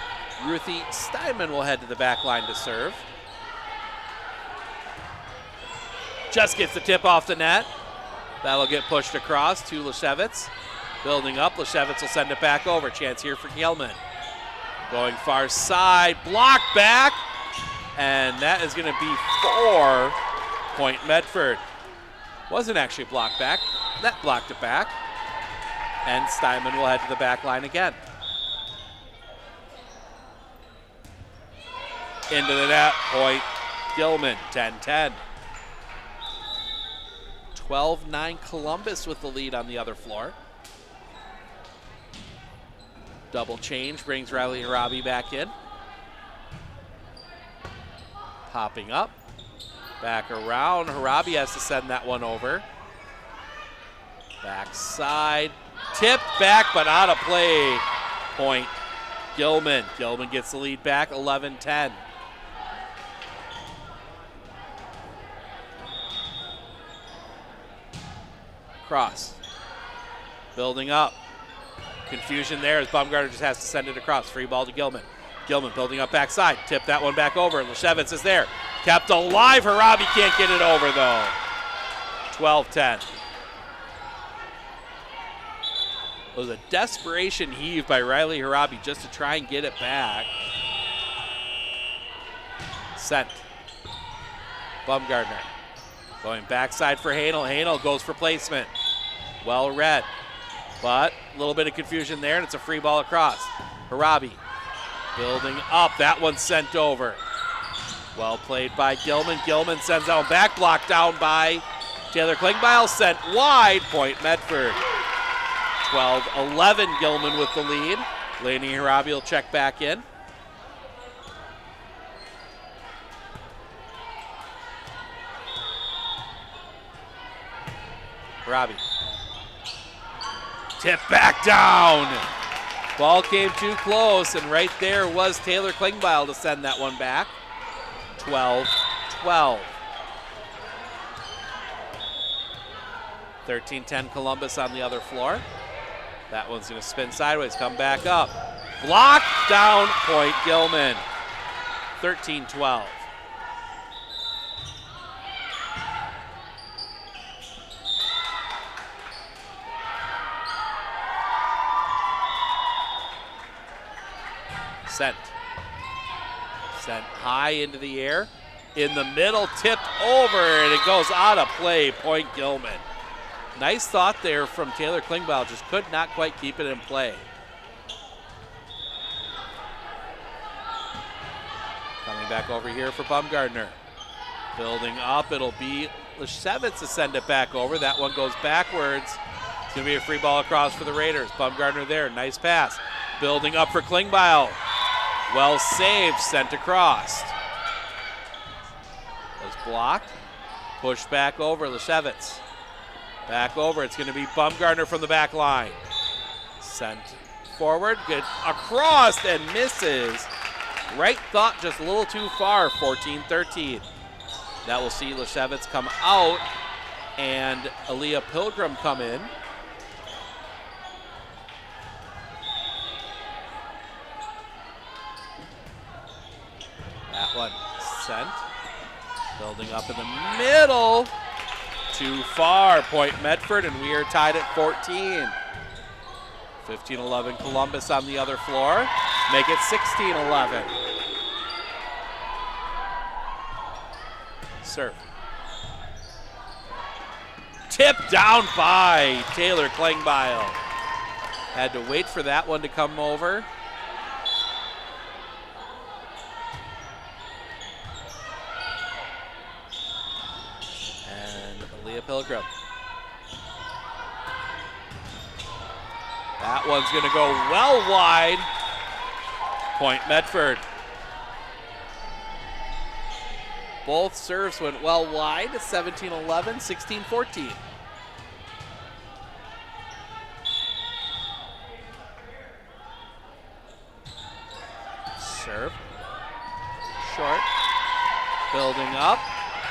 Ruthie Steinman will head to the back line to serve. Just gets the tip off the net. That'll get pushed across to Leshevitz. Building up, Leshevitz will send it back over. Chance here for Gilman. Going far side, block back, and that is going to be 4 point Medford. Wasn't actually blocked back, net blocked it back, and Steinman will head to the back line again. Into the net, point Gilman, 10-10. 12-9 Columbus with the lead on the other floor. Double change brings Riley Harabi back in. Popping up. Back around. Harabi has to send that one over. Backside. Tipped back but out of play. Point Gilman. Gilman gets the lead back, 11-10. Cross. Building up. Confusion there as Baumgartner just has to send it across. Free ball to Gilman. Gilman building up backside. Tip that one back over. Leshevitz is there. Kept alive. Harabi can't get it over though. 12-10. It was a desperation heave by Riley Harabi just to try and get it back. Sent. Baumgartner. Going backside for Hanel. Hanel goes for placement. Well read. But a little bit of confusion there, and it's a free ball across. Harabi building up. That one sent over. Well played by Gilman. Gilman sends that one back. Blocked down by Taylor Klingbeil. Sent wide. Point Medford. 12-11 Gilman with the lead. Laney Harabi will check back in. Harabi. Tip back down. Ball came too close, and right there was Taylor Klingbeil to send that one back. 12-12. 13-10 Columbus on the other floor. That one's going to spin sideways, come back up. Block down, point Gilman. 13-12. Sent high into the air. In the middle, tipped over, and it goes out of play, point Gilman. Nice thought there from Taylor Klingbeil, just could not quite keep it in play. Coming back over here for Bumgardner. Building up, it'll be Leshevitz to send it back over. That one goes backwards. It's going to be a free ball across for the Raiders. Bumgardner there, nice pass. Building up for Klingbeil. Well saved, sent across. Was blocked. Pushed back over, Leshevitz. Back over, it's going to be Bumgardner from the back line. Sent forward, good across and misses. Right thought just a little too far, 14-13. That will see Leshevitz come out and Aaliyah Pilgrim come in. That one sent. Building up in the middle. Too far, point Medford, and we are tied at 14. 15-11 Columbus on the other floor. Make it 16-11. Serve. Tipped down by Taylor Klingbeil. Had to wait for that one to come over. Pilgrim. That one's going to go well wide. Point Medford. Both serves went well wide. 17-11, 16-14. Serve. Short. Building up.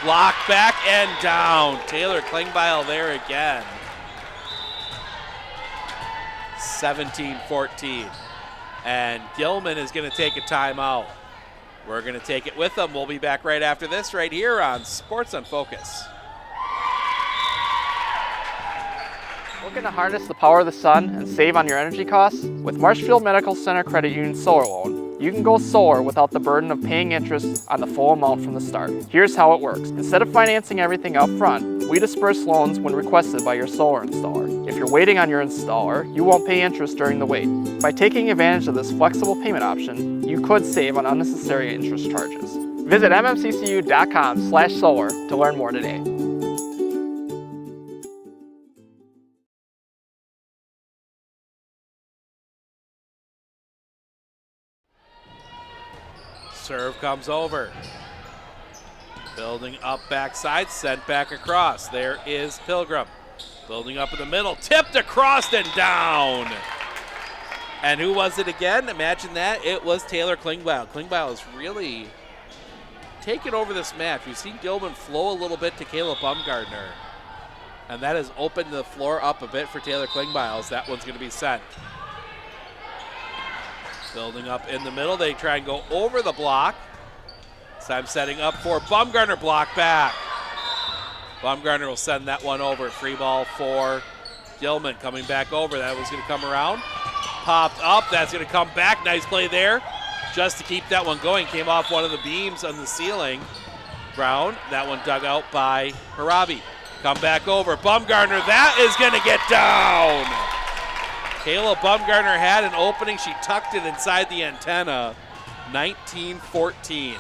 Block back and down. Taylor Klingbeil there again. 17-14. And Gilman is going to take a timeout. We're going to take it with them. We'll be back right after this right here on Sports on Focus. Looking to harness the power of the sun and save on your energy costs? With Marshfield Medical Center Credit Union Solar Loan, you can go solar without the burden of paying interest on the full amount from the start. Here's how it works. Instead of financing everything up front, we disperse loans when requested by your solar installer. If you're waiting on your installer, you won't pay interest during the wait. By taking advantage of this flexible payment option, you could save on unnecessary interest charges. Visit mmccu.com/solar to learn more today. Serve comes over. Building up backside, sent back across. There is Pilgrim. Building up in the middle, tipped across and down. And who was it again? Imagine that. It was Taylor Klingbeil. Klingbeil is really taking over this match. We've seen Gilman flow a little bit to Caleb Bumgardner. And that has opened the floor up a bit for Taylor Klingbeil as that one's going to be sent. Building up in the middle, they try and go over the block. This time setting up for Bumgardner, block back. Bumgardner will send that one over. Free ball for Gilman coming back over. That was going to come around. Popped up, that's going to come back. Nice play there just to keep that one going. Came off one of the beams on the ceiling. Brown, that one dug out by Harabi. Come back over. Bumgardner, that is going to get down. Kayla Bumgardner had an opening. She tucked it inside the antenna. 19-14.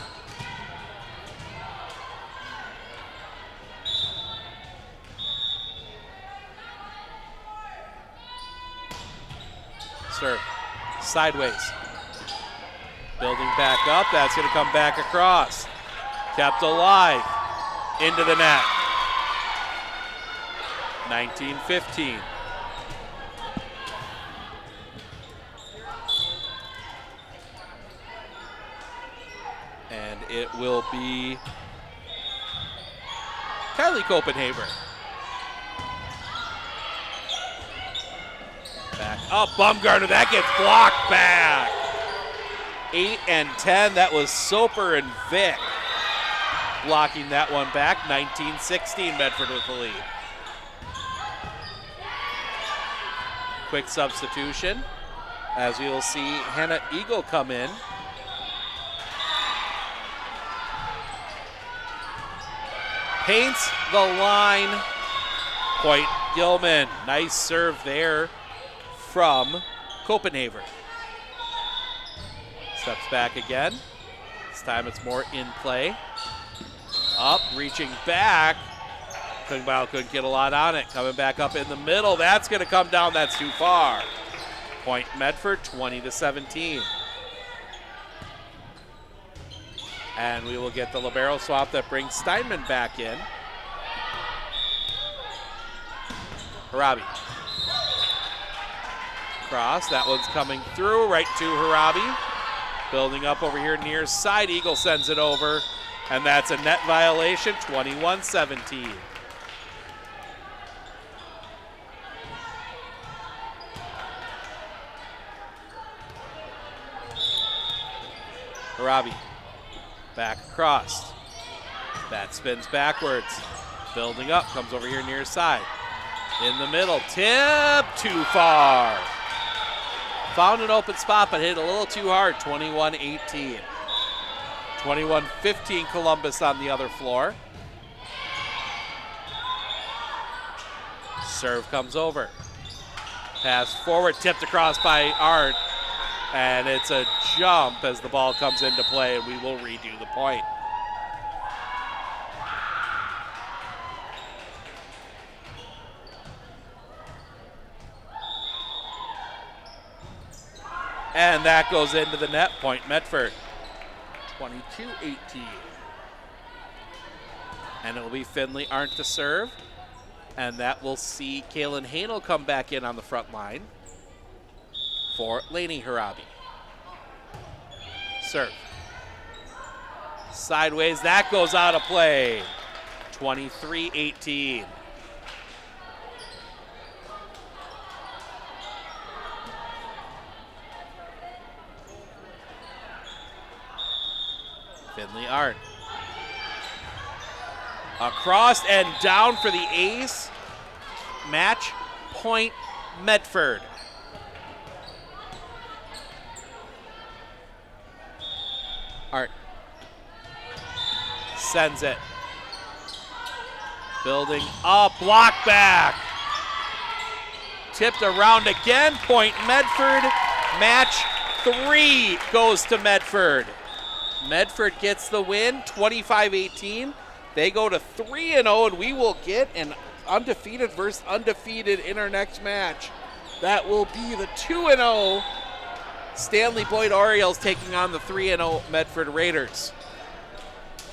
Serve. Sideways. Building back up. That's going to come back across. Kept alive. Into the net. 19-15. And it will be Kylie Copenhaver. Back up, Bumgarner, that gets blocked back. 8 and 10, that was Soper and Vick blocking that one back. 19-16, Medford with the lead. Quick substitution, as we will see Hannah Eagle come in. Paints the line. Point Gilman. Nice serve there from Copenhagen. Steps back again. This time it's more in play. Up, reaching back. Couldn't get a lot on it. Coming back up in the middle. That's going to come down. That's too far. Point Medford, 20-17. And we will get the libero swap that brings Steinman back in. Harabi. Cross, that one's coming through, right to Harabi. Building up over here near side, Eagle sends it over, and that's a net violation, 21-17. Harabi, back across. That spins backwards. Building up, comes over here near side. In the middle, tip, too far. Found an open spot, but hit a little too hard, 21-18. 21-15 Columbus on the other floor. Serve comes over. Pass forward, tipped across by Art. And it's a jump as the ball comes into play, and we will redo the point. And that goes into the net, point Medford, 22-18. And it will be Finley Arndt to serve. And that will see Kaylin Hanel come back in on the front line for Lainey Harabi. Serve. Sideways, that goes out of play. 23-18. Finley Arndt. Across and down for the ace. Match point Medford. Art sends it. Building up, block back. Tipped around again, point Medford. Match 3 goes to Medford. Medford gets the win, 25-18. They go to 3-0, and we will get an undefeated versus undefeated in our next match. That will be the 2-0 Stanley Boyd Orioles taking on the 3-0 Medford Raiders.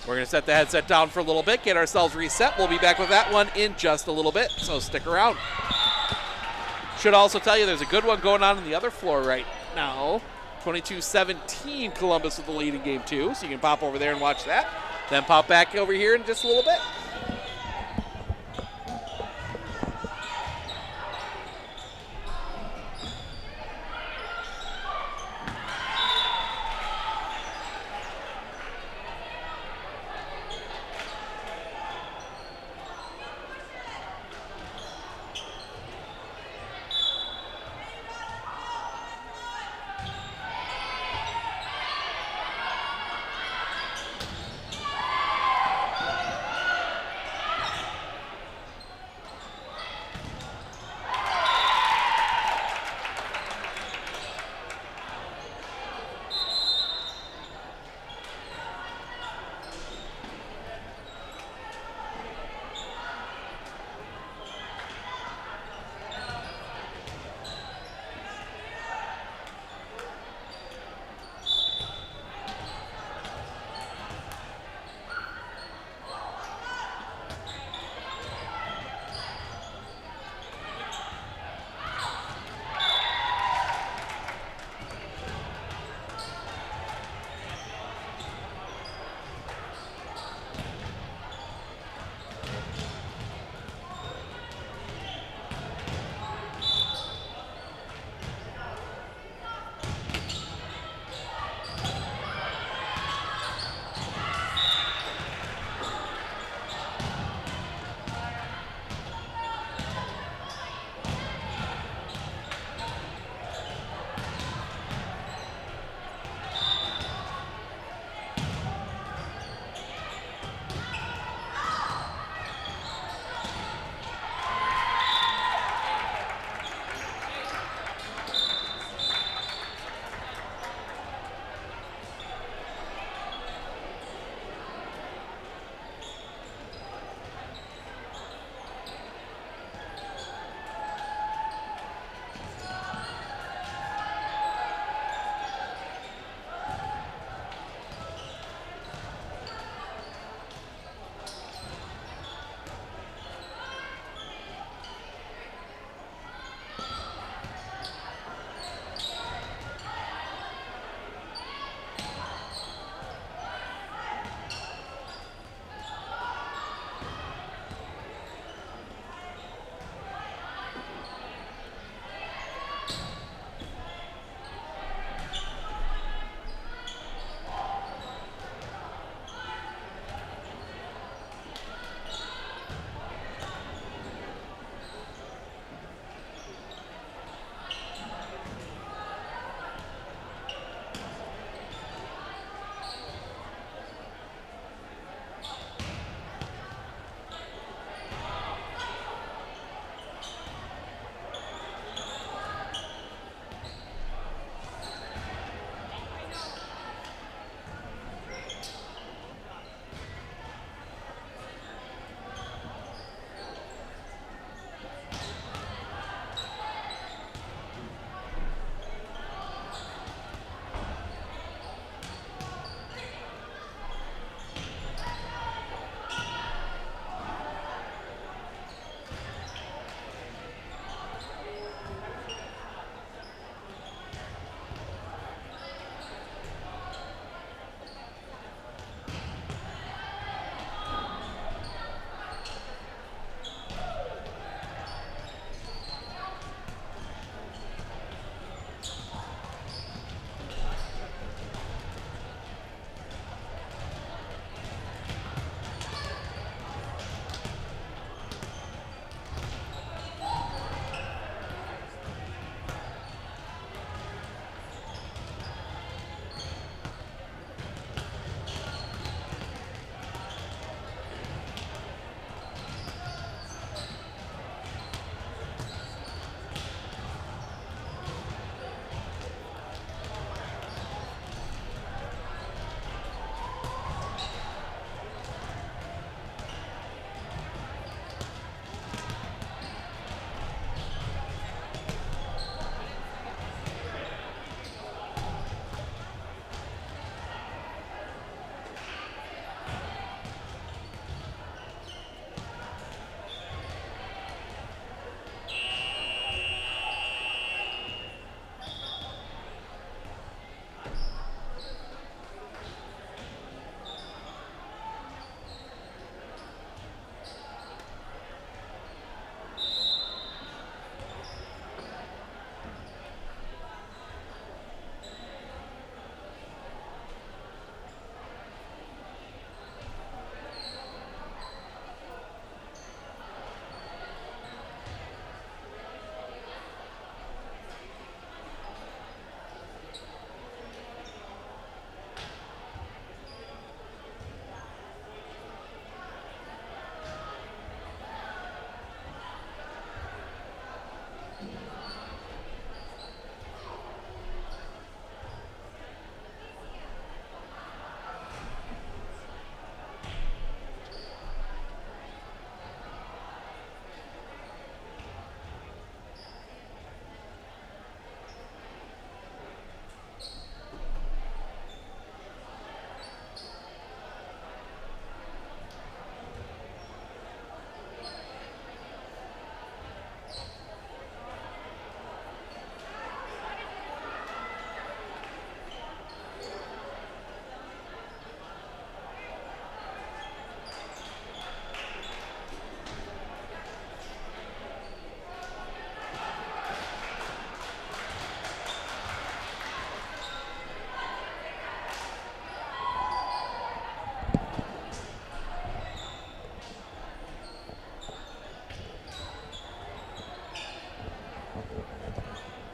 We're going to set the headset down for a little bit, get ourselves reset. We'll be back with that one in just a little bit, so stick around. Should also tell you there's a good one going on the other floor right now. 22-17 Columbus with the lead in game 2, so you can pop over there and watch that. Then pop back over here in just a little bit.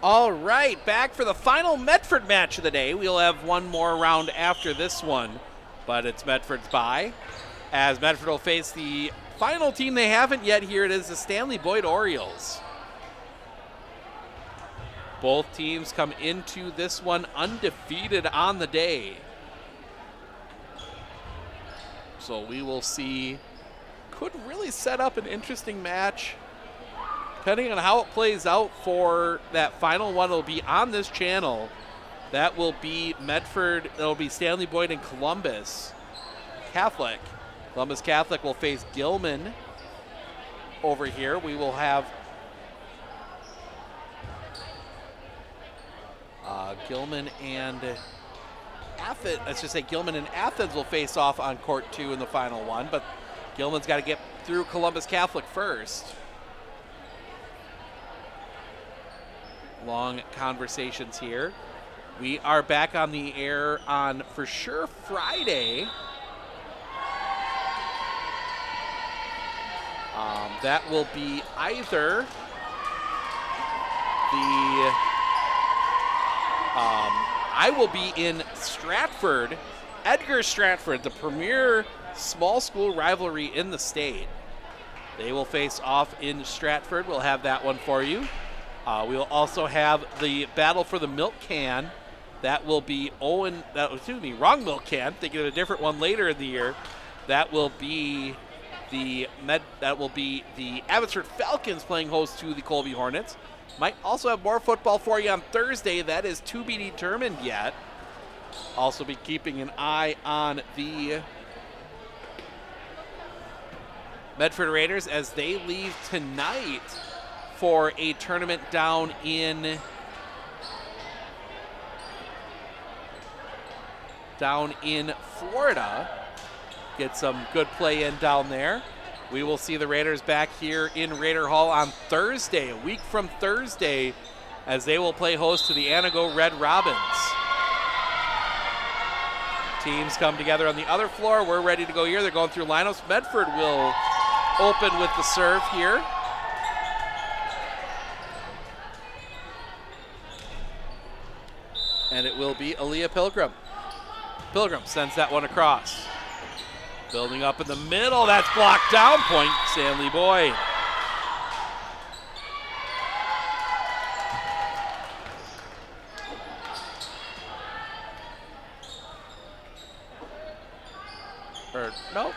All right, back for the final Medford match of the day. We'll have one more round after this one, but it's Medford's bye, as Medford will face the final team they haven't yet here. It is the Stanley Boyd Orioles. Both teams come into this one undefeated on the day. So we will see. Could really set up an interesting match. Depending on how it plays out for that final one, it'll be on this channel. That will be Medford, that'll be Stanley Boyd and Columbus Catholic. Columbus Catholic will face Gilman over here. We will have Gilman and Athens. Let's just say Gilman and Athens will face off on court 2 in the final one, but Gilman's got to get through Columbus Catholic first. Long conversations here. We are back on the air on, for sure, Friday. That will be either I will be in Stratford, Edgar Stratford, the premier small school rivalry in the state. They will face off in Stratford. We'll have that one for you. We will also have the battle for the milk can. That will be wrong milk can. Thinking of a different one later in the year. That will be the Abbotsford Falcons playing host to the Colby Hornets. Might also have more football for you on Thursday. That is to be determined yet. Also be keeping an eye on the Medford Raiders as they leave tonight for a tournament down in Florida. Get some good play in down there. We will see the Raiders back here in Raider Hall on Thursday, a week from Thursday, as they will play host to the Anago Red Robins. Teams come together on the other floor. We're ready to go here. They're going through lineups. Medford will open with the serve here. And it will be Aaliyah Pilgrim. Pilgrim sends that one across. Building up in the middle, that's blocked down. Point Stanley Boyd. Or, nope.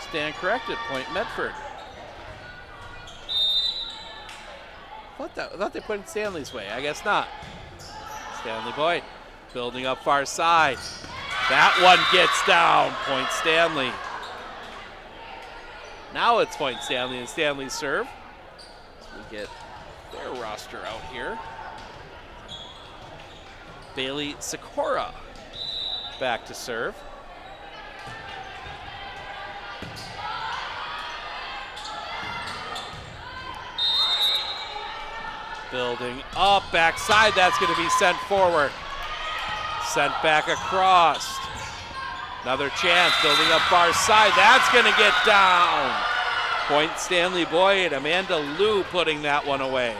Stand corrected, point Medford. I thought they put it Stanley's way. I guess not. Stanley Boyd building up far side. That one gets down. Point Stanley. Now it's point Stanley and Stanley's serve. So we get their roster out here. Bailey Sikora back to serve. Building up, backside, that's going to be sent forward. Sent back across. Another chance, building up far side, that's going to get down. Point Stanley Boyd, Amanda Liu putting that one away.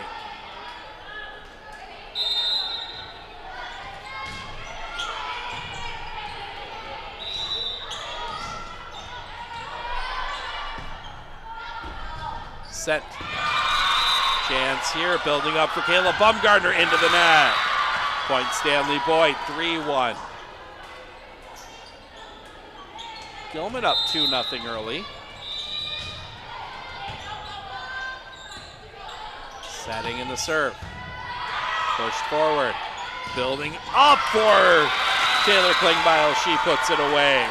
Set. Chance here, building up for Kayla Bumgarner into the net. Point Stanley Boyd, 3-1. Gilman up 2-0 early. Setting in the serve. Pushed forward. Building up for Taylor Klingbeil. She puts it away.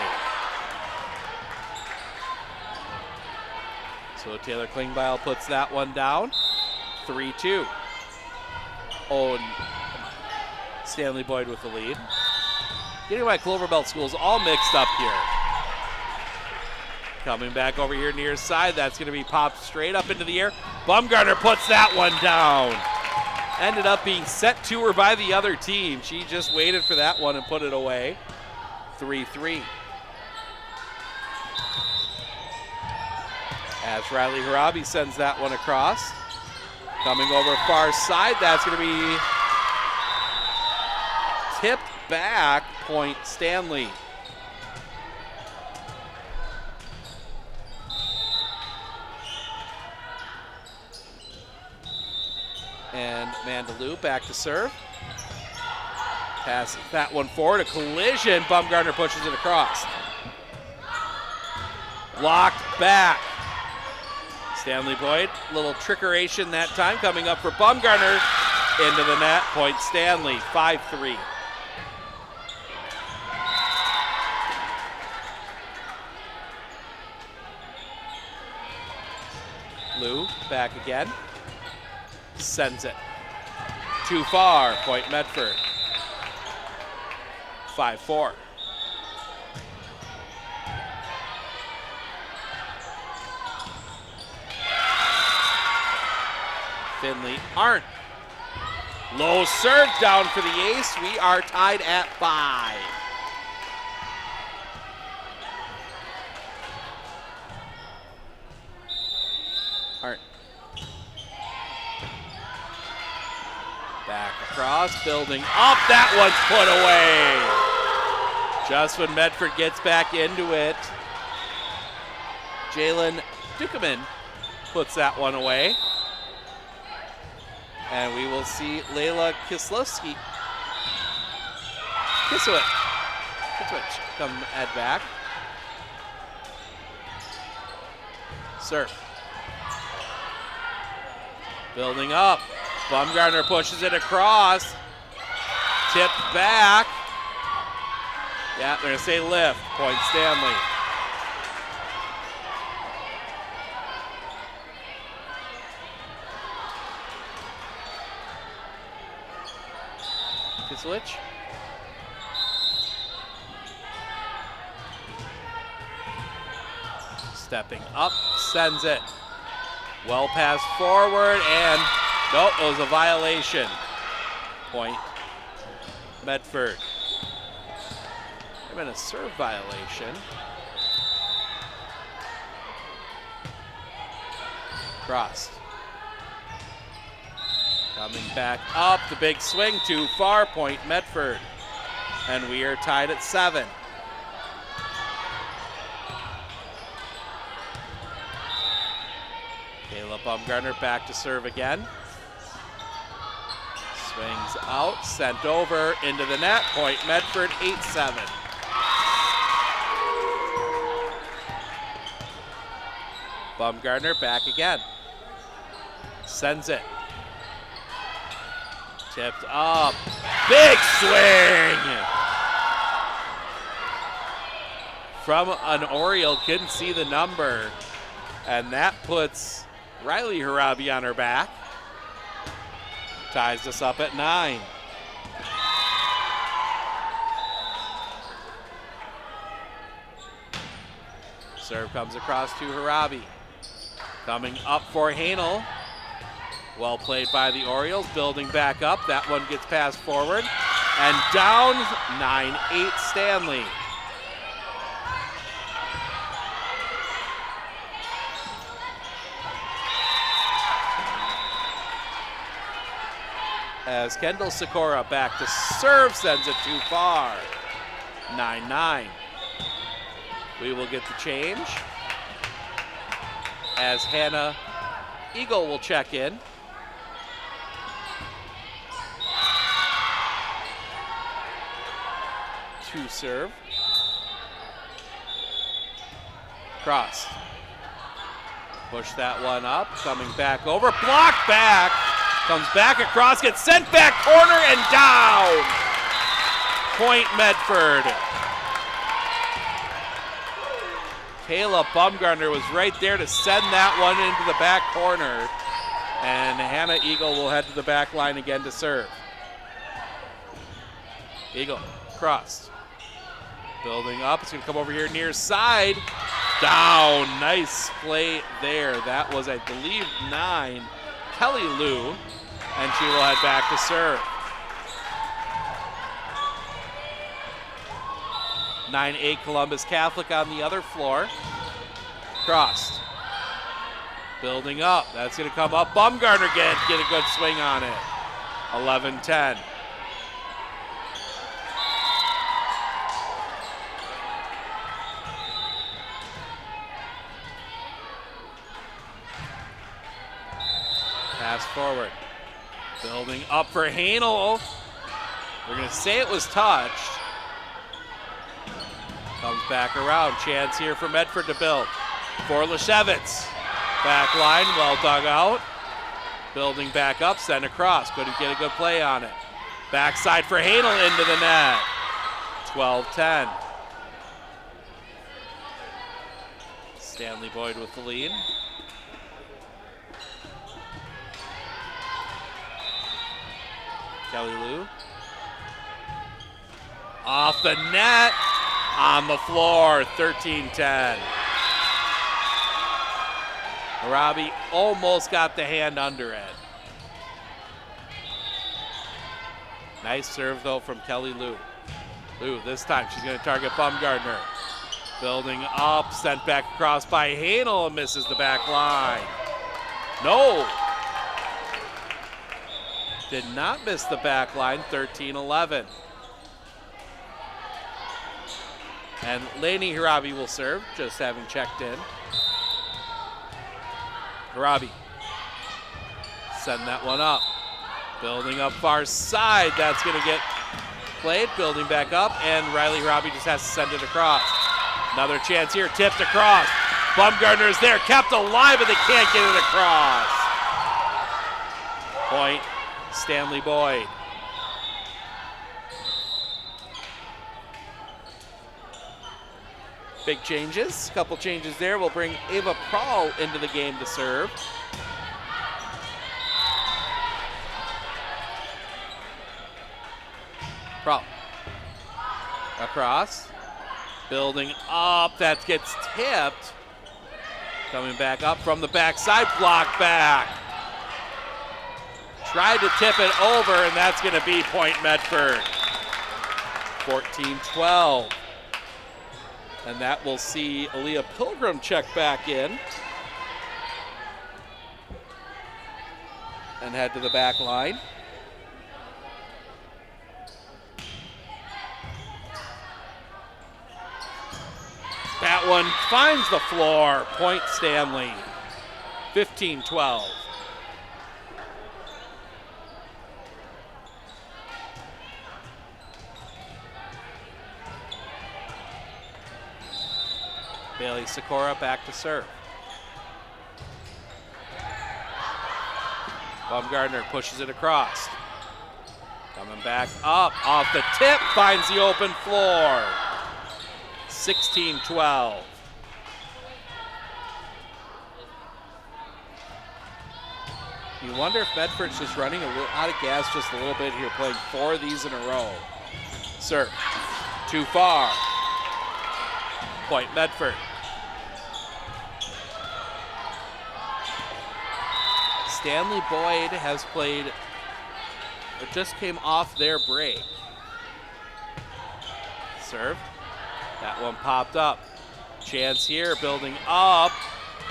So Taylor Klingbeil puts that one down. 3-2. Oh, and Stanley Boyd with the lead. Getting my Clover Belt schools all mixed up here. Coming back over here near side. That's going to be popped straight up into the air. Bumgarner puts that one down. Ended up being set to her by the other team. She just waited for that one and put it away. 3-3. As Riley Harabi sends that one across. Coming over far side, that's going to be tipped back, point Stanley. And Amanda Liu back to serve. Passes that one forward, a collision, Bumgarner pushes it across. Blocked back. Stanley Boyd, little trickeration that time, coming up for Bumgarner, into the net, point Stanley, 5-3. Liu back again, sends it too far, point Medford, 5-4. Finley Arndt. Low serve down for the ace. We are tied at 5. Arndt. Back across, building up. That one's put away. Just when Medford gets back into it, Jalen Dukeman puts that one away. And we will see Layla Kiswich come head back. Serve. Building up. Bumgarner pushes it across. Tipped back. Yeah, they're going to say lift. Point Stanley. Switch. Stepping up, sends it. Well pass forward, and nope, it was a violation. Point Medford. There's been a serve violation. Cross. Coming back up, the big swing, too far, point Medford. And we are tied at 7. Kayla Bumgarner back to serve again. Swings out, sent over into the net, point Medford, 8-7. Bumgardner back again. Sends it. Tipped up. Big swing! From an Oriole, couldn't see the number. And that puts Riley Harabi on her back. Ties us up at 9. Serve comes across to Harabi. Coming up for Hanel. Well played by the Orioles, building back up. That one gets passed forward. And down 9-8 Stanley. As Kendall Sikora back to serve, sends it too far. 9-9. We will get the change as Hannah Eagle will check in. To serve. Cross. Push that one up, coming back over, blocked back. Comes back across, gets sent back corner and down. Point Medford. Kayla Bumgardner was right there to send that one into the back corner. And Hannah Eagle will head to the back line again to serve. Eagle, crossed. Building up, it's gonna come over here near side. Down, nice play there. That was, I believe, 9, Kelly Lou. And she will head back to serve. 9-8 Columbus Catholic on the other floor. Crossed. Building up. That's going to come up. Bumgardner get a good swing on it. 11-10. Pass forward. Building up for Hanel. We're going to say it was touched. Comes back around. Chance here for Medford to build. For Leshevitz. Back line, well dug out. Building back up, sent across. Couldn't get a good play on it. Backside for Hanel into the net. 12-10. Stanley Boyd with the lead. Kelly Lou. Off the net. On the floor, 13-10. Harabi almost got the hand under it. Nice serve, though, from Kelly Lou. Lou, this time she's going to target Bumgardner. Building up, sent back across by Hanel, misses the back line. No. Did not miss the back line, 13-11. And Lainey Harabi will serve, just having checked in. Harabi. Send that one up. Building up far side. That's going to get played. Building back up. And Riley Harabi just has to send it across. Another chance here. Tipped across. Bumgardner is there. Kept alive, but they can't get it across. Point Stanley Boyd. Big changes, couple changes there. We'll bring Ava Prahl into the game to serve. Prahl. Across. Building up, that gets tipped. Coming back up from the backside, block back. Tried to tip it over, and that's gonna be Point Medford. 14-12. And that will see Aaliyah Pilgrim check back in and head to the back line. That one finds the floor. Point Stanley. 15-12. Bailey Sikora back to serve. Baumgartner pushes it across. Coming back up, off the tip, finds the open floor. 16-12. You wonder if Medford's just running a little out of gas just a little bit here, playing 4 of these in a row. Serve, too far. Point Medford. Stanley Boyd has played, it just came off their break. Serve, that one popped up. Chance here, building up.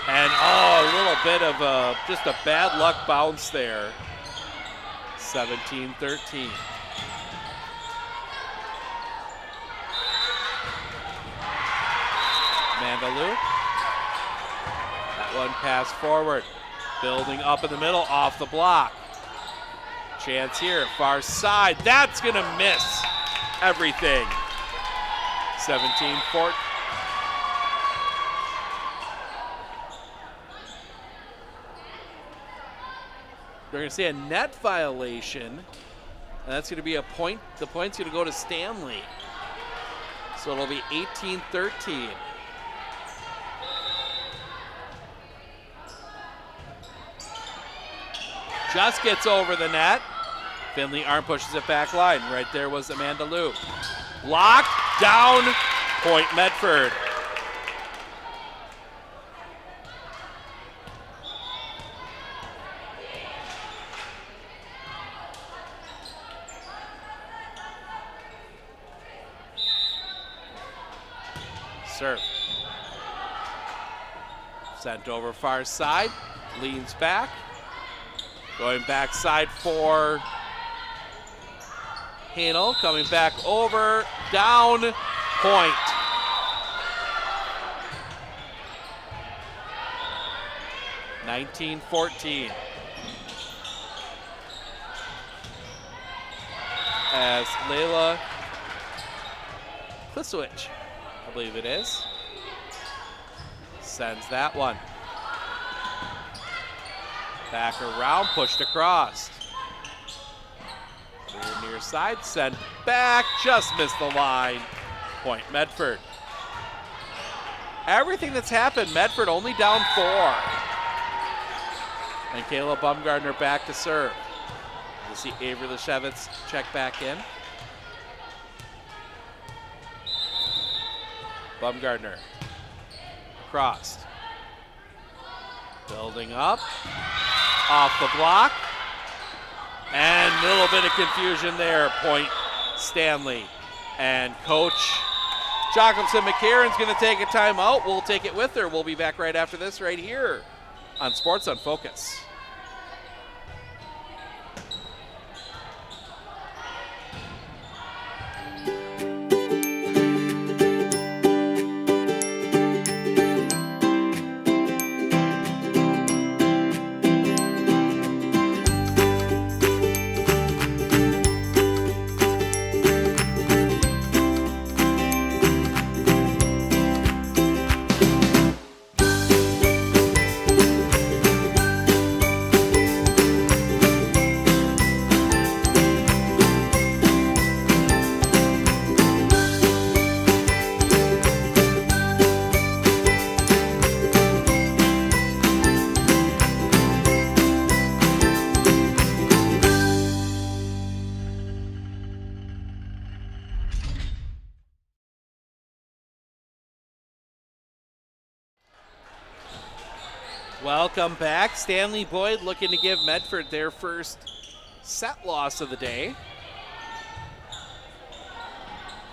And a little bit of just a bad luck bounce there. 17-13. Mandalou. That one pass forward. Building up in the middle, off the block. Chance here, far side. That's going to miss everything. 17-14. We're going to see a net violation, and that's going to be a point. The point's going to go to Stanley. So it'll be 18-13. Just gets over the net. Finley arm pushes it back line. Right there was Amanda Lou. Locked down, point Medford. Serve. Sent over far side, leans back. Going backside for Hanel, coming back over, down, point. (19-14). As Layla Klisowicz, I believe it is, sends that one. Back around, pushed across. Near side, sent back, just missed the line. Point Medford. Everything that's happened, Medford only down 4. And Kayla Baumgartner back to serve. You see Avery Leshevitz check back in. Baumgartner. Crossed. Building up. Off the block. And a little bit of confusion there. Point Stanley. And Coach Jacobson McCarron's going to take a timeout. We'll take it with her. We'll be back right after this right here on Sports on Focus. Welcome back. Stanley Boyd looking to give Medford their first set loss of the day.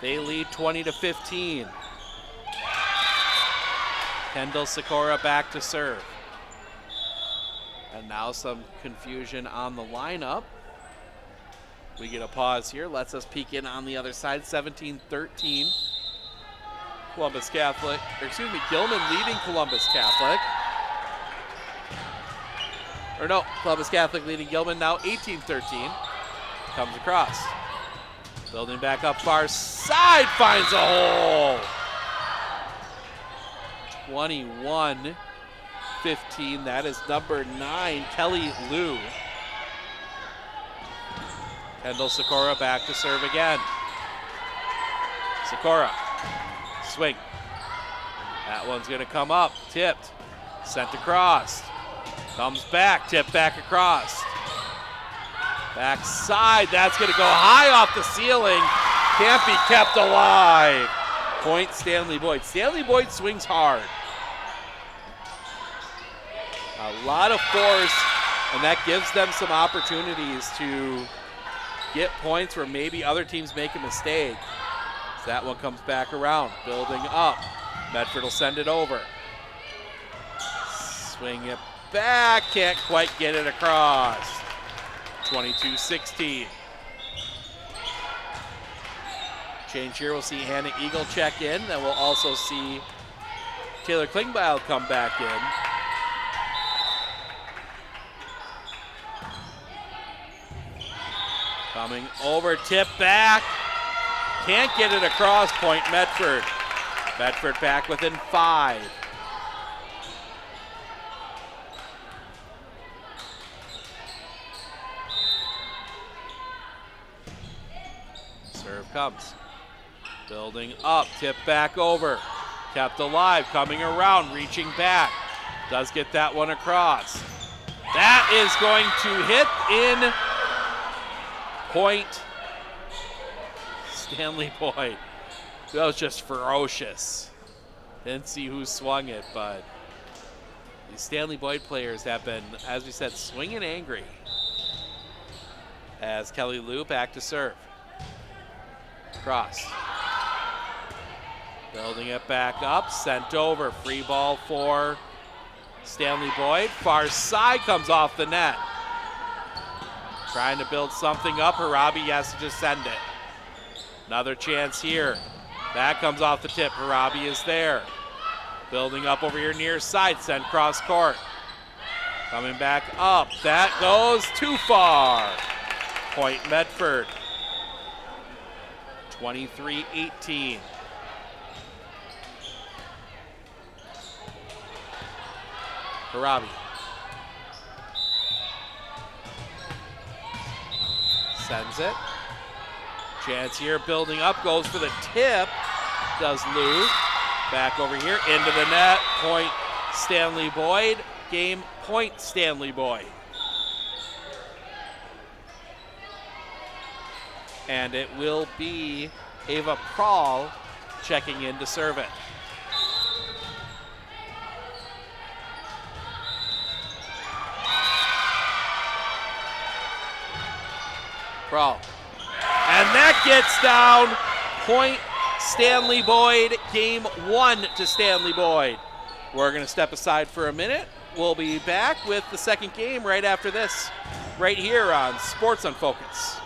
They lead 20-15. Kendall Sikora back to serve. And now some confusion on the lineup. We get a pause here. Lets us peek in on the other side. 17-13. Columbus Catholic, or excuse me, Gilman leading Columbus Catholic. Or no, Columbus Catholic leading Gilman now 18-13. Comes across. Building back up far side, finds a hole. 21-15, that is number 9, Kelly Liu. Kendall Sikora back to serve again. Sikora, swing. That one's gonna come up, tipped, sent across. Comes back, tipped back across. Backside, that's gonna go high off the ceiling. Can't be kept alive. Point Stanley Boyd. Stanley Boyd swings hard. A lot of force, and that gives them some opportunities to get points where maybe other teams make a mistake. So that one comes back around, building up. Medford will send it over. Swing it back, can't quite get it across. 22-16. Change here, we'll see Hannah Eagle check in, then we'll also see Taylor Klingbeil come back in. Coming over, tip back. Can't get it across, point Medford. Medford back within 5. Serve comes. Building up, tip back over. Kept alive, coming around, reaching back. Does get that one across. That is going to hit in point Stanley Boyd. That was just ferocious. Didn't see who swung it, but these Stanley Boyd players have been, as we said, swinging angry. As Kelly Lou back to serve. Cross. Building it back up, sent over. Free ball for Stanley Boyd. Far side comes off the net. Trying to build something up. Harabi has to just send it. Another chance here. That comes off the tip. Harabi is there. Building up over here near side. Sent cross court. Coming back up. That goes too far. Point Medford. 23-18. Harabi. Sends it. Chance here, building up, goes for the tip. Does Lou. Back over here, into the net. Point Stanley Boyd. Game point Stanley Boyd. And it will be Ava Prahl checking in to serve it. Prahl. And that gets down. Point Stanley Boyd. Game 1 to Stanley Boyd. We're going to step aside for a minute. We'll be back with the second game right after this, right here on Sports on Focus.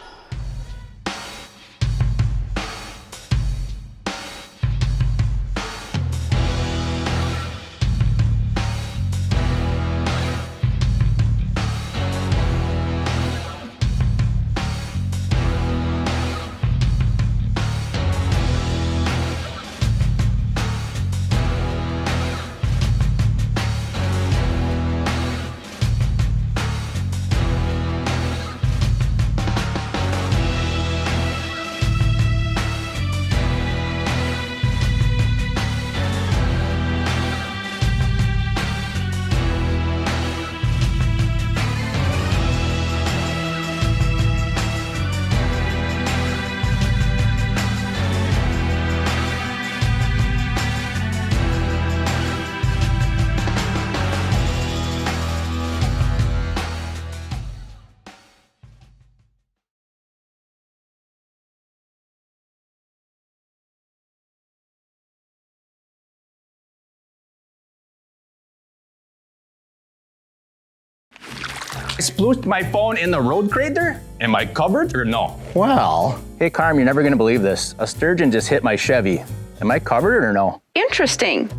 I splooshed my phone in the road crater? Am I covered or no? Well, hey Carm, you're never gonna believe this. A sturgeon just hit my Chevy. Am I covered or no? Interesting.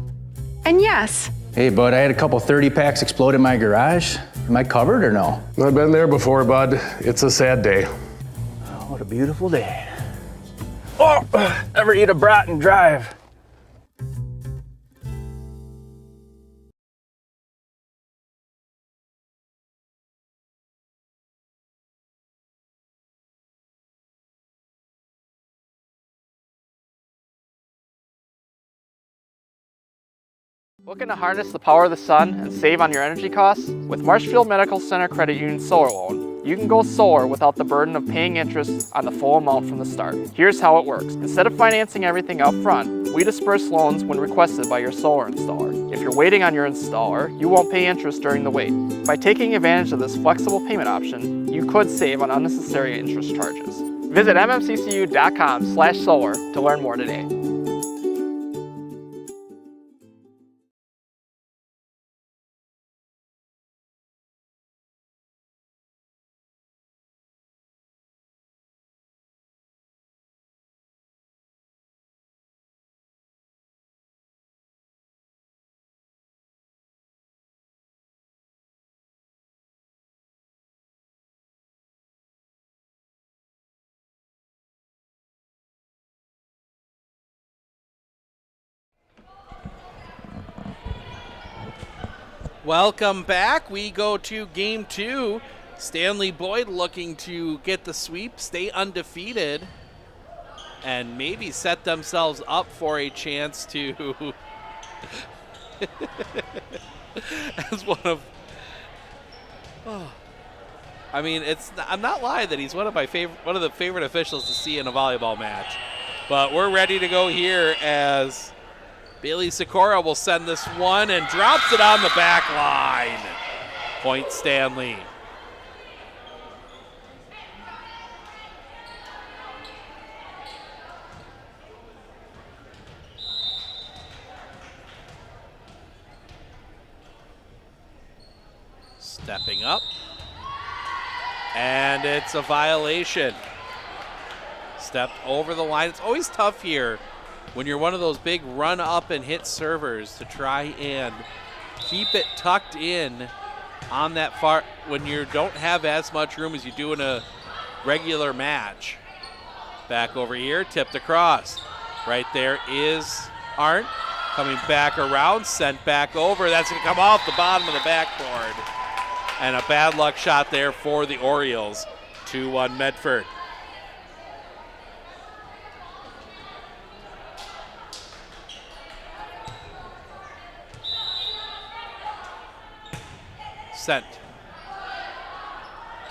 And yes. Hey bud, I had a couple 30 packs explode in my garage. Am I covered or no? I've been there before, bud. It's a sad day. Oh, what a beautiful day. Oh, ever eat a brat and drive? Looking to harness the power of the sun and save on your energy costs? With Marshfield Medical Center Credit Union Solar Loan, you can go solar without the burden of paying interest on the full amount from the start. Here's how it works. Instead of financing everything up front, we disperse loans when requested by your solar installer. If you're waiting on your installer, you won't pay interest during the wait. By taking advantage of this flexible payment option, you could save on unnecessary interest charges. Visit mmccu.com/solar to learn more today. Welcome back. We go to game 2. Stanley Boyd looking to get the sweep, stay undefeated, and maybe set themselves up for a chance to as one of I mean, I'm not lying that he's one of the favorite officials to see in a volleyball match. But we're ready to go here as Bailey Sikora will send this one and drops it on the back line. Point Stanley. Stepping up. And it's a violation. Stepped over the line. It's always tough here when you're one of those big run up and hit servers to try and keep it tucked in on that far when you don't have as much room as you do in a regular match. Back over here, tipped across. Right there is Arndt coming back around, sent back over. That's going to come off the bottom of the backboard. And a bad luck shot there for the Orioles. 2-1 Medford. Sent.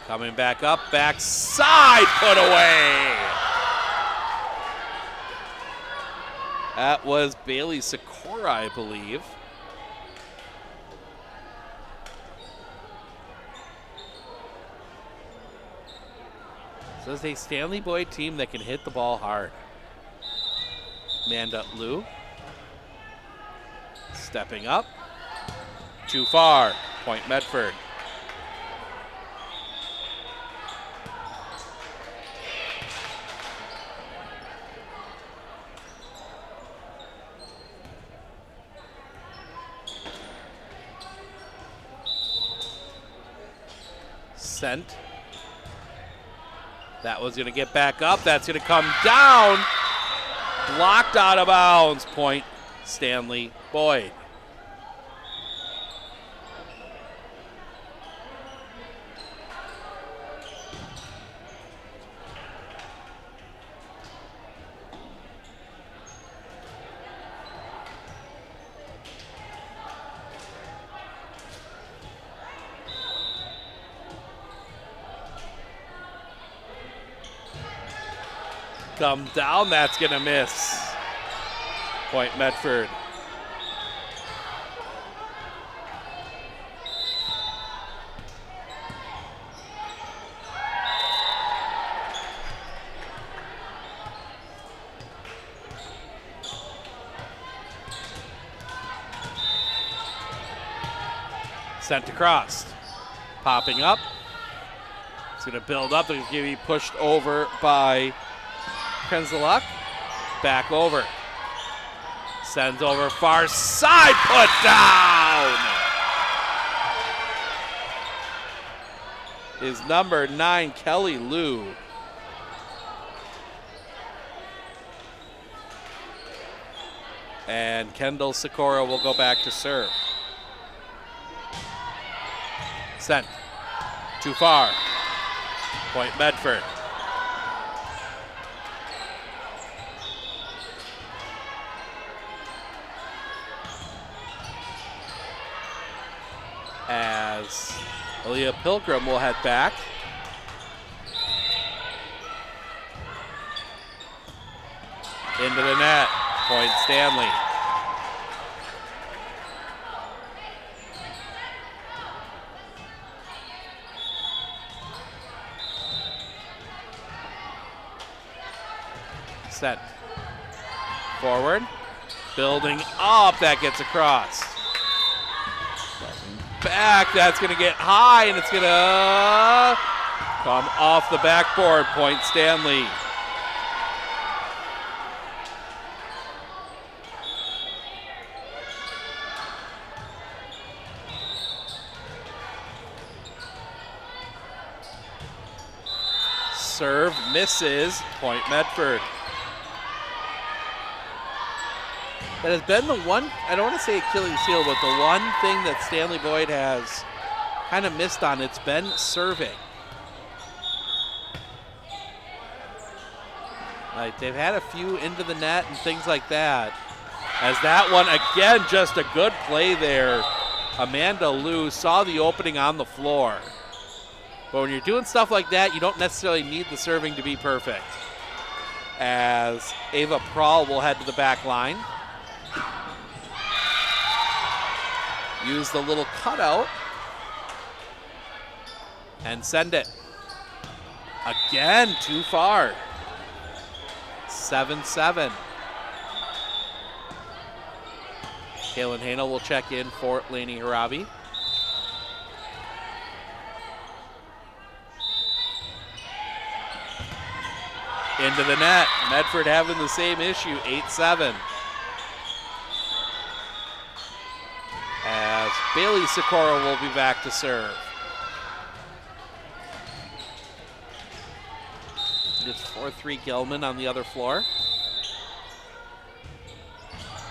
Coming back up, backside, put away. That was Bailey Sikora, I believe. So it's a Stanley Boyd team that can hit the ball hard. Amanda Liu. Stepping up. Too far. Point Medford. Sent. That was going to get back up. That's going to come down. Blocked out of bounds. Point Stanley Boyd. Come down, that's gonna miss. Point Medford. Sent across. Popping up. It's gonna build up, it's gonna be pushed over by Kenzaluk, back over. Sends over far side, put down. Is number 9, Kelly Liu. And Kendall Sikora will go back to serve. Sent. Too far. Point Medford. as Aaliyah Pilgrim will head back. Into the net, point Stanley. Set. Forward. Building up, that gets across. Back, that's gonna get high and it's gonna come off the backboard, point Stanley. Serve misses, point Medford. That has been the one, I don't want to say Achilles heel, but the one thing that Stanley Boyd has kind of missed on, it's been serving. Like they've had a few into the net and things like that. As that one, again, just a good play there. Amanda Liu saw the opening on the floor. But when you're doing stuff like that, you don't necessarily need the serving to be perfect. As Ava Prahl will head to the back line. Use the little cutout and send it. Again, too far. 7-7. Kaylin Hanel will check in for Lainey Harabi. Into the net. Medford having the same issue, 8-7. As Bailey Sikora will be back to serve. It's 4-3 Gilman on the other floor.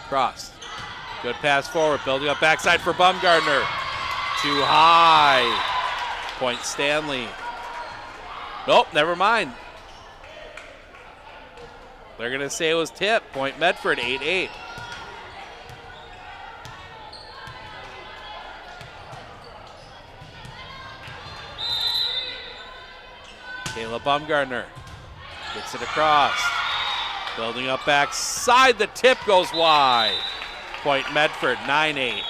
Cross. Good pass forward, building up backside for Bumgardner. Too high. Point Stanley. Nope, never mind. They're going to say it was tip. Point Medford, 8-8. Kayla Bumgardner gets it across. Building up backside. The tip goes wide. Point Medford, 9-8.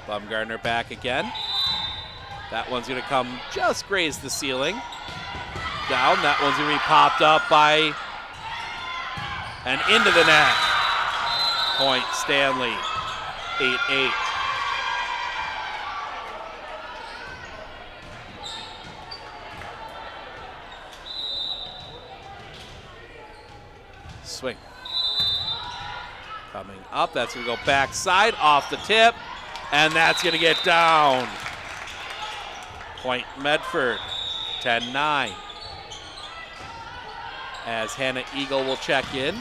Bumgardner back again. That one's going to come just graze the ceiling. Down. That one's going to be popped up by and into the net. Point Stanley, 8-8. Swing. Coming up. That's going to go backside off the tip. And that's going to get down. Point Medford, 10-9. As Hannah Eagle will check in.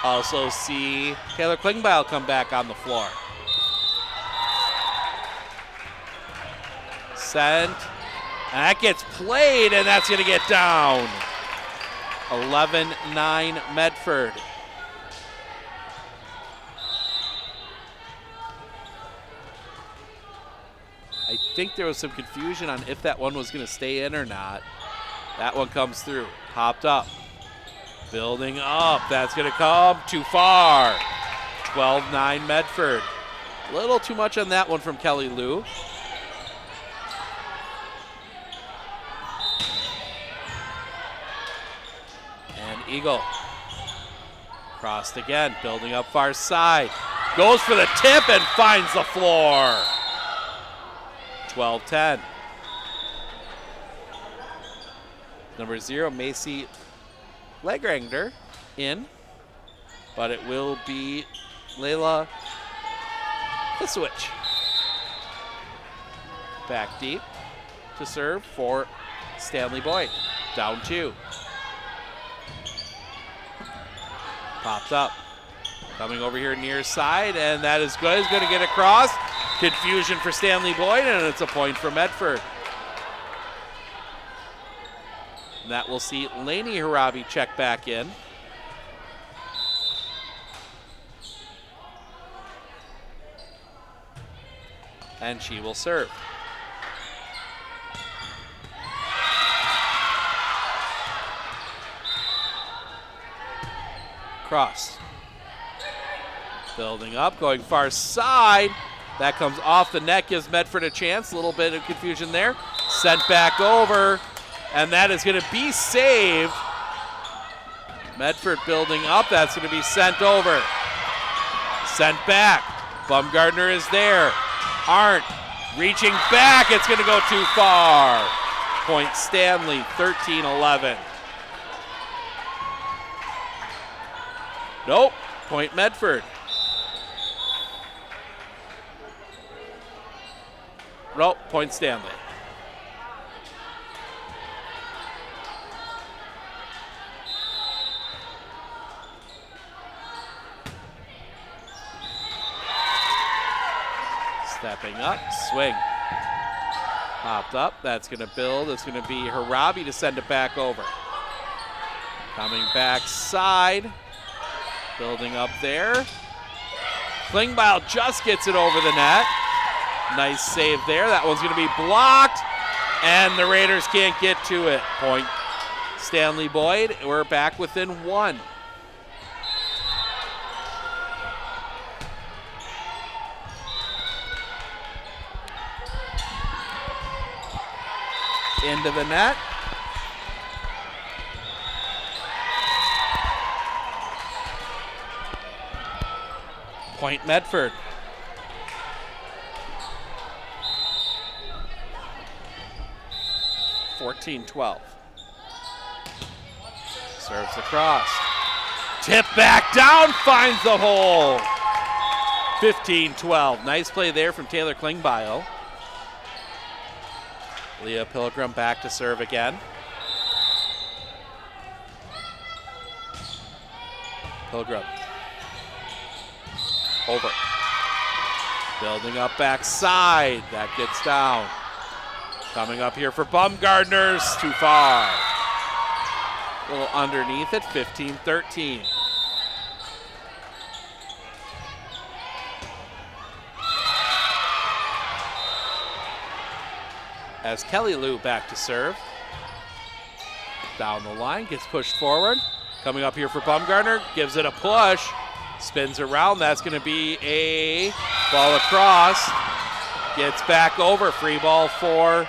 Also see Taylor Klingbeil come back on the floor. Sent. And that gets played, and that's going to get down. 11-9 Medford. I think there was some confusion on if that one was going to stay in or not. That one comes through. Popped up. Building up. That's going to come too far. 12-9 Medford. A little too much on that one from Kelly Liu. And Eagle. Crossed again. Building up far side. Goes for the tip and finds the floor. 12-10. Number 0, Macy Legrander in, but it will be Layla Kiswich. Back deep to serve for Stanley Boyd. Down 2. Popped up. Coming over here near side, and that is good. Is going to get across. Confusion for Stanley Boyd, and it's a point for Medford. And that will see Lainey Harabi check back in. And she will serve. Cross. Building up, going far side. That comes off the net, gives Medford a chance. A little bit of confusion there. Sent back over, and that is going to be saved. Medford building up, that's going to be sent over. Sent back. Bumgardner is there. Arndt reaching back, it's going to go too far. Point Stanley, 13-11. Nope, point Medford. Nope, point Stanley. Stepping up, swing. Popped up, that's gonna build. It's gonna be Harabi to send it back over. Coming back side. Building up there. Klingbeil just gets it over the net. Nice save there. That one's going to be blocked, and the Raiders can't get to it. Point Stanley Boyd. We're back within one. Into the net. Point Medford. (14-12). Serves across. Tip back down, finds the hole. 15-12. Nice play there from Taylor Klingbeil. Leah Pilgrim back to serve again. Pilgrim. Over. Building up backside. That gets down. Coming up here for Bumgardners. Too far. A little underneath it. 15-13. As Kelly Lou back to serve. Down the line. Gets pushed forward. Coming up here for Bumgardner. Gives it a push. Spins around. That's going to be a ball across. Gets back over. Free ball for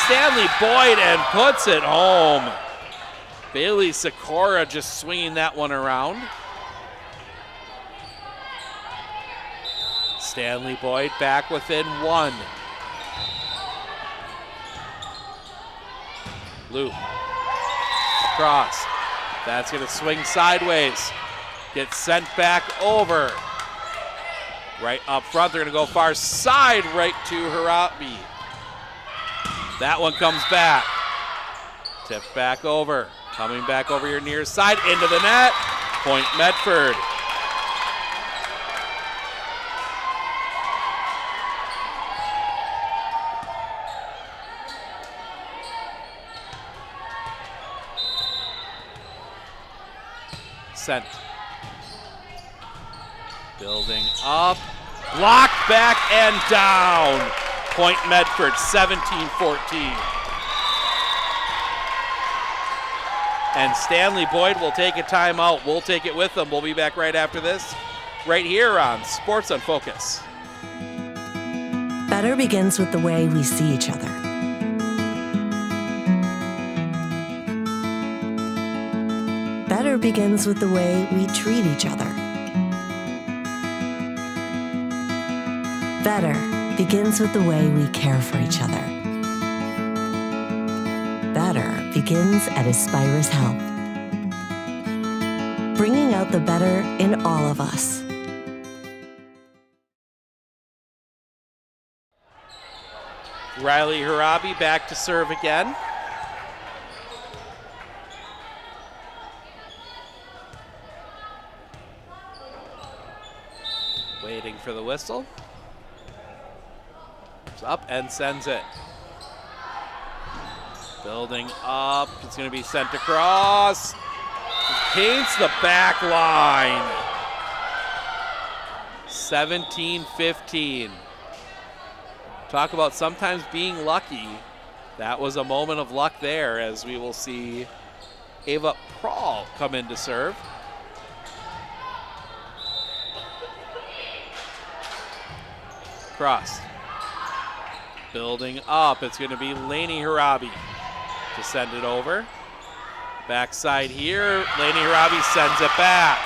Stanley Boyd and puts it home. Bailey Sikora just swinging that one around. Stanley Boyd back within one. Lou. Across. That's going to swing sideways. Gets sent back over. Right up front, they're going to go far side right to Harabi. That one comes back. Tipped back over. Coming back over your near side, into the net. Point Medford. Sent. Building up. Blocked back and down. Point Medford, 17-14. And Stanley Boyd will take a timeout. We'll take it with them. We'll be back right after this, right here on Sports on Focus. Better begins with the way we see each other. Better begins with the way we treat each other. Better begins with the way we care for each other. Better begins at Aspirus Health, bringing out the better in all of us. Riley Harabi back to serve again. Waiting for the whistle. It's up and sends it. Building up. It's going to be sent across. Paints the back line. 17-15. Talk about sometimes being lucky. That was a moment of luck there, as we will see Ava Prahl come in to serve. Cross. Building up. It's going to be Lainey Harabi to send it over. Backside here. Lainey Harabi sends it back.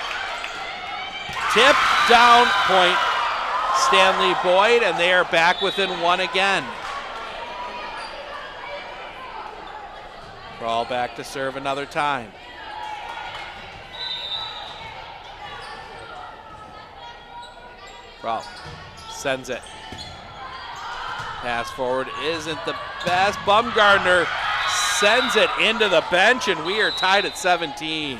Tip down point. Stanley Boyd, and they are back within one again. Prahl back to serve another time. Prahl sends it. Pass forward isn't the best. Bumgardner sends it into the bench, and we are tied at 17.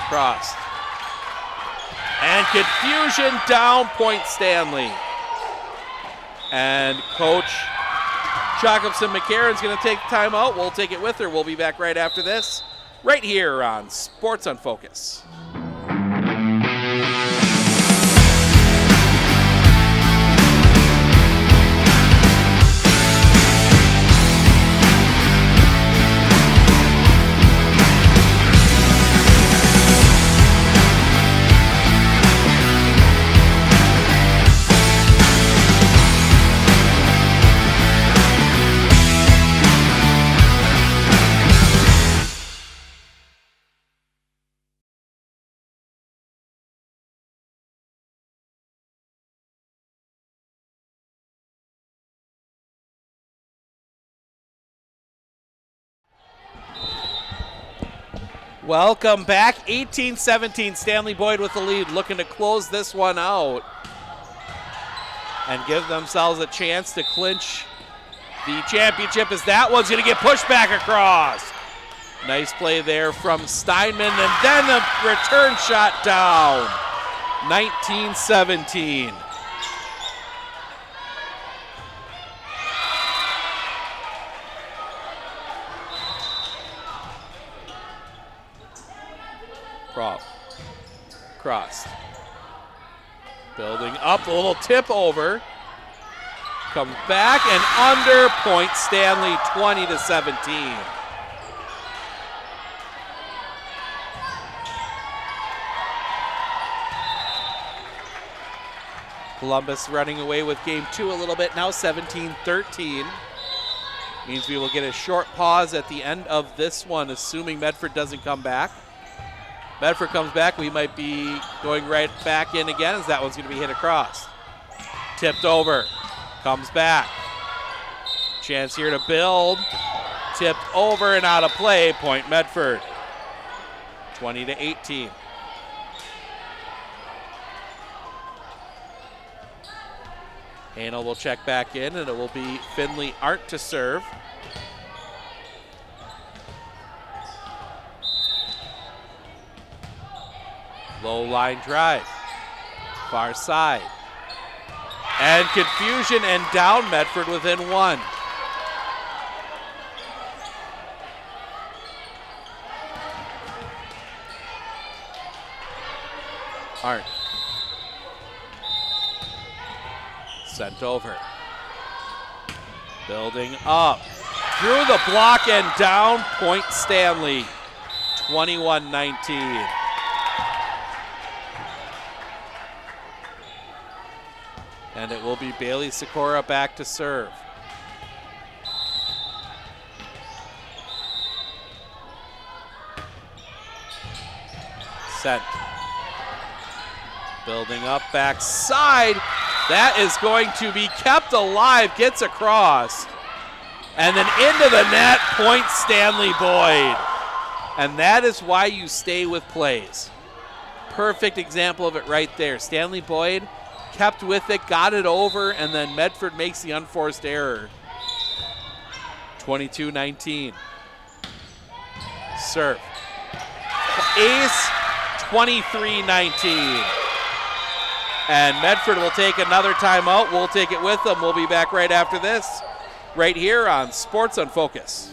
Crossed. And confusion, down point Stanley. And Coach Jacobson McCarron's going to take the timeout. We'll take it with her. We'll be back right after this, right here on Sports on Focus. Welcome back. 18-17, Stanley Boyd with the lead, looking to close this one out and give themselves a chance to clinch the championship, as that one's going to get pushed back across. Nice play there from Steinman, and then the return shot down. 19-17. Prahl. Crossed. Building up, a little tip over. Comes back and under point Stanley, 20-17. Columbus running away with game two a little bit now, 17-13. Means we will get a short pause at the end of this one, assuming Medford doesn't come back. Medford comes back, we might be going right back in again, as that one's going to be hit across. Tipped over, comes back. Chance here to build. Tipped over and out of play, point Medford. 20-18. Hanel will check back in, and it will be Finley Arndt to serve. Low line drive, far side. And confusion, and down Medford within one. Arndt. Sent over. Building up. Through the block and down, point Stanley. 21-19. And it will be Bailey Sikora back to serve. Sent. Building up backside. That is going to be kept alive. Gets across. And then into the net, point Stanley Boyd. And that is why you stay with plays. Perfect example of it right there. Stanley Boyd kept with it, got it over, and then Medford makes the unforced error. 22-19. Serve. Ace, 23-19. And Medford will take another timeout. We'll take it with them. We'll be back right after this, right here on Sports on Focus.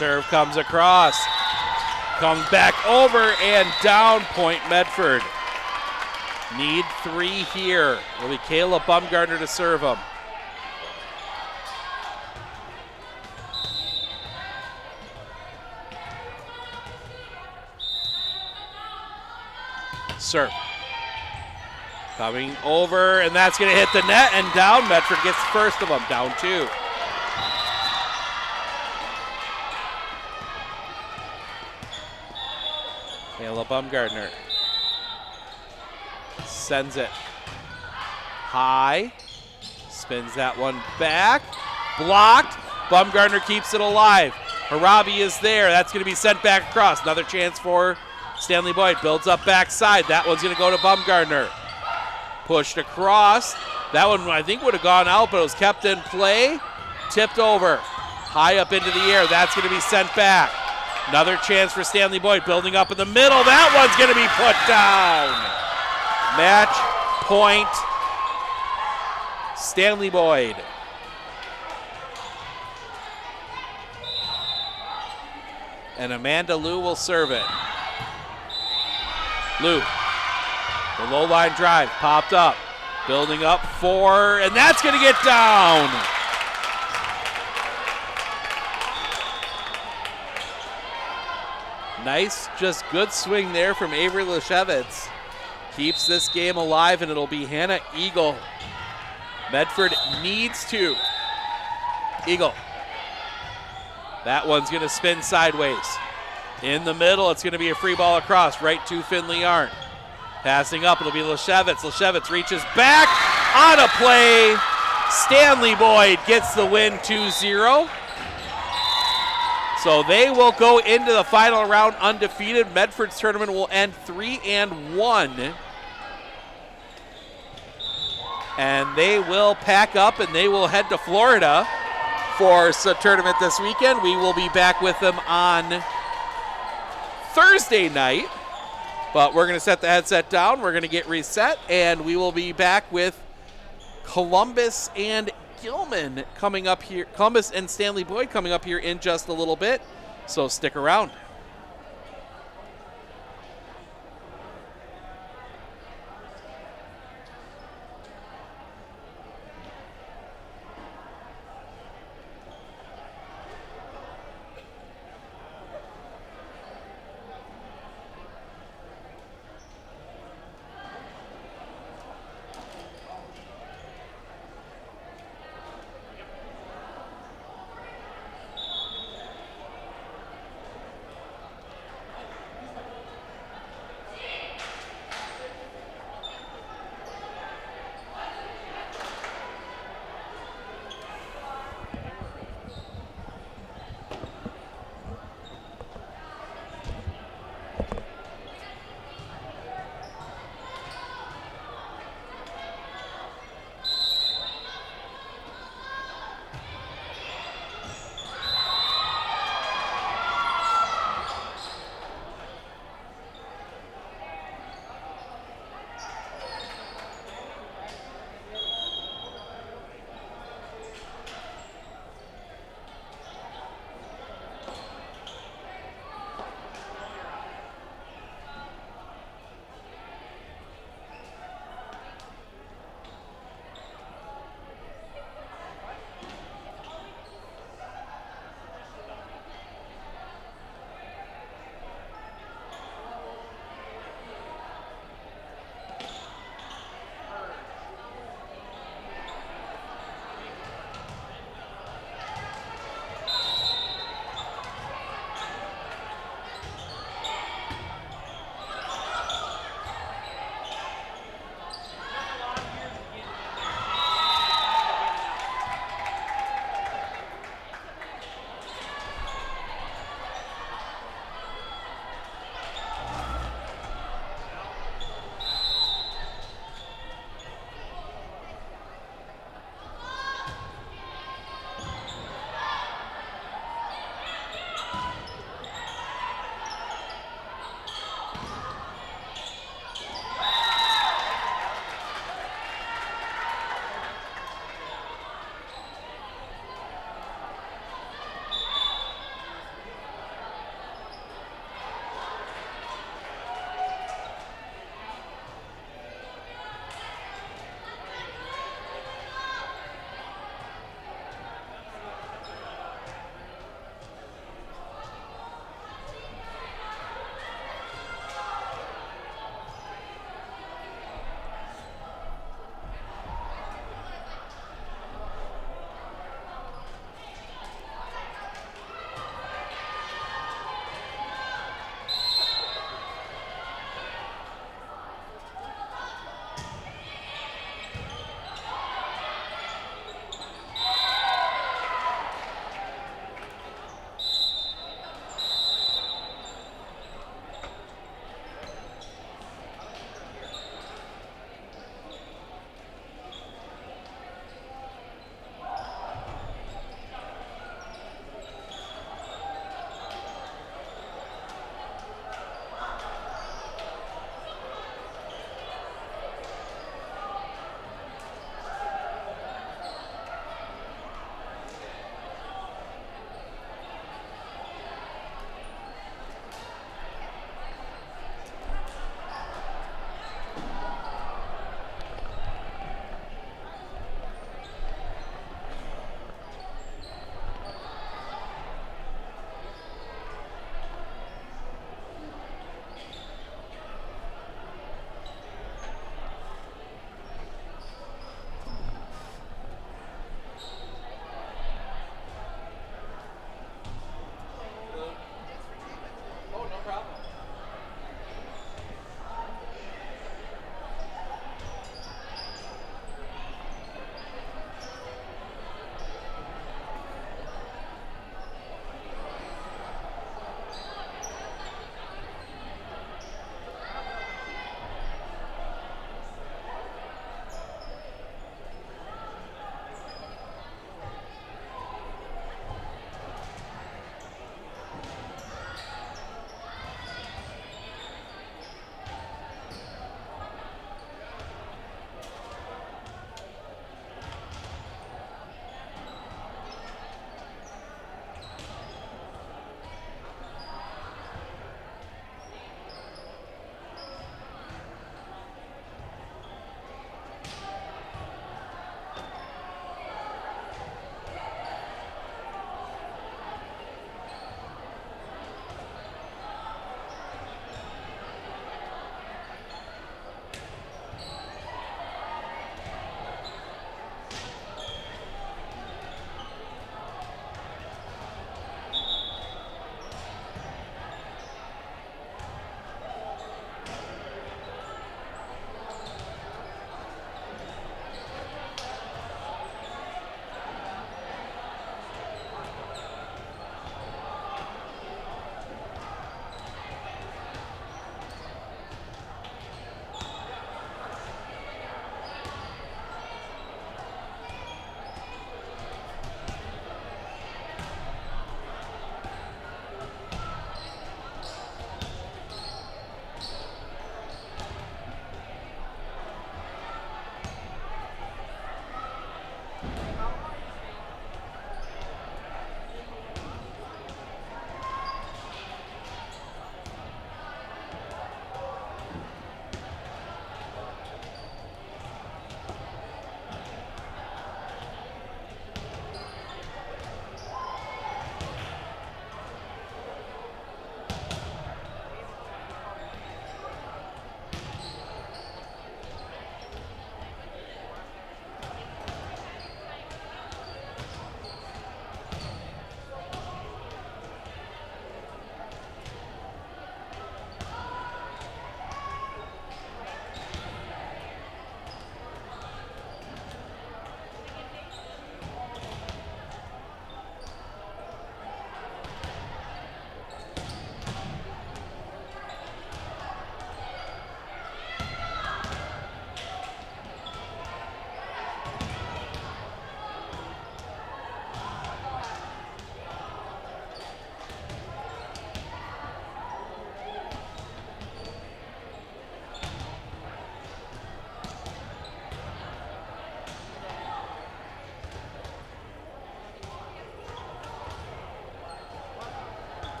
Serve comes across. Comes back over and down, point Medford. Need 3 here. Will be Kayla Bumgardner to serve them. Serve. Coming over, and that's going to hit the net and down. Medford gets first of them, down 2. Kayla Bumgardner sends it high, spins that one back, blocked. Bumgardner keeps it alive. Harabi is there. That's going to be sent back across. Another chance for Stanley Boyd. Builds up backside. That one's going to go to Bumgardner. Pushed across. That one I think would have gone out, but it was kept in play. Tipped over. High up into the air. That's going to be sent back. Another chance for Stanley Boyd. Building up in the middle. That one's going to be put down. Match point. Stanley Boyd. And Amanda Liu will serve it. Liu. The low line drive popped up. Building up 4, and that's going to get down. Nice, just good swing there from Avery Leshevitz. Keeps this game alive, and it'll be Hannah Eagle. Medford needs to. Eagle. That one's going to spin sideways. In the middle, it's going to be a free ball across, right to Finley Arndt. Passing up, it'll be Leshevitz. Leshevitz reaches back on a play. Stanley Boyd gets the win 2-0. So they will go into the final round undefeated. Medford's tournament will end 3-1. And they will pack up and they will head to Florida for the tournament this weekend. We will be back with them on Thursday night. But we're going to set the headset down. We're going to get reset, and we will be back with Columbus and Gilman coming up here. Columbus and Stanley Boyd coming up here in just a little bit. So stick around.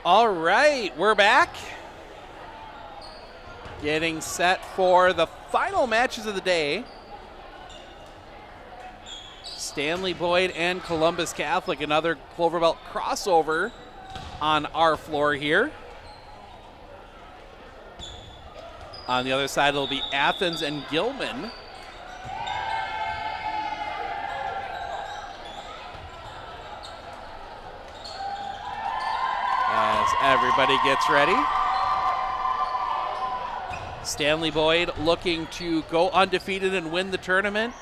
All right, we're back. Getting set for the final matches of the day. Stanley Boyd and Columbus Catholic, another Clover Belt crossover on our floor here. On the other side, it'll be Athens and Gilman. As everybody gets ready. Stanley Boyd looking to go undefeated and win the tournament.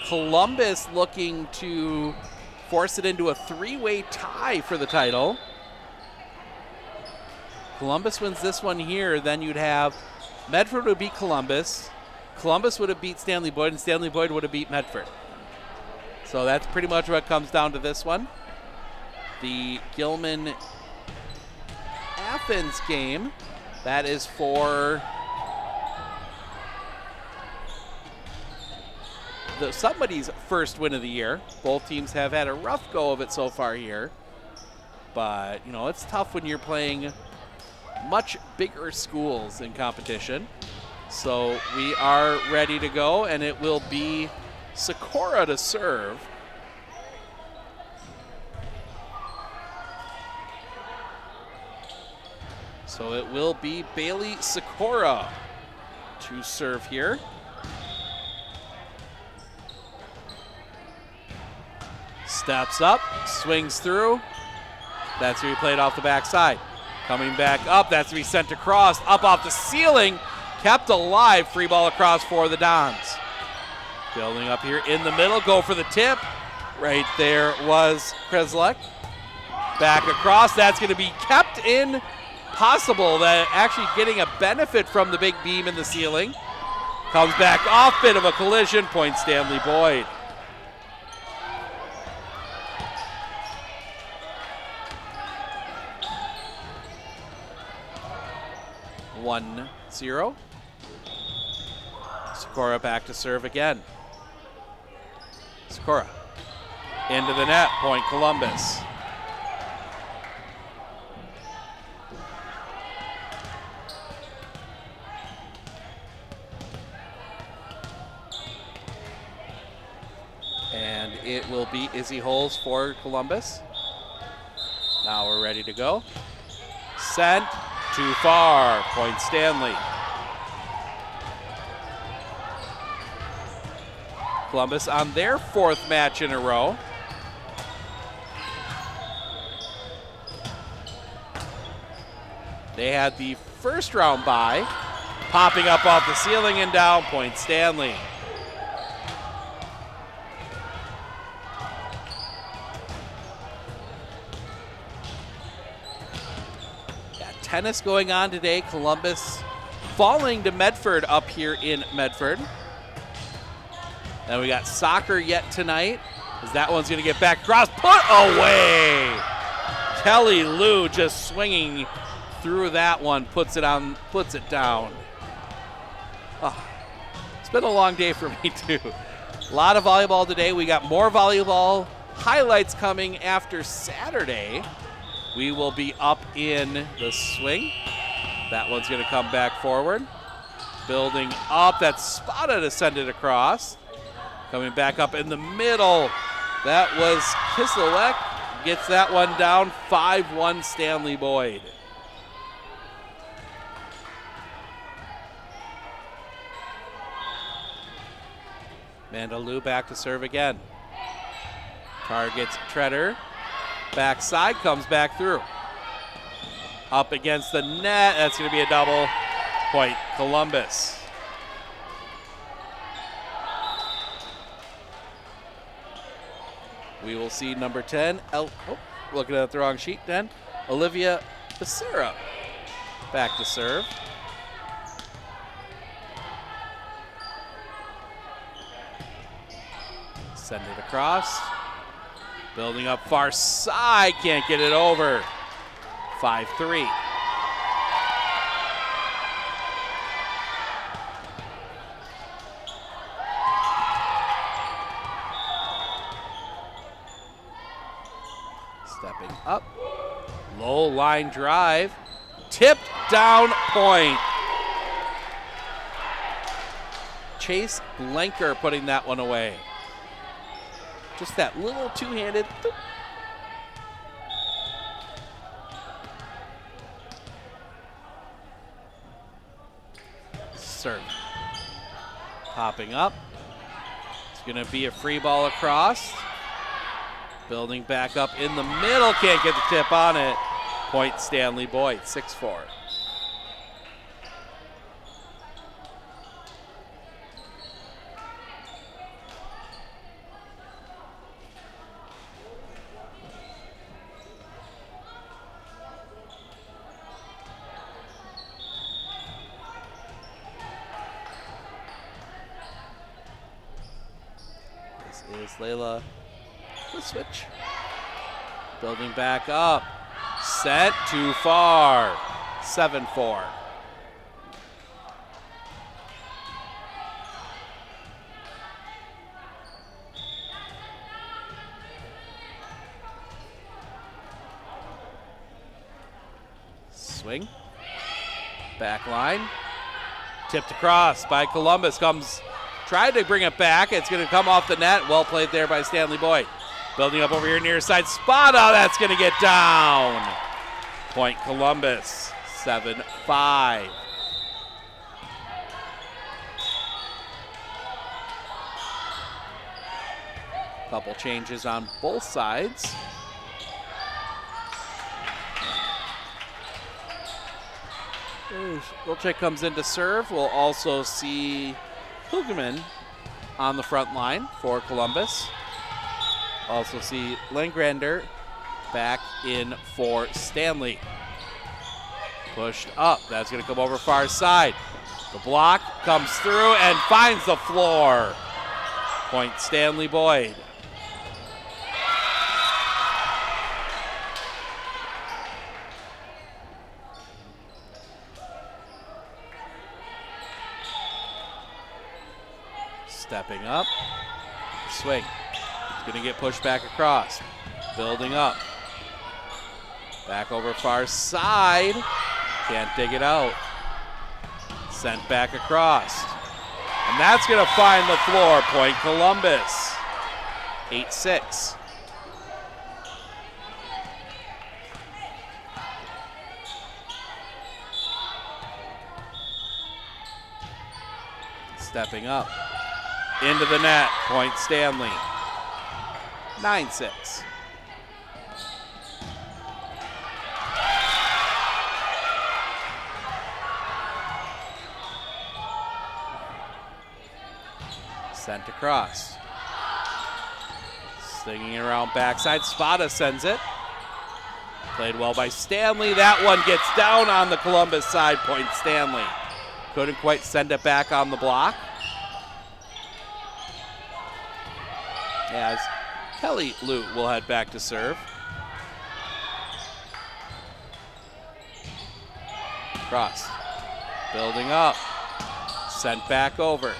Columbus looking to force it into a three-way tie for the title. Columbus wins this one here, then you'd have Medford would beat Columbus. Columbus would have beat Stanley Boyd, and Stanley Boyd would have beat Medford. So that's pretty much what comes down to this one. The Gilman Athens game, that is for somebody's first win of the year. Both teams have had a rough go of it so far here. But, you know, it's tough when you're playing much bigger schools in competition. So we are ready to go, and it will be Sikora to serve. So it will be Bailey Sikora to serve here. Steps up, swings through. That's who he played off the backside. Coming back up, that's to be sent across, up off the ceiling, kept alive, free ball across for the Dons. Building up here in the middle, go for the tip. Right there was Kreslek. Back across, that's going to be kept in. Possible that actually getting a benefit from the big beam in the ceiling. Comes back off, bit of a collision, point Stanley Boyd. One, 0. Sikora back to serve again. Sikora into the net, point Columbus. And it will be Izzy Holes for Columbus. Now we're ready to go. Sent. Too far, point Stanley. Columbus on their 4th match in a row. They had the first round bye, popping up off the ceiling and down, point Stanley. Tennis going on today. Columbus falling to Medford up here in Medford. Then we got soccer yet tonight, as that one's going to get back across, put away. Kelly Lou just swinging through that one, puts it down. Oh, it's been a long day for me too. A lot of volleyball today. We got more volleyball highlights coming after Saturday. We will be up in the swing. That one's going to come back forward. Building up, that's spotted to send it across. Coming back up in the middle. That was Kislewek. Gets that one down, 5-1 Stanley Boyd. Mandalou back to serve again. Targets Treader. Backside, comes back through. Up against the net, that's going to be a double. Point Columbus. We will see number 10, looking at the wrong sheet, 10, Olivia Becerra back to serve. Send it across. Building up far side, can't get it over. 5-3. Stepping up. Low line drive. Tipped down point. Chase Blanker putting that one away. Just that little two-handed. Boop. Serve. Popping up. It's going to be a free ball across. Building back up in the middle. Can't get the tip on it. Point Stanley Boyd, 6-4. This is Layla. The switch. Building back up. Set too far. 7-4. Swing. Back line. Tipped across by Columbus. Tried to bring it back. It's going to come off the net. Well played there by Stanley Boyd. Building up over here near side. Spot. Oh, that's going to get down. Point Columbus. 7-5. Couple changes on both sides. Wilczek comes in to serve. We'll also see Hilgeman on the front line for Columbus. Also see Langgrander back in for Stanley. Pushed up. That's going to come over far side. The block comes through and finds the floor. Point Stanley Boyd. Stepping up. Swing. It's going to get pushed back across. Building up. Back over far side. Can't dig it out. Sent back across. And that's going to find the floor. Point Columbus. 8-6. Stepping up. Into the net. Point Stanley. 9-6. Sent across. Stinging around backside. Spada sends it. Played well by Stanley. That one gets down on the Columbus side. Point Stanley. Couldn't quite send it back on the block. As Kelly Lute will head back to serve. Cross. Building up. Sent back over.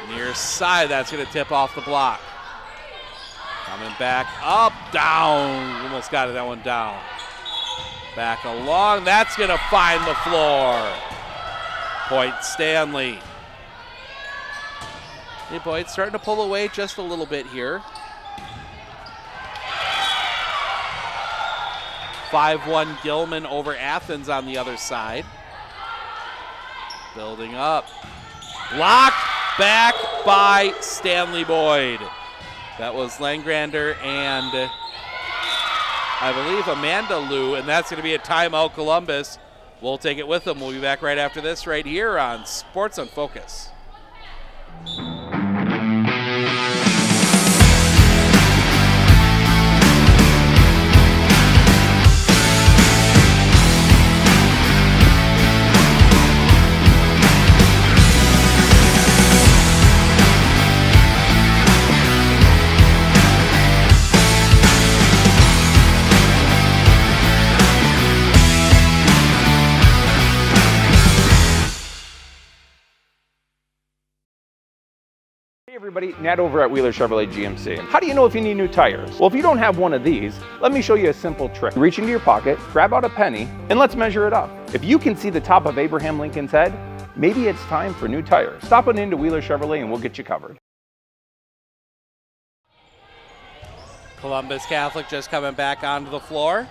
Near side, that's going to tip off the block. Coming back up, down. Almost got that one down. Back along, that's going to find the floor. Point Stanley. Hey, Boyd, starting to pull away just a little bit here. 5-1 Gilman over Athens on the other side. Building up. Blocked back by Stanley Boyd. That was Langgrander and I believe Amanda Liu, and that's going to be a timeout Columbus. We'll take it with them. We'll be back right after this right here on Sports on Focus. everybody, Nat over at Wheeler Chevrolet GMC. How do you know if you need new tires? Well, if you don't have one of these, let me show you a simple trick. Reach into your pocket, grab out a penny, and let's measure it up. If you can see the top of Abraham Lincoln's head, maybe it's time for new tires. Stop on into Wheeler Chevrolet and we'll get you covered. Columbus Catholic just coming back onto the floor.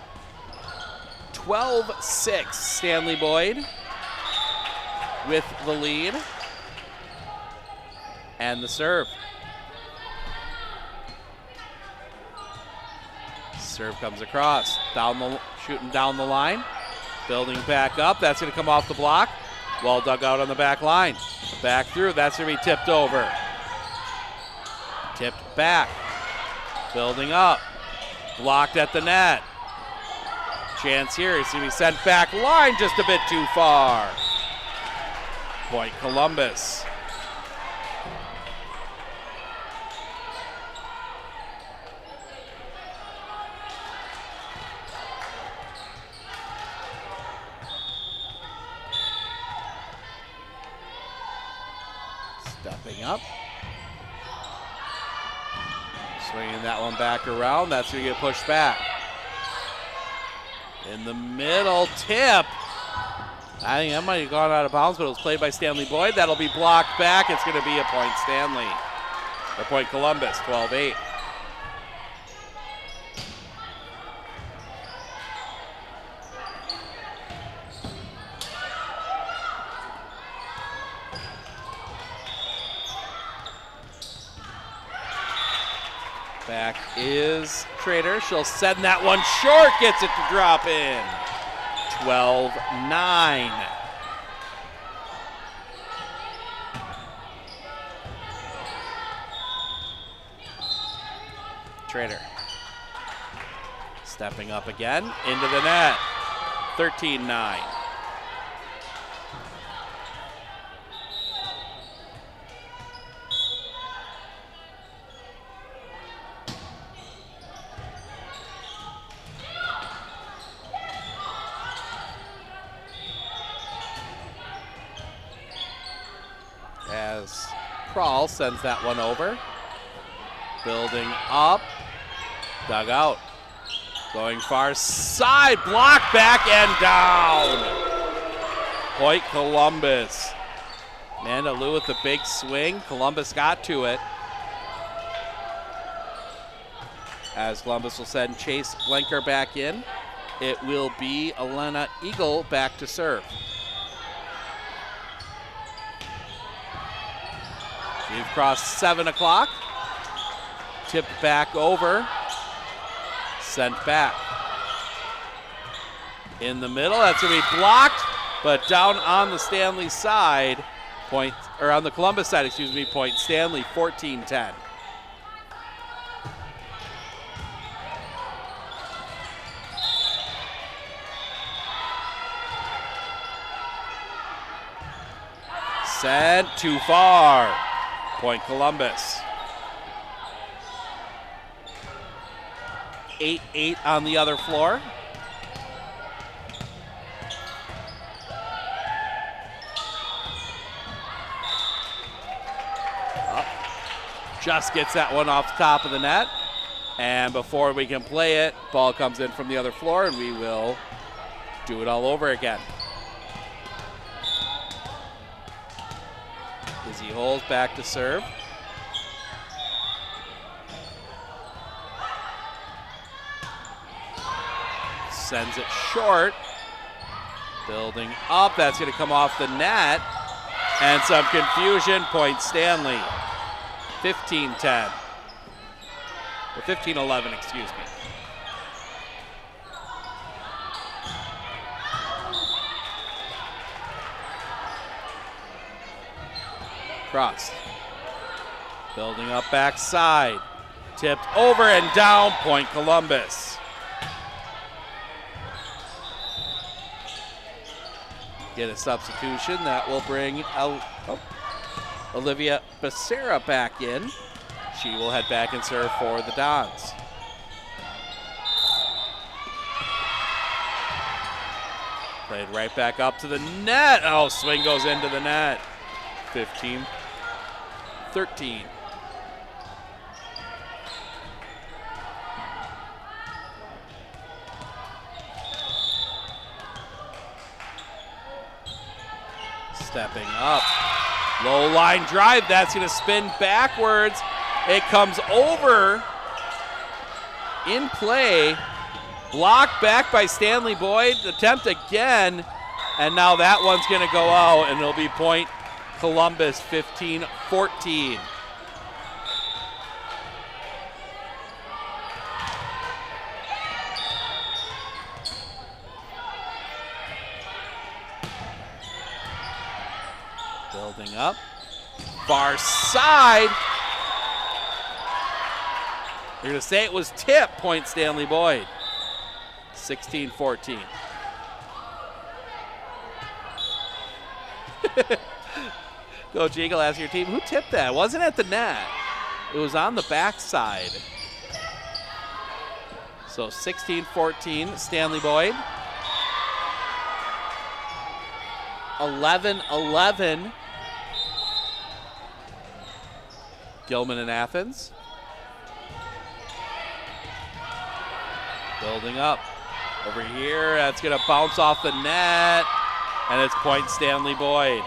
12-6, Stanley Boyd with the lead. And the serve. Serve comes across, shooting down the line, building back up. That's going to come off the block. Well dug out on the back line. Back through, that's going to be tipped over. Tipped back, building up, blocked at the net. Chance here, it's going to be sent back line just a bit too far. Point Columbus. Stepping up. Swinging that one back around. That's going to get pushed back. In the middle, tip. I think that might have gone out of bounds, but it was played by Stanley Boyd. That'll be blocked back. It's going to be a point Stanley. Or point Columbus, 12-8. Back is Trader. She'll send that one short. Gets it to drop in. 12-9. Trader. Stepping up again. Into the net. 13-9. As Prawl sends that one over. Building up. Dug out. Going far side. Block back and down. Point Columbus. Amanda Lou with the big swing. Columbus got to it. As Columbus will send Chase Blenker back in. It will be Elena Eagle back to serve. We've crossed 7 o'clock. Tipped back over. Sent back. In the middle, that's going to be blocked, but down on the Stanley side, on the Columbus side, excuse me, point Stanley, 14-10. Sent too far. Point Columbus. 8-8 on the other floor. Just gets that one off the top of the net. And before we can play it, ball comes in from the other floor and we will do it all over again. Izzy Holes back to serve. Sends it short. Building up. That's going to come off the net. And some confusion. Point Stanley. 15-10. Or 15-11, excuse me. Cross. Building up backside. Tipped over and down. Point Columbus. Get a substitution that will bring Olivia Becerra back in. She will head back and serve for the Dons. Played right back up to the net. Oh, swing goes into the net. 15-13. Stepping up. Low line drive. That's going to spin backwards. It comes over in play. Blocked back by Stanley Boyd. Attempt again. And now that one's going to go out, and it'll be point Columbus 15-14. Building up. Far side. You're going to say it was tip, point Stanley Boyd. 16-14. Coach Eagle, ask your team, who tipped that? It wasn't at the net. It was on the backside. So 16-14, Stanley Boyd. 11-11, Gilman and Athens. Building up. Over here, that's going to bounce off the net, and it's point Stanley Boyd.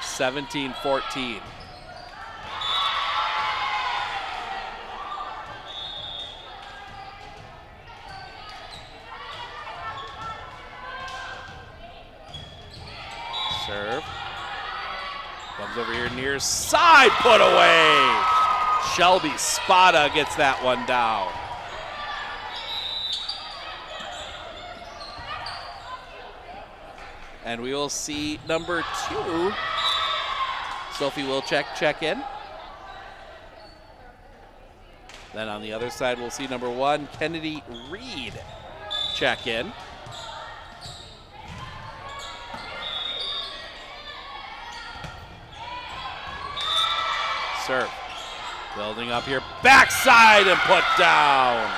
17-14. Serve. Comes over here near side, put away. Shelby Spada gets that one down. And we will see number 2. Sophie will check in. Then on the other side, we'll see number 1, Kennedy Reed, check in. Serve. Building up here, backside and put down.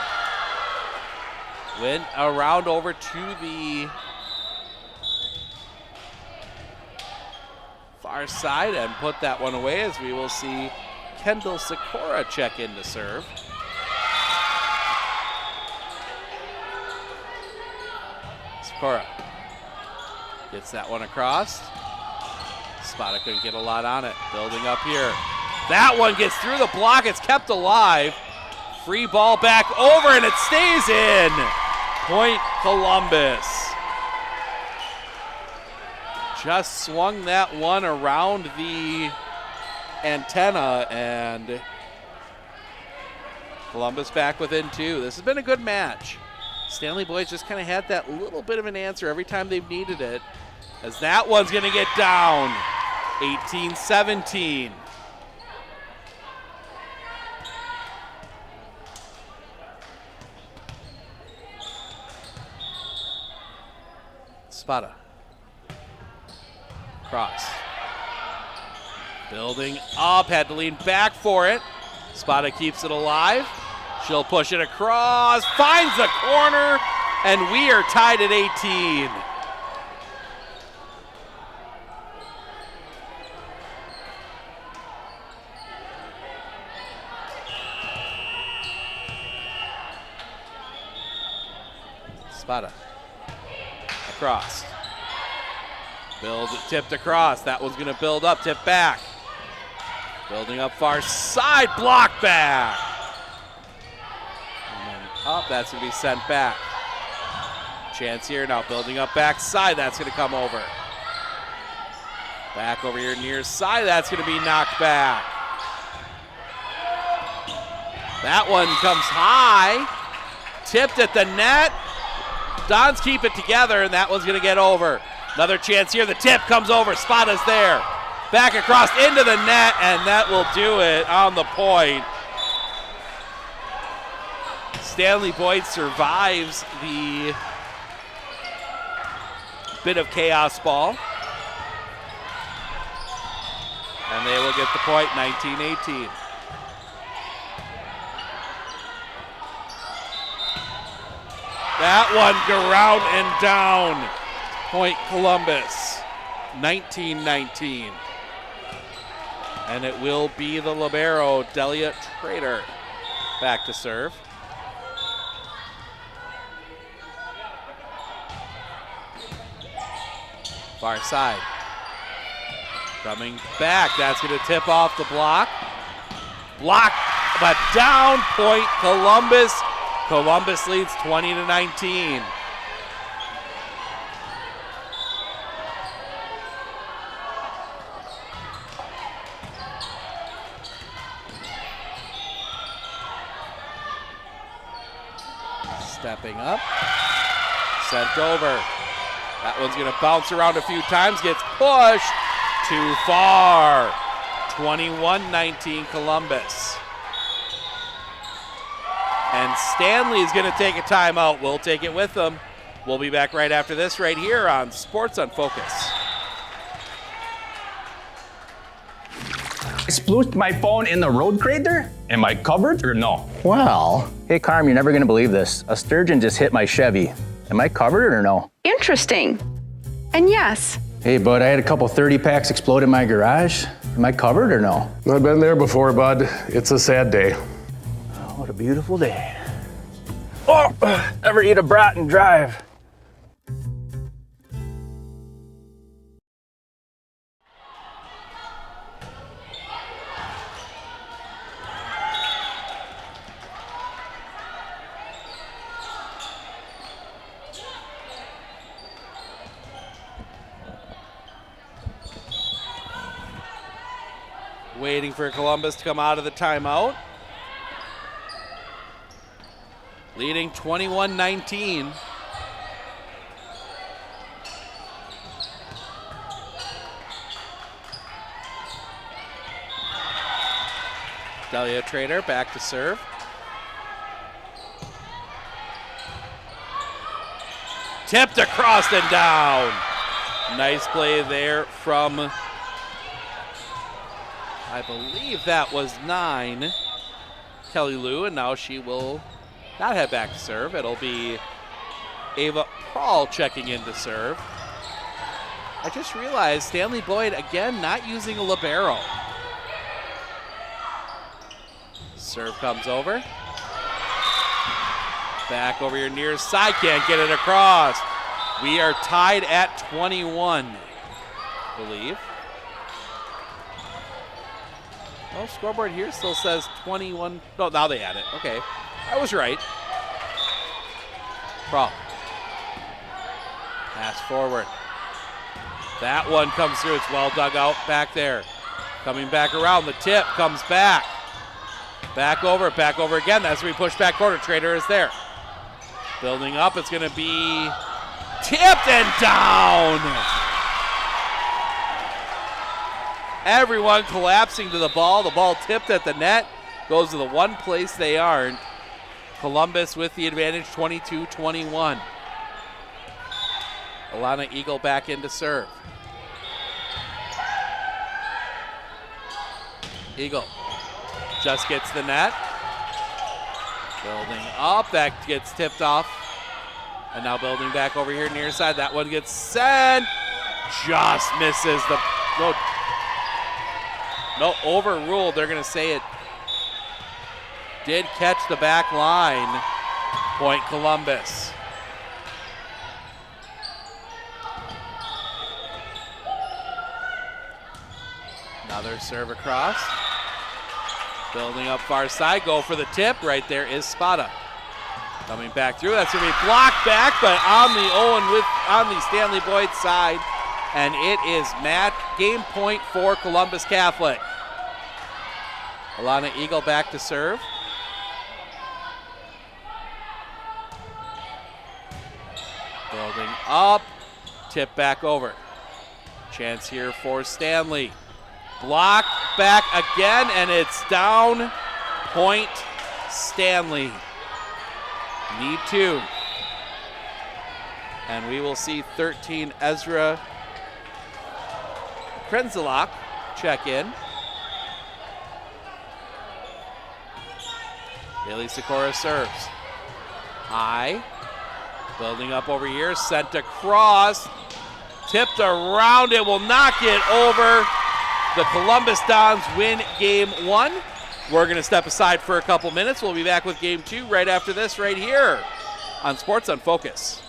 Went around over to the far side and put that one away, as we will see Kendall Sikora check in to serve. Sikora gets that one across. Spada couldn't get a lot on it. Building up here. That one gets through the block. It's kept alive. Free ball back over, and it stays in. Point Columbus. Just swung that one around the antenna, and Columbus back within 2. This has been a good match. Stanley Boyd just kind of had that little bit of an answer every time they've needed it, as that one's going to get down. 18-17. Spada. Cross. Building up, had to lean back for it. Spada keeps it alive. She'll push it across, finds the corner, and we are tied at 18. Spada. Across. Tipped across. That one's going to build up, tip back. Building up far side, block back. And then up, that's going to be sent back. Chance here now, building up backside. That's going to come over. Back over here near side. That's going to be knocked back. That one comes high. Tipped at the net. Dons keep it together, and that one's going to get over. Another chance here. The tip comes over. Spada's there. Back across into the net, and that will do it on the point. Stanley Boyd survives the bit of chaos ball. And they will get the point, 19-18. That one ground and down. Point Columbus, 19-19. And it will be the libero, Delia Trader, back to serve. Far side. Coming back, that's going to tip off the block. Block, but down, point Columbus. Columbus leads 20-19. Stepping up, sent over. That one's going to bounce around a few times, gets pushed too far. 21-19 Columbus. And Stanley is going to take a timeout. We'll take it with them. We'll be back right after this right here on Sports on Focus. I splooshed my phone in the road crater? Am I covered or no? Well, hey Carm, you're never gonna believe this. A sturgeon just hit my Chevy. Am I covered or no? Interesting. And yes. Hey bud, I had a couple 30 packs explode in my garage. Am I covered or no? I've been there before, bud. It's a sad day. Oh, what a beautiful day. Oh, ever eat a brat and drive? Waiting for Columbus to come out of the timeout. Leading 21-19. Delia Trader back to serve. Tipped across and down. Nice play there from, I believe that was 9, Kelly Lou, and now she will not head back to serve. It'll be Ava Prahl checking in to serve. I just realized Stanley Boyd again not using a libero. Serve comes over. Back over your near side, can't get it across. We are tied at 21, I believe. Oh, scoreboard here still says 21. No, now they add it. Okay, I was right. Prahl. Pass forward. That one comes through. It's well dug out back there. Coming back around. The tip comes back. Back over again. That's where we push back corner. Trader is there. Building up. It's going to be tipped and down. Everyone collapsing to the ball. The ball tipped at the net. Goes to the one place they aren't. Columbus with the advantage, 22-21. Alana Eagle back in to serve. Eagle just gets the net. Building up, that gets tipped off. And now building back over here near side. That one gets sent. Just misses the, no, overruled. They're gonna say it did catch the back line. Point Columbus. Another serve across. Building up far side, go for the tip. Right there is Spada. Coming back through, that's gonna be blocked back, but on the Stanley Boyd side. And it is game point for Columbus Catholic. Alana Eagle back to serve. Building up, tip back over. Chance here for Stanley. Block back again, and it's down. Point Stanley. Need 2. And we will see 13 Ezra Krenzelak check in. Bailey Sikora serves. High. Building up over here, sent across. Tipped around, it will not get over. The Columbus Dons win game 1. We're going to step aside for a couple minutes. We'll be back with game 2 right after this right here on Sports on Focus.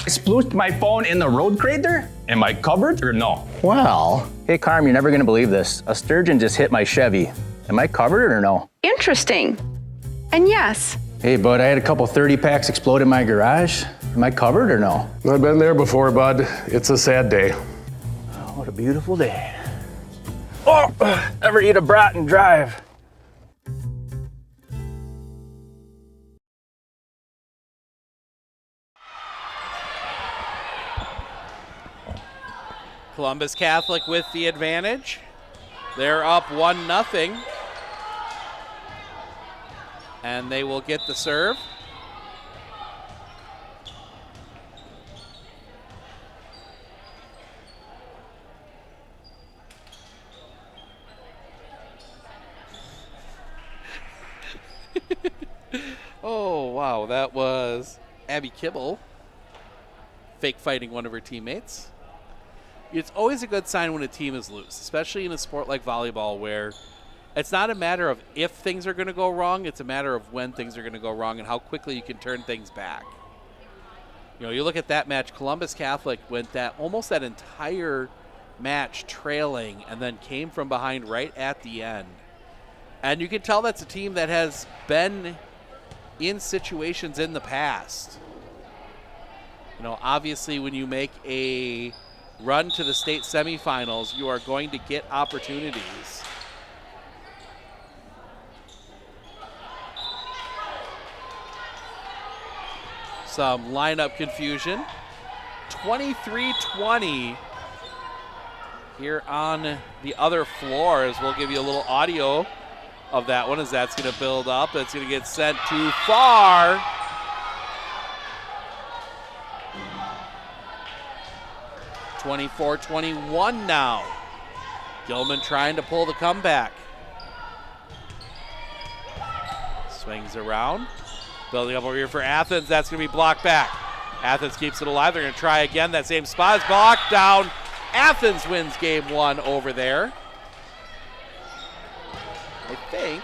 I splooshed my phone in the road crate there? Am I covered or no? Well, hey Carm, you're never gonna believe this. A sturgeon just hit my Chevy. Am I covered or no? Interesting. And yes. Hey bud, I had a couple 30 packs explode in my garage. Am I covered or no? I've been there before, bud. It's a sad day. Oh, what a beautiful day. Oh, ever eat a brat and drive? Columbus Catholic with the advantage. They're up 1-0. And they will get the serve. Oh, wow, that was Abby Kibble fake fighting one of her teammates. It's always a good sign when a team is loose, especially in a sport like volleyball where it's not a matter of if things are going to go wrong, it's a matter of when things are going to go wrong and how quickly you can turn things back. You know, you look at that match, Columbus Catholic went almost that entire match trailing and then came from behind right at the end. And you can tell that's a team that has been in situations in the past. You know, obviously when you make a run to the state semifinals, you are going to get opportunities. Some lineup confusion. 23-20 here on the other floor, as we'll give you a little audio of that one as that's going to build up. It's going to get sent too far. (24-21) now. Gilman trying to pull the comeback. Swings around. Building up over here for Athens. That's going to be blocked back. Athens keeps it alive. They're going to try again. That same spot is blocked down. Athens wins game one over there. I think.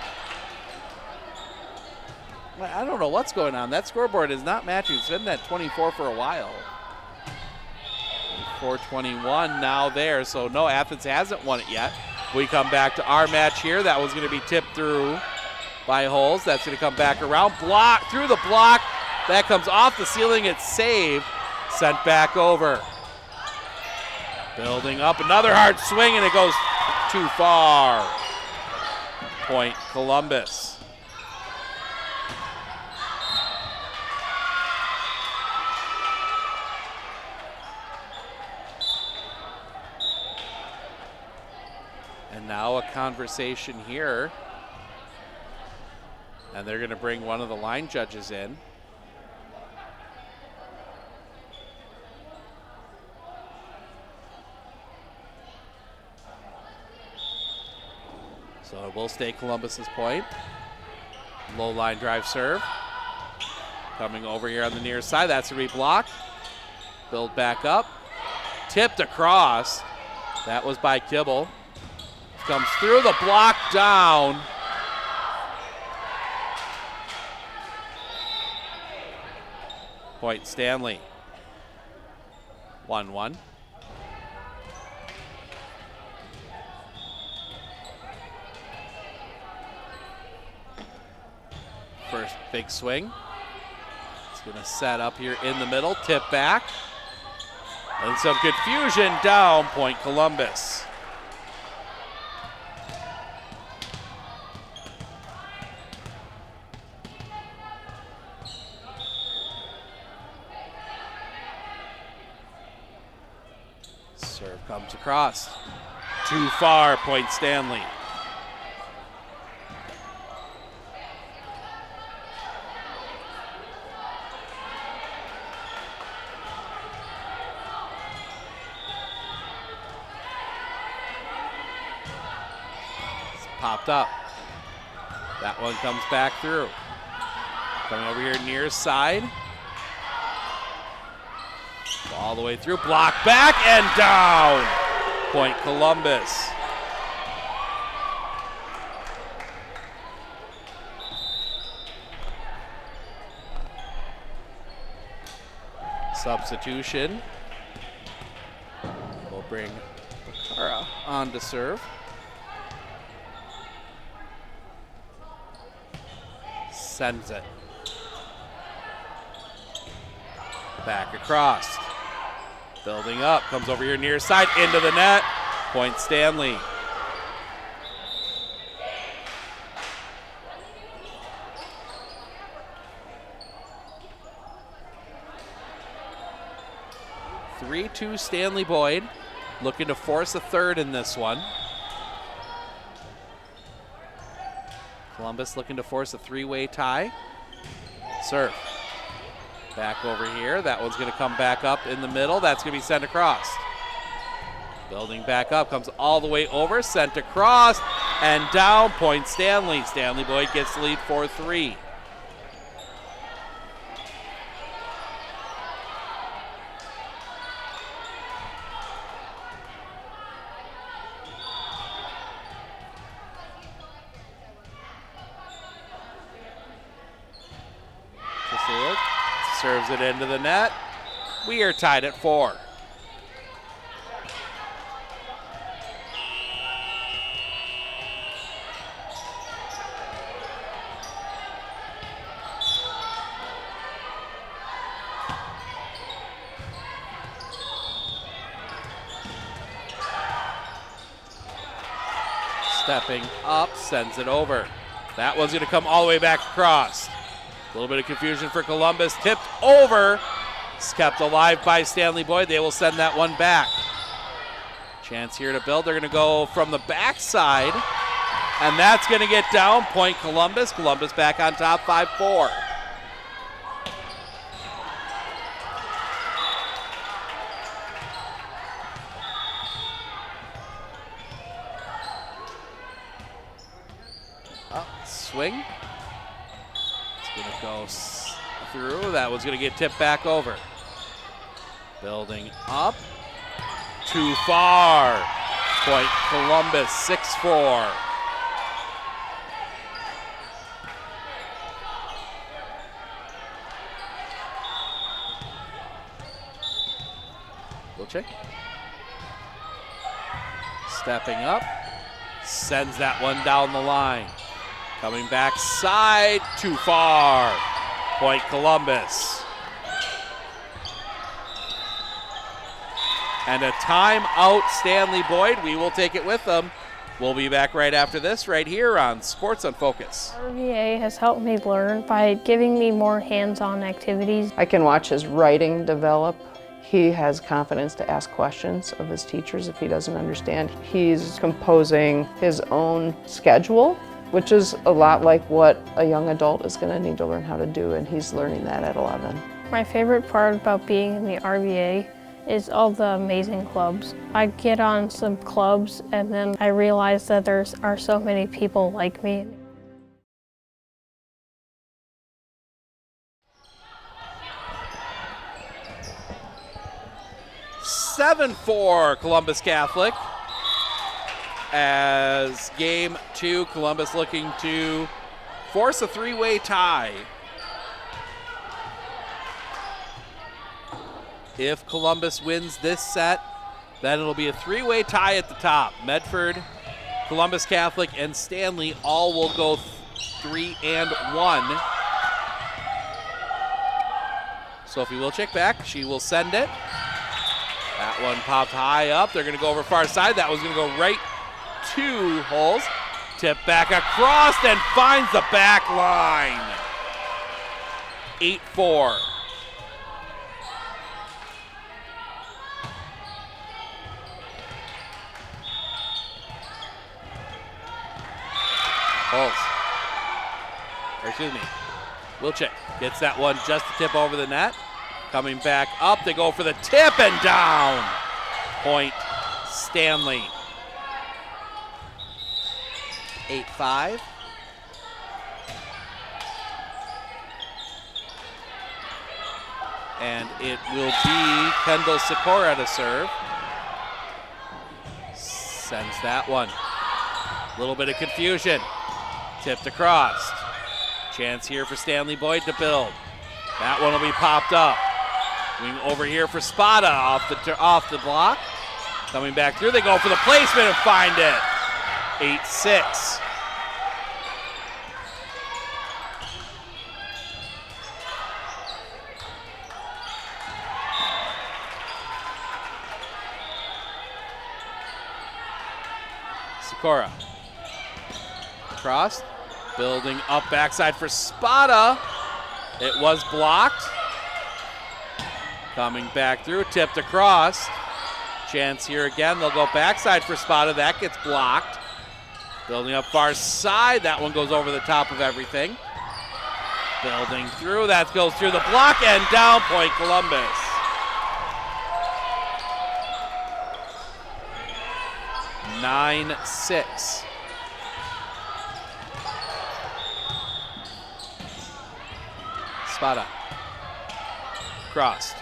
I don't know what's going on. That scoreboard is not matching. It's been that 24 for a while. 4:21 now there. So no, Athens hasn't won it yet. We come back to our match here. That was going to be tipped through by Holes. That's going to come back around. Block through the block. That comes off the ceiling. It's saved. Sent back over. Building up. Another hard swing, and it goes too far. Point Columbus. And now a conversation here. And they're going to bring one of the line judges in. So it will stay Columbus's point. Low line drive serve. Coming over here on the near side. That's going to be blocked. Build back up. Tipped across. That was by Kibble. Comes through the block down. Point Stanley. 1-1. First big swing. It's going to set up here in the middle. Tip back. And some confusion down. Point Columbus. Serve comes across. Too far, point Stanley. It's popped up. That one comes back through. Coming over here near side. All the way through, block back and down. Point Columbus. Substitution. We'll bring Bakara on to serve. Sends it. Back across. Building up. Comes over here near side. Into the net. Point Stanley. (3-2) Stanley Boyd. Looking to force a third in this one. Columbus looking to force a three-way tie. Serve. Back over here. That one's going to come back up in the middle. That's going to be sent across. Building back up. Comes all the way over. Sent across. And down. Point Stanley. Stanley Boyd gets the lead 4-3. Serves it into the net. We are tied at 4. Stepping up, sends it over. That one's going to come all the way back across. A little bit of confusion for Columbus. Tipped over. It's kept alive by Stanley Boyd. They will send that one back. Chance here to build. They're going to go from the backside. And that's going to get down. Point Columbus. Columbus back on top, 5-4. Up, swing. Going to go through. That was going to get tipped back over. Building up. Too far. Point Columbus, 6-4. Wilczek. Stepping up. Sends that one down the line. Coming back side, too far. Point Columbus. And a timeout, Stanley Boyd. We will take it with them. We'll be back right after this, right here on Sports on Focus. RVA has helped me learn by giving me more hands-on activities. I can watch his writing develop. He has confidence to ask questions of his teachers if he doesn't understand. He's composing his own schedule, which is a lot like what a young adult is going to need to learn how to do, and he's learning that at 11. My favorite part about being in the RVA is all the amazing clubs. I get on some clubs and then I realize that there are so many people like me. (7-4) Columbus Catholic. As game 2, Columbus looking to force a three-way tie. If Columbus wins this set, then it'll be a three-way tie at the top. Medford, Columbus Catholic, and Stanley all will go 3-1. Sophie Wilczek back. She will send it. That one popped high up. They're going to go over far side. That was going to go right to holes. Tip back across and finds the back line. 8-4. Holes. Excuse me. Wilczek gets that one just to tip over the net. Coming back up, they go for the tip and down. Point Stanley. 8-5. And it will be Kendall Sikora to serve. Sends that one. A little bit of confusion. Tipped across. Chance here for Stanley Boyd to build. That one will be popped up. Wing over here for Spada off the block. Coming back through, they go for the placement and find it. 8-6. Sikora. Cross. Building up backside for Spada. It was blocked. Coming back through, tipped across. Chance here again. They'll go backside for Spada. That gets blocked. Building up far side. That one goes over the top of everything. Building through. That goes through the block and down. Point Columbus. Nine, 6. Spada. Crossed.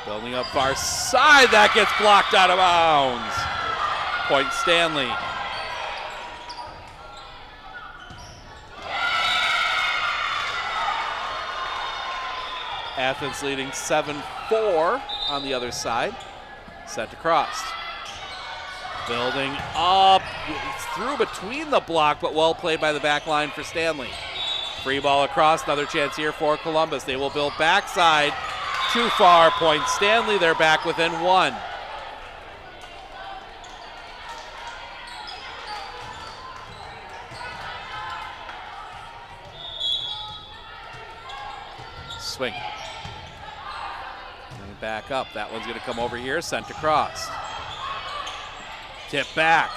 Building up far side. That gets blocked out of bounds. Point Stanley. Athens leading 7-4 on the other side. Set to cross. Building up. It's through between the block, but well played by the back line for Stanley. Free ball across. Another chance here for Columbus. They will build backside. Too far. Point Stanley. They're back within 1. Swing. And back up. That one's going to come over here. Sent across. Tip back.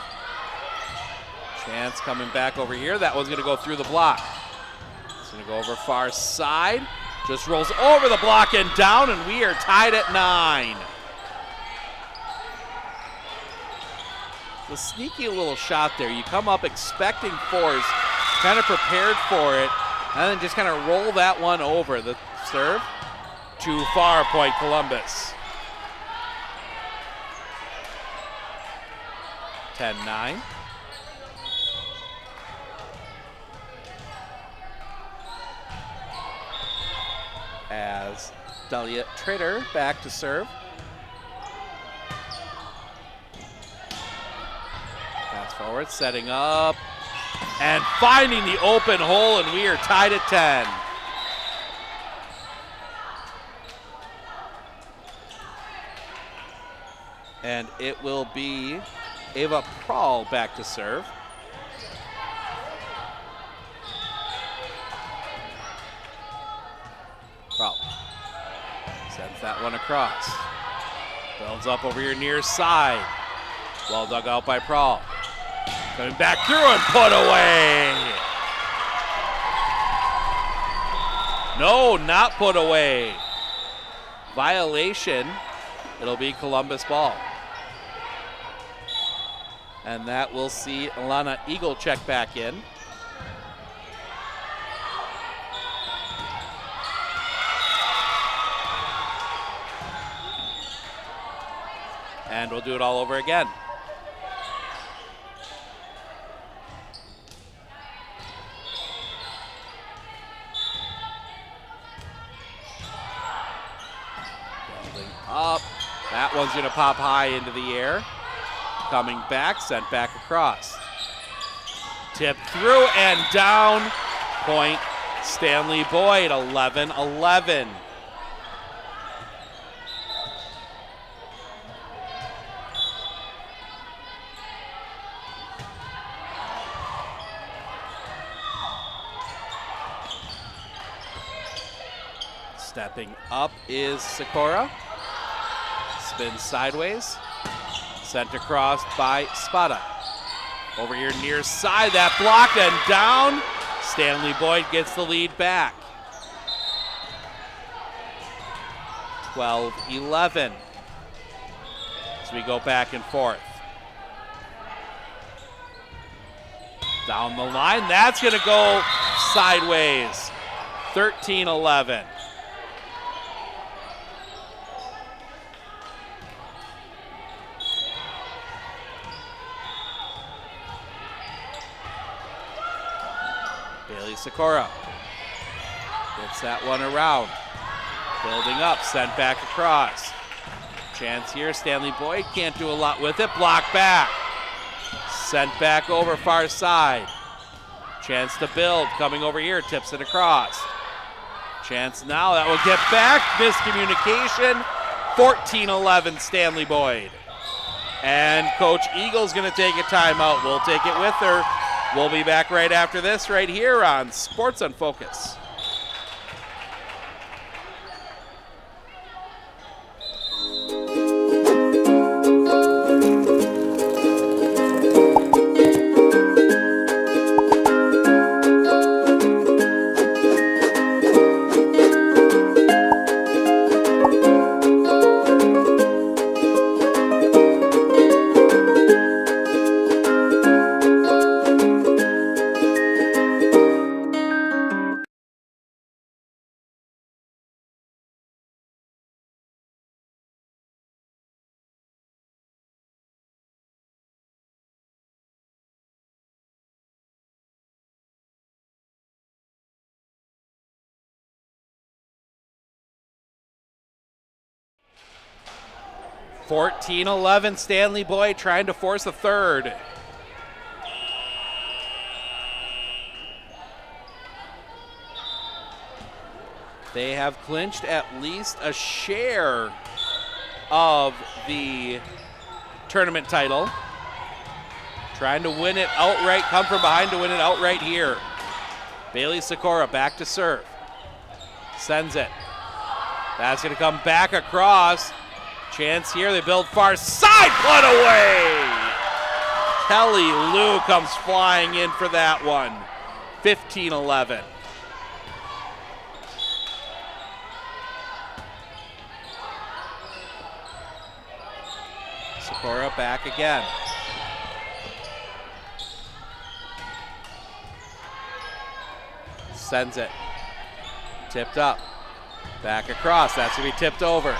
Chance coming back over here. That one's going to go through the block. It's going to go over far side. Just rolls over the block and down, and we are tied at 9. The sneaky little shot there. You come up expecting force, kind of prepared for it, and then just kind of roll that one over. The serve. Too far, Point Columbus. 10-9. As Delia Trader back to serve. Pass forward, setting up, and finding the open hole, and we are tied at 10. And it will be Ava Prahl back to serve. Prahl sends that one across. Builds up over here near side. Well dug out by Prahl. Coming back through and put away. No, not put away. Violation. It'll be Columbus ball. And that will see Alana Eagle check back in. And we'll do it all over again. Building up. That one's going to pop high into the air. Coming back, sent back across. Tipped through and down. Point Stanley Boyd, 11-11. Stepping up is Sikora. Spins sideways. Sent across by Spada. Over here near side, that blocked and down. Stanley Boyd gets the lead back. 12-11. As we go back and forth. Down the line, that's going to go sideways. 13-11. Sikora gets that one around. Building up, sent back across. Chance here, Stanley Boyd can't do a lot with it. Block back. Sent back over far side. Chance to build, coming over here, tips it across. Chance now, that will get back. Miscommunication. 14-11 Stanley Boyd. And Coach Eagle's going to take a timeout. We'll take it with her. We'll be back right after this right here on Sports on Focus. (14-11) Stanley Boyd trying to force a third. They have clinched at least a share of the tournament title. Trying to win it outright, come from behind to win it outright here. Bailey Sikora back to serve. Sends it. That's going to come back across. Chance here, they build far side, put away! Kelly Lou comes flying in for that one. 15-11. Sikora back again. Sends it. Tipped up. Back across, that's gonna be tipped over.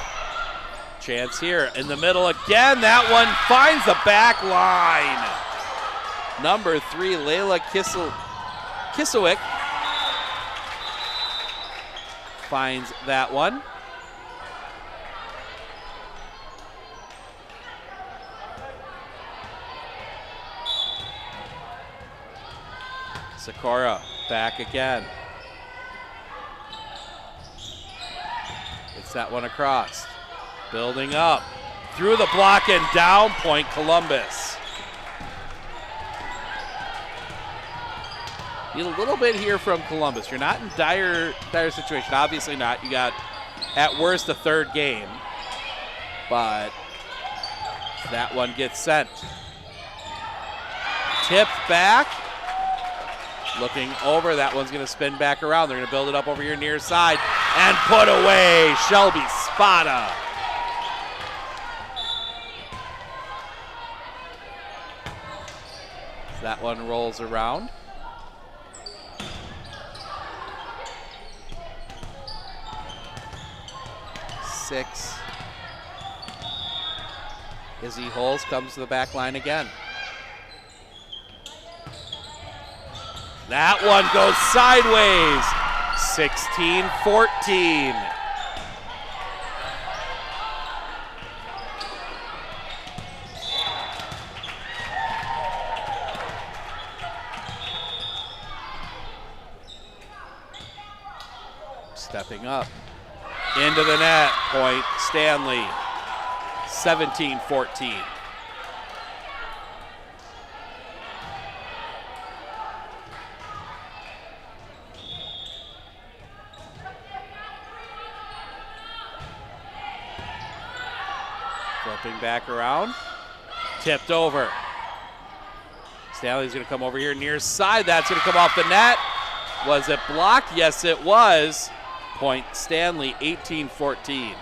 Chance here in the middle again. That one finds the back line. Number 3, Layla Kisowick finds that one. Sikora back again. It's that one across. Building up, through the block and down, point Columbus. Need a little bit here from Columbus. You're not in dire situation, obviously not. You got, at worst, a third game. But that one gets sent. Tipped back. Looking over, that one's gonna spin back around. They're gonna build it up over here near side and put away Shelby Spada. That one rolls around. Six. Izzy Holes comes to the back line again. That one goes sideways. 16-14. Stepping up into the net, point Stanley. 17-14. Flipping back around, tipped over. Stanley's gonna come over here near side. That's gonna come off the net. Was it blocked? Yes, it was. Point Stanley, 18-14.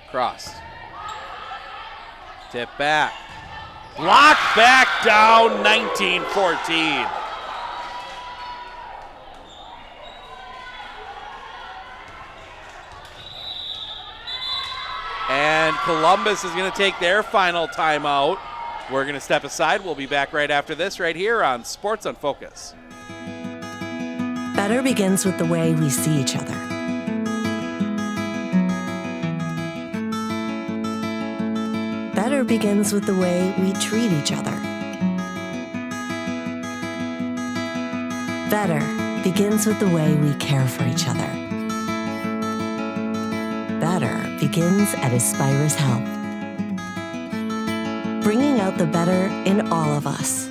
Cross. Tip back. Block back down, 19-14. And Columbus is going to take their final timeout. We're going to step aside. We'll be back right after this right here on Sports on Focus. Better begins with the way we see each other. Better begins with the way we treat each other. Better begins with the way we care for each other. Better begins at Aspirus Health, bringing out the better in all of us.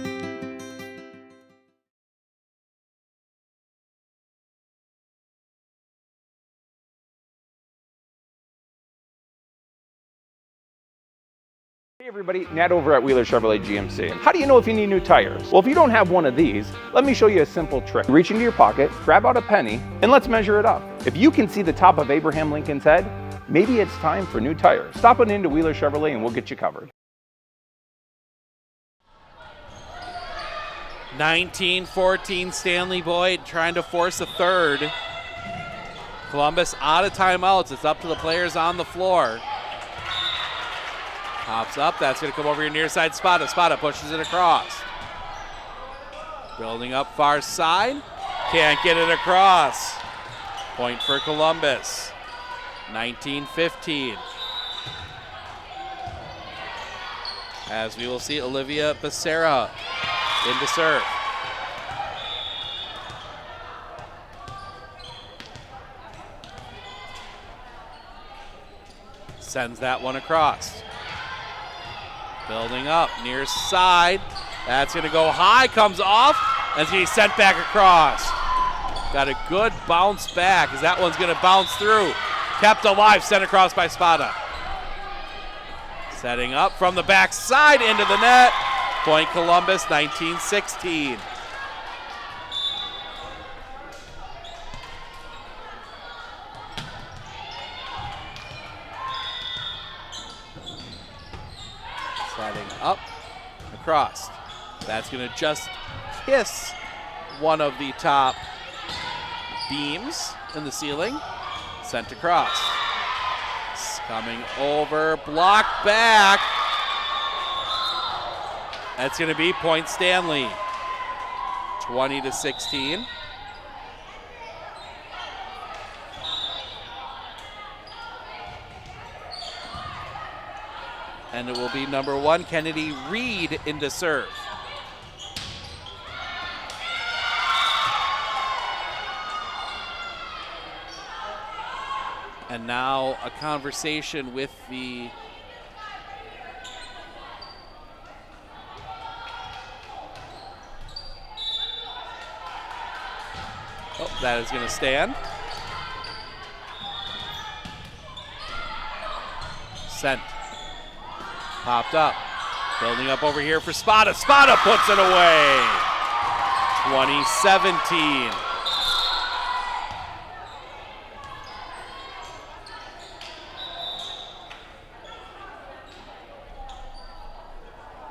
Hey everybody, Nat over at Wheeler Chevrolet GMC. How do you know if you need new tires? Well, if you don't have one of these, let me show you a simple trick. Reach into your pocket, grab out a penny, and let's measure it up. If you can see the top of Abraham Lincoln's head, maybe it's time for new tires. Stop on into Wheeler Chevrolet and we'll get you covered. 19-14, Stanley Boyd trying to force a third. Columbus out of timeouts. It's up to the players on the floor. Pops up, that's going to come over your near side. Spada pushes it across. Building up far side. Can't get it across. Point for Columbus. 19-15. As we will see Olivia Becerra into serve. Sends that one across. Building up, near side. That's going to go high, comes off, and it's going to be sent back across. Got a good bounce back as that one's going to bounce through. Kept alive, sent across by Spada. Setting up from the back side into the net. Point Columbus, 19-16. Setting up, across. That's going to just kiss one of the top beams in the ceiling. Sent across. It's coming over, blocked back. That's going to be point Stanley. 20-16. And it will be number 1, Kennedy Reed, into serve. And now a conversation with the that is going to stand. Sent. Popped up. Building up over here for Spada. Spada puts it away. 20-17.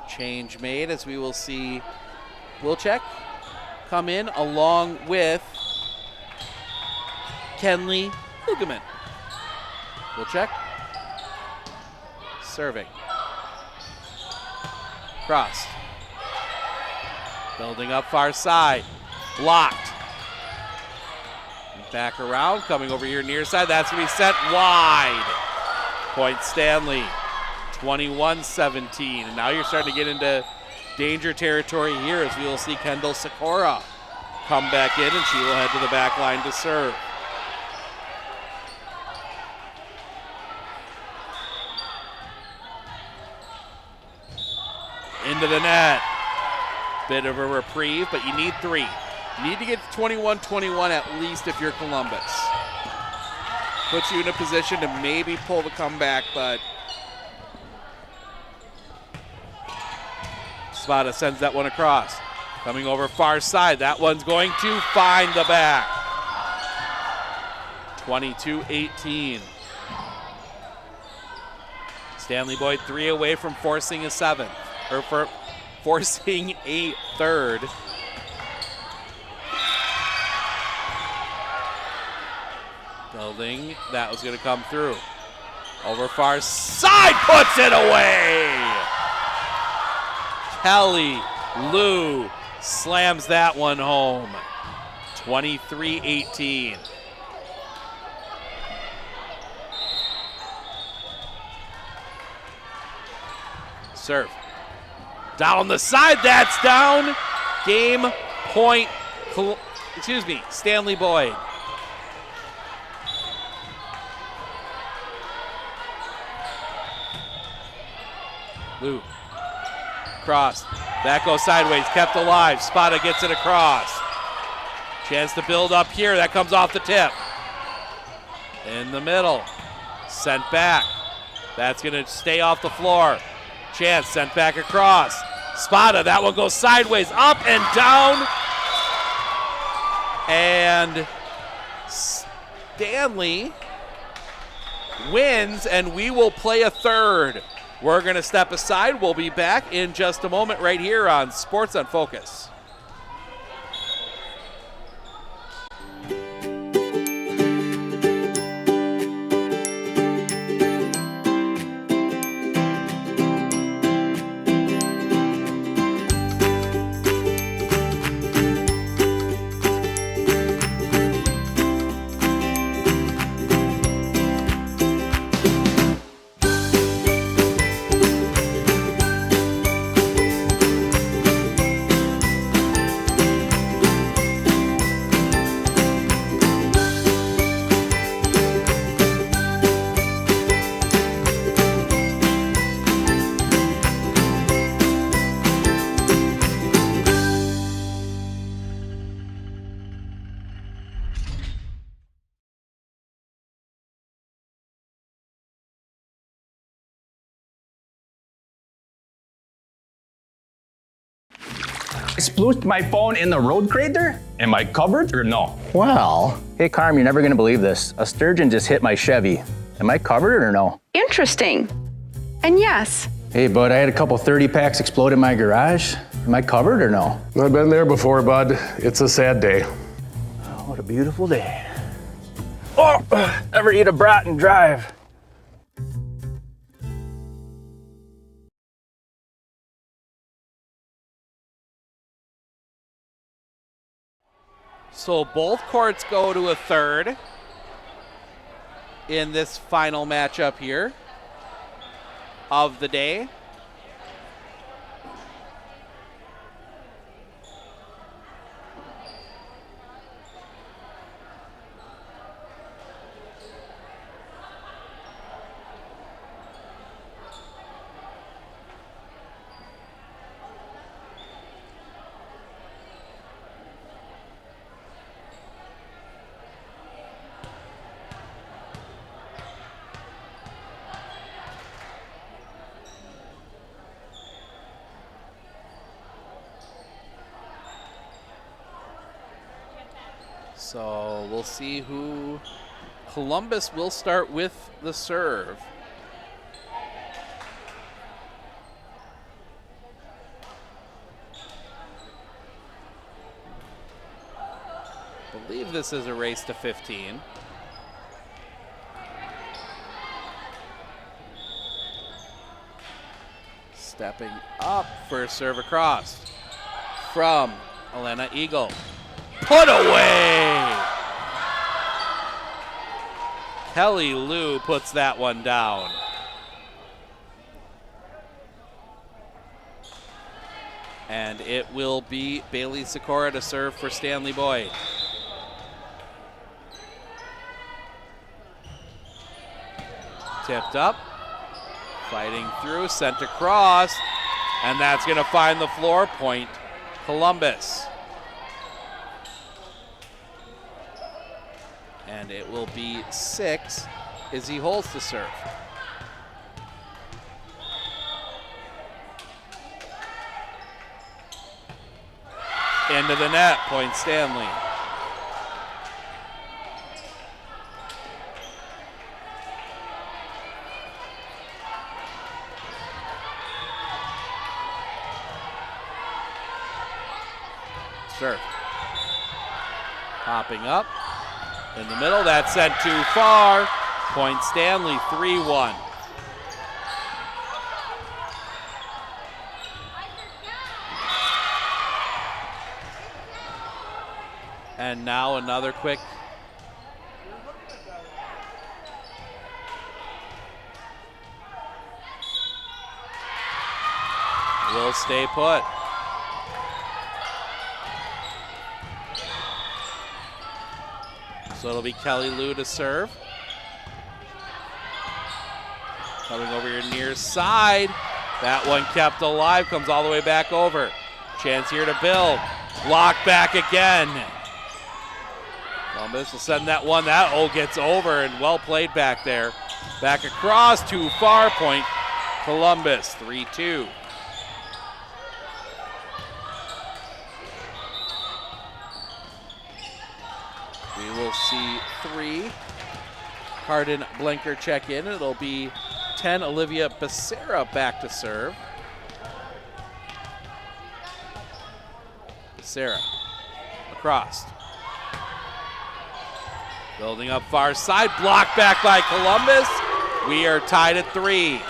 Change made as we will see Wilczek come in along with Kenley Hugeman. Wilczek serving. Cross. Building up far side. Blocked. Back around, coming over here near side. That's going to be sent wide. Point Stanley. 21-17. And now you're starting to get into danger territory here as we will see Kendall Sikora come back in, and she will head to the back line to serve. Into the net. Bit of a reprieve, but you need 3. You need to get to 21-21 at least if you're Columbus. Puts you in a position to maybe pull the comeback, but Spada sends that one across. Coming over far side. That one's going to find the back. 22-18. Stanley Boyd 3 away from forcing a 7th. Or for forcing a 3rd. Building. That was going to come through. Over far side. Puts it away. Kelly Lou slams that one home. 23-18. Serve. Down the side, that's down. Game point, Stanley Boyd. Lou. Cross. That goes sideways, kept alive. Spada gets it across. Chance to build up here. That comes off the tip. In the middle. Sent back. That's going to stay off the floor. Chance sent back across. Spada, that one goes sideways, up and down. And Stanley wins, and we will play a third. We're going to step aside. We'll be back in just a moment right here on Sports on Focus. I splooshed my phone in the road crater? Am I covered or no? Well, hey Carm, you're never gonna believe this. A sturgeon just hit my Chevy. Am I covered or no? Interesting. And yes. Hey bud, I had a couple 30 packs explode in my garage. Am I covered or no? I've been there before, bud. It's a sad day. Oh, what a beautiful day. Oh, ever eat a brat and drive? So both courts go to a third in this final matchup here of the day. So we'll see who Columbus will start with the serve. I believe this is a race to 15. Stepping up, first serve across from Elena Eagle. Put away! Kelly Lou puts that one down. And it will be Bailey Sikora to serve for Stanley Boyd. Tipped up, fighting through, sent across, and that's going to find the floor. Point Columbus. And it will be 6 as he holds the serve. Into the net, point Stanley. Serve. Popping up. In the middle, that's sent too far. Point Stanley, 3-1. And now another quick. Will stay put. So it'll be Kelly Lou to serve. Coming over your near side. That one kept alive, comes all the way back over. Chance here to build. Block back again. Columbus will send that one. That gets over, and well played back there. Back across, too far. Point Columbus, 3-2. We will see 3. Hardin Blinker check in. It'll be 10, Olivia Becerra back to serve. Becerra across. Building up far side, blocked back by Columbus. We are tied at 3.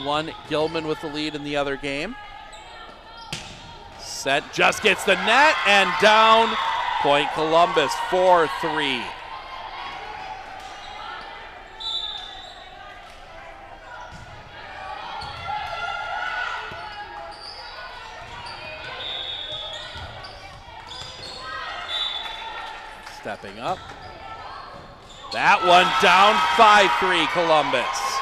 One Gilman with the lead in the other game. Set just gets the net and down. Point Columbus, 4-3. Stepping up. That one down, 5-3 Columbus.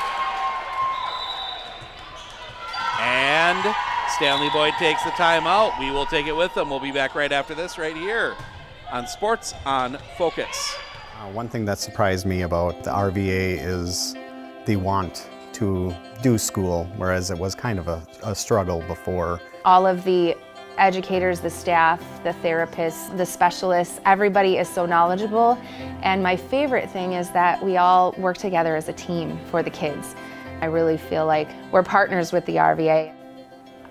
And Stanley Boyd takes the timeout. We will take it with them. We'll be back right after this right here on Sports on Focus. One thing that surprised me about the RVA is the want to do school, whereas it was kind of a struggle before. All of the educators, the staff, the therapists, the specialists, everybody is so knowledgeable. And my favorite thing is that we all work together as a team for the kids. I really feel like we're partners with the RVA.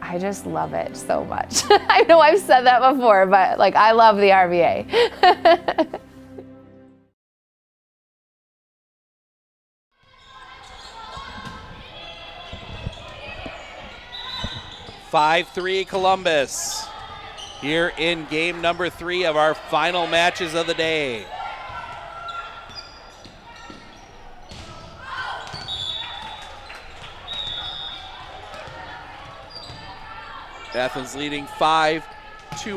I just love it so much. I know I've said that before, but like I love the RVA. 5-3 Columbus here in game number 3 of our final matches of the day. Athens leading 5-2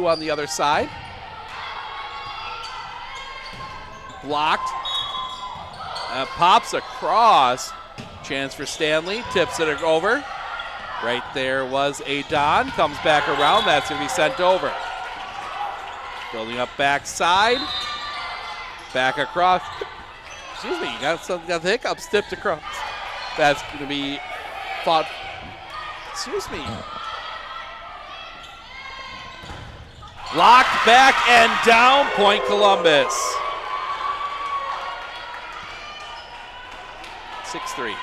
on the other side. Blocked. Pops across. Chance for Stanley. Tips it over. Right there was a Don. Comes back around. That's going to be sent over. Building up backside. Back across. Excuse me. You got the hiccups. Tipped across. That's going to be fought. Excuse me. Locked back and down. Point Columbus. 6-3.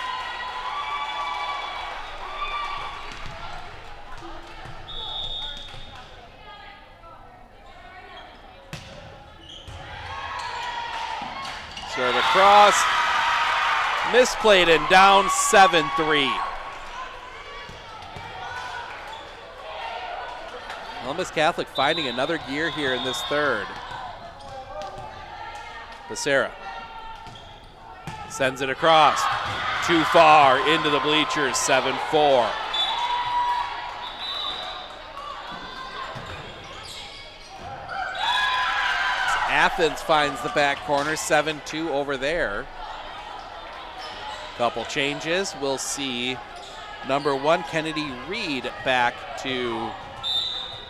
Serve across. Misplayed and down 7-3. Columbus Catholic finding another gear here in this third. Becerra sends it across. Too far into the bleachers, 7-4. Athens finds the back corner, 7-2 over there. Couple changes. We'll see number 1, Kennedy Reed, back to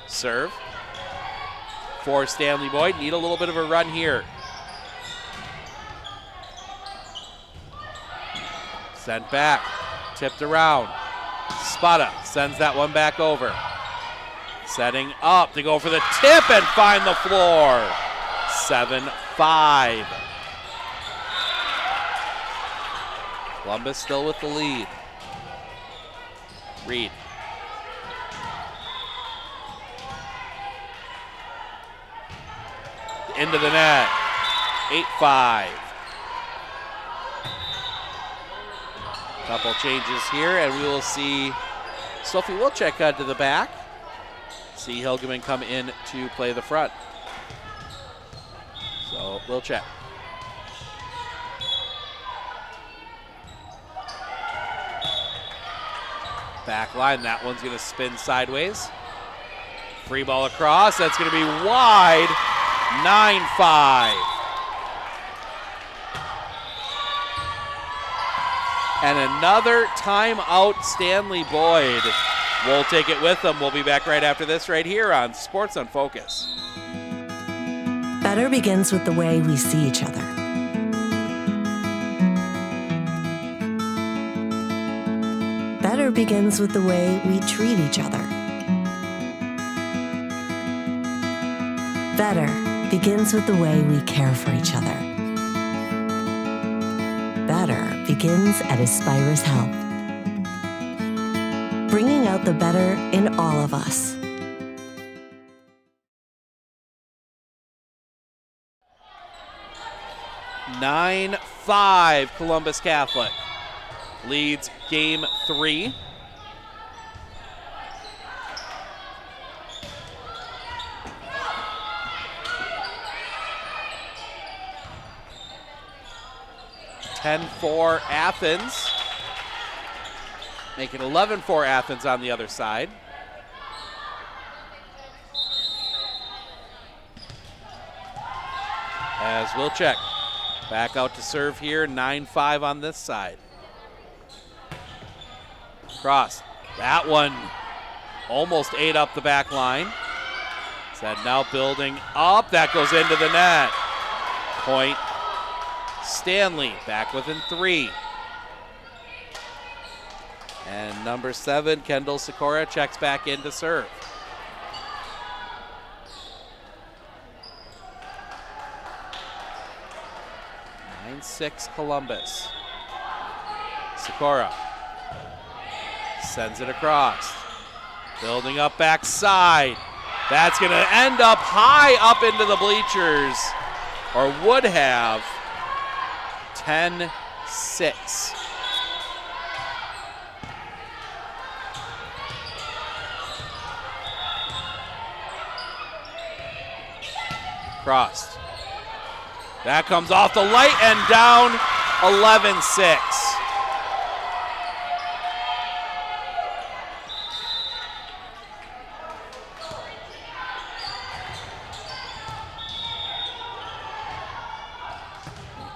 serve. For Stanley Boyd, need a little bit of a run here. Sent back, tipped around. Spada sends that one back over. Setting up to go for the tip and find the floor. 7-5. Columbus still with the lead. Reed. Into the net. 8-5. Couple changes here, and we will see Sophie Wilczek head to the back. See Hilgeman come in to play the front. So Wilczek. Back line, that one's going to spin sideways. Free ball across, that's going to be wide, 9-5. And another timeout, Stanley Boyd. We'll take it with them. We'll be back right after this right here on Sports on Focus. Better begins with the way we see each other. Better begins with the way we treat each other. Better begins with the way we care for each other. Better begins at Aspirus Health, bringing out the better in all of us. Nine 5 Columbus Catholic leads game 3. (10-4) Athens. Make it 11-4 Athens on the other side. As Wilczek back out to serve here, 9-5 on this side. Cross. That one almost ate up the back line. Said now building up. That goes into the net. Point. Stanley back within 3. And number 7, Kendall Sikora, checks back in to serve. (9-6) Columbus. Sikora sends it across. Building up backside. That's going to end up high up into the bleachers, or would have. 10-6. Crossed. That comes off the light and down, 11-6.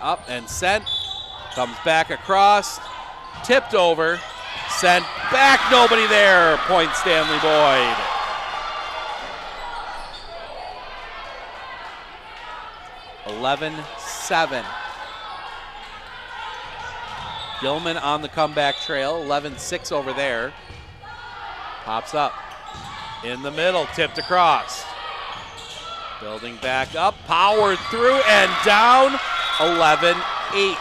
Up and sent. Comes back across. Tipped over. Sent back. Nobody there. Point Stanley Boyd. (11-7). Gilman on the comeback trail. 11-6 over there. Pops up. In the middle. Tipped across. Building back up. Powered through and down. 11-8.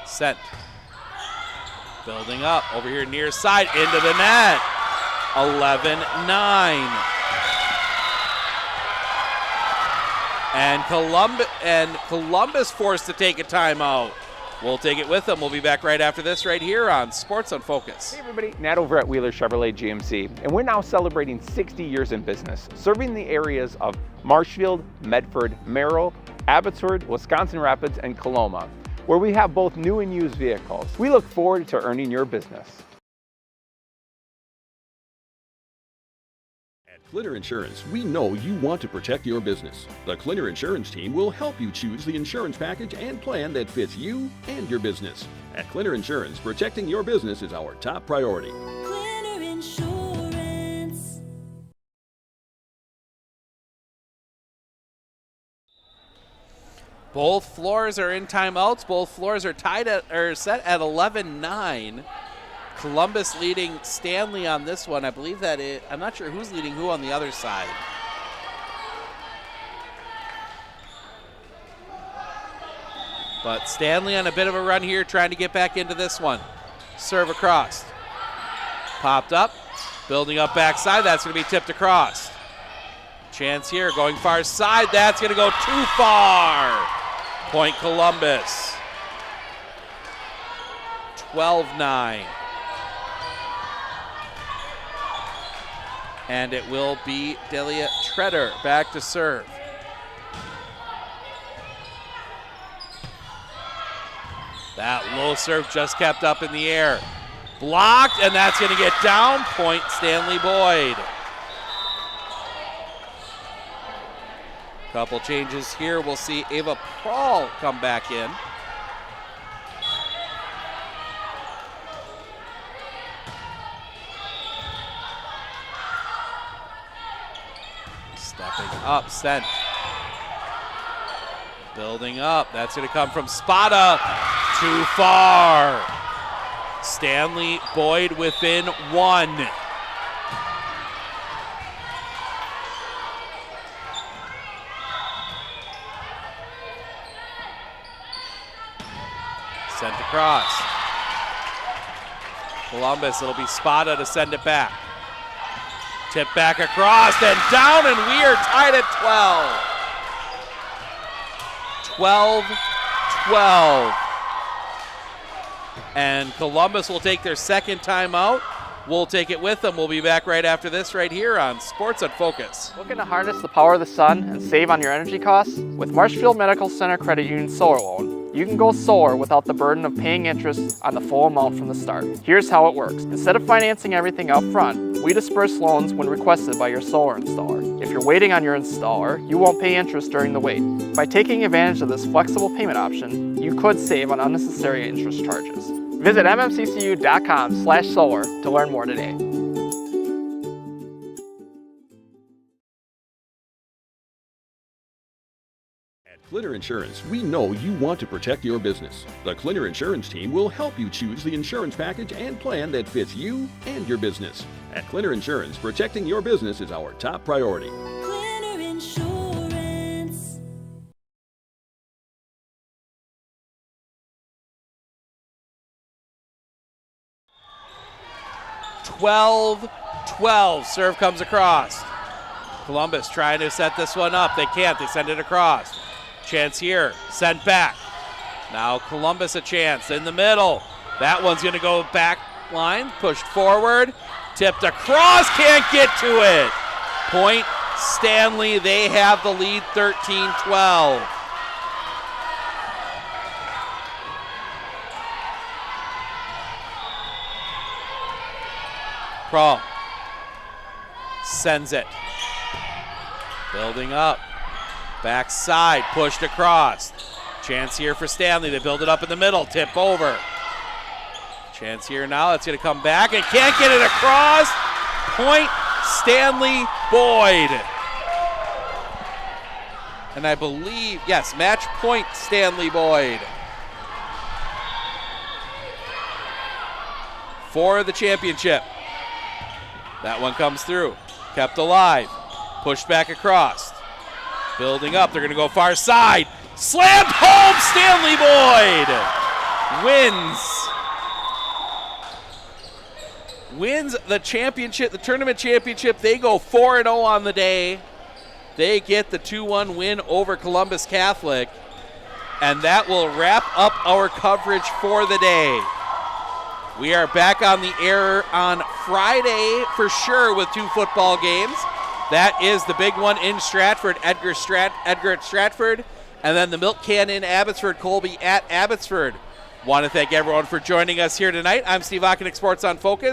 Sent. Building up over here near side into the net. 11-9. And Columbus forced to take a timeout. We'll take it with them. We'll be back right after this right here on Sports on Focus. Hey everybody, Nat over at Wheeler Chevrolet GMC, and we're now celebrating 60 years in business, serving the areas of Marshfield, Medford, Merrill, Abbotsford, Wisconsin Rapids, and Coloma, where we have both new and used vehicles. We look forward to earning your business. Clinner Insurance, we know you want to protect your business. The Clinner Insurance team will help you choose the insurance package and plan that fits you and your business. At Clinner Insurance, protecting your business is our top priority. Clinner Insurance. Both floors are in timeouts. Both floors are set at 11-9. Columbus leading Stanley on this one. I believe that I'm not sure who's leading who on the other side. But Stanley on a bit of a run here, trying to get back into this one. Serve across. Popped up. Building up backside, that's going to be tipped across. Chance here, going far side, that's going to go too far. Point Columbus. 12-9. And it will be Delia Treader back to serve. That low serve just kept up in the air. Blocked, and that's going to get down. Point Stanley Boyd. Couple changes here. We'll see Ava Prahl come back in. Stepping up, sent. Building up. That's going to come from Spada. Too far. Stanley Boyd within 1. Sent across. Columbus, it'll be Spada to send it back. Tip back across and down, and we are tied at 12. 12-12. And Columbus will take their second timeout. We'll take it with them. We'll be back right after this right here on Sports on Focus. Looking to harness the power of the sun and save on your energy costs? With Marshfield Medical Center Credit Union Solar Loan, you can go solar without the burden of paying interest on the full amount from the start. Here's how it works. Instead of financing everything up front, we disperse loans when requested by your solar installer. If you're waiting on your installer, you won't pay interest during the wait. By taking advantage of this flexible payment option, you could save on unnecessary interest charges. Visit mmccu.com/solar to learn more today. Clinner Insurance, we know you want to protect your business. The Clinner Insurance team will help you choose the insurance package and plan that fits you and your business. At Clinner Insurance, protecting your business is our top priority. Clinner Insurance. 12-12. Serve comes across. Columbus trying to set this one up. They can't. They send it across. Chance here. Sent back. Now Columbus a chance in the middle. That one's going to go back line. Pushed forward. Tipped across. Can't get to it. Point Stanley. They have the lead 13-12. Prahl sends it. Building up. Backside, pushed across. Chance here for Stanley. They build it up in the middle. Tip over. Chance here now. It's going to come back and can't get it across. Point Stanley Boyd. And I believe, yes, match point Stanley Boyd. For the championship. That one comes through. Kept alive. Pushed back across. Building up. They're going to go far side. Slammed home. Stanley Boyd wins the championship, the tournament championship. They go 4-0 on the day. They get the 2-1 win over Columbus Catholic. And that will wrap up our coverage for the day. We are back on the air on Friday for sure with 2 football games. That is the big one in Stratford, Edgar at Stratford, and then the Milk Can in Abbotsford, Colby at Abbotsford. Want to thank everyone for joining us here tonight. I'm Steve Ockenick, Sports on Focus.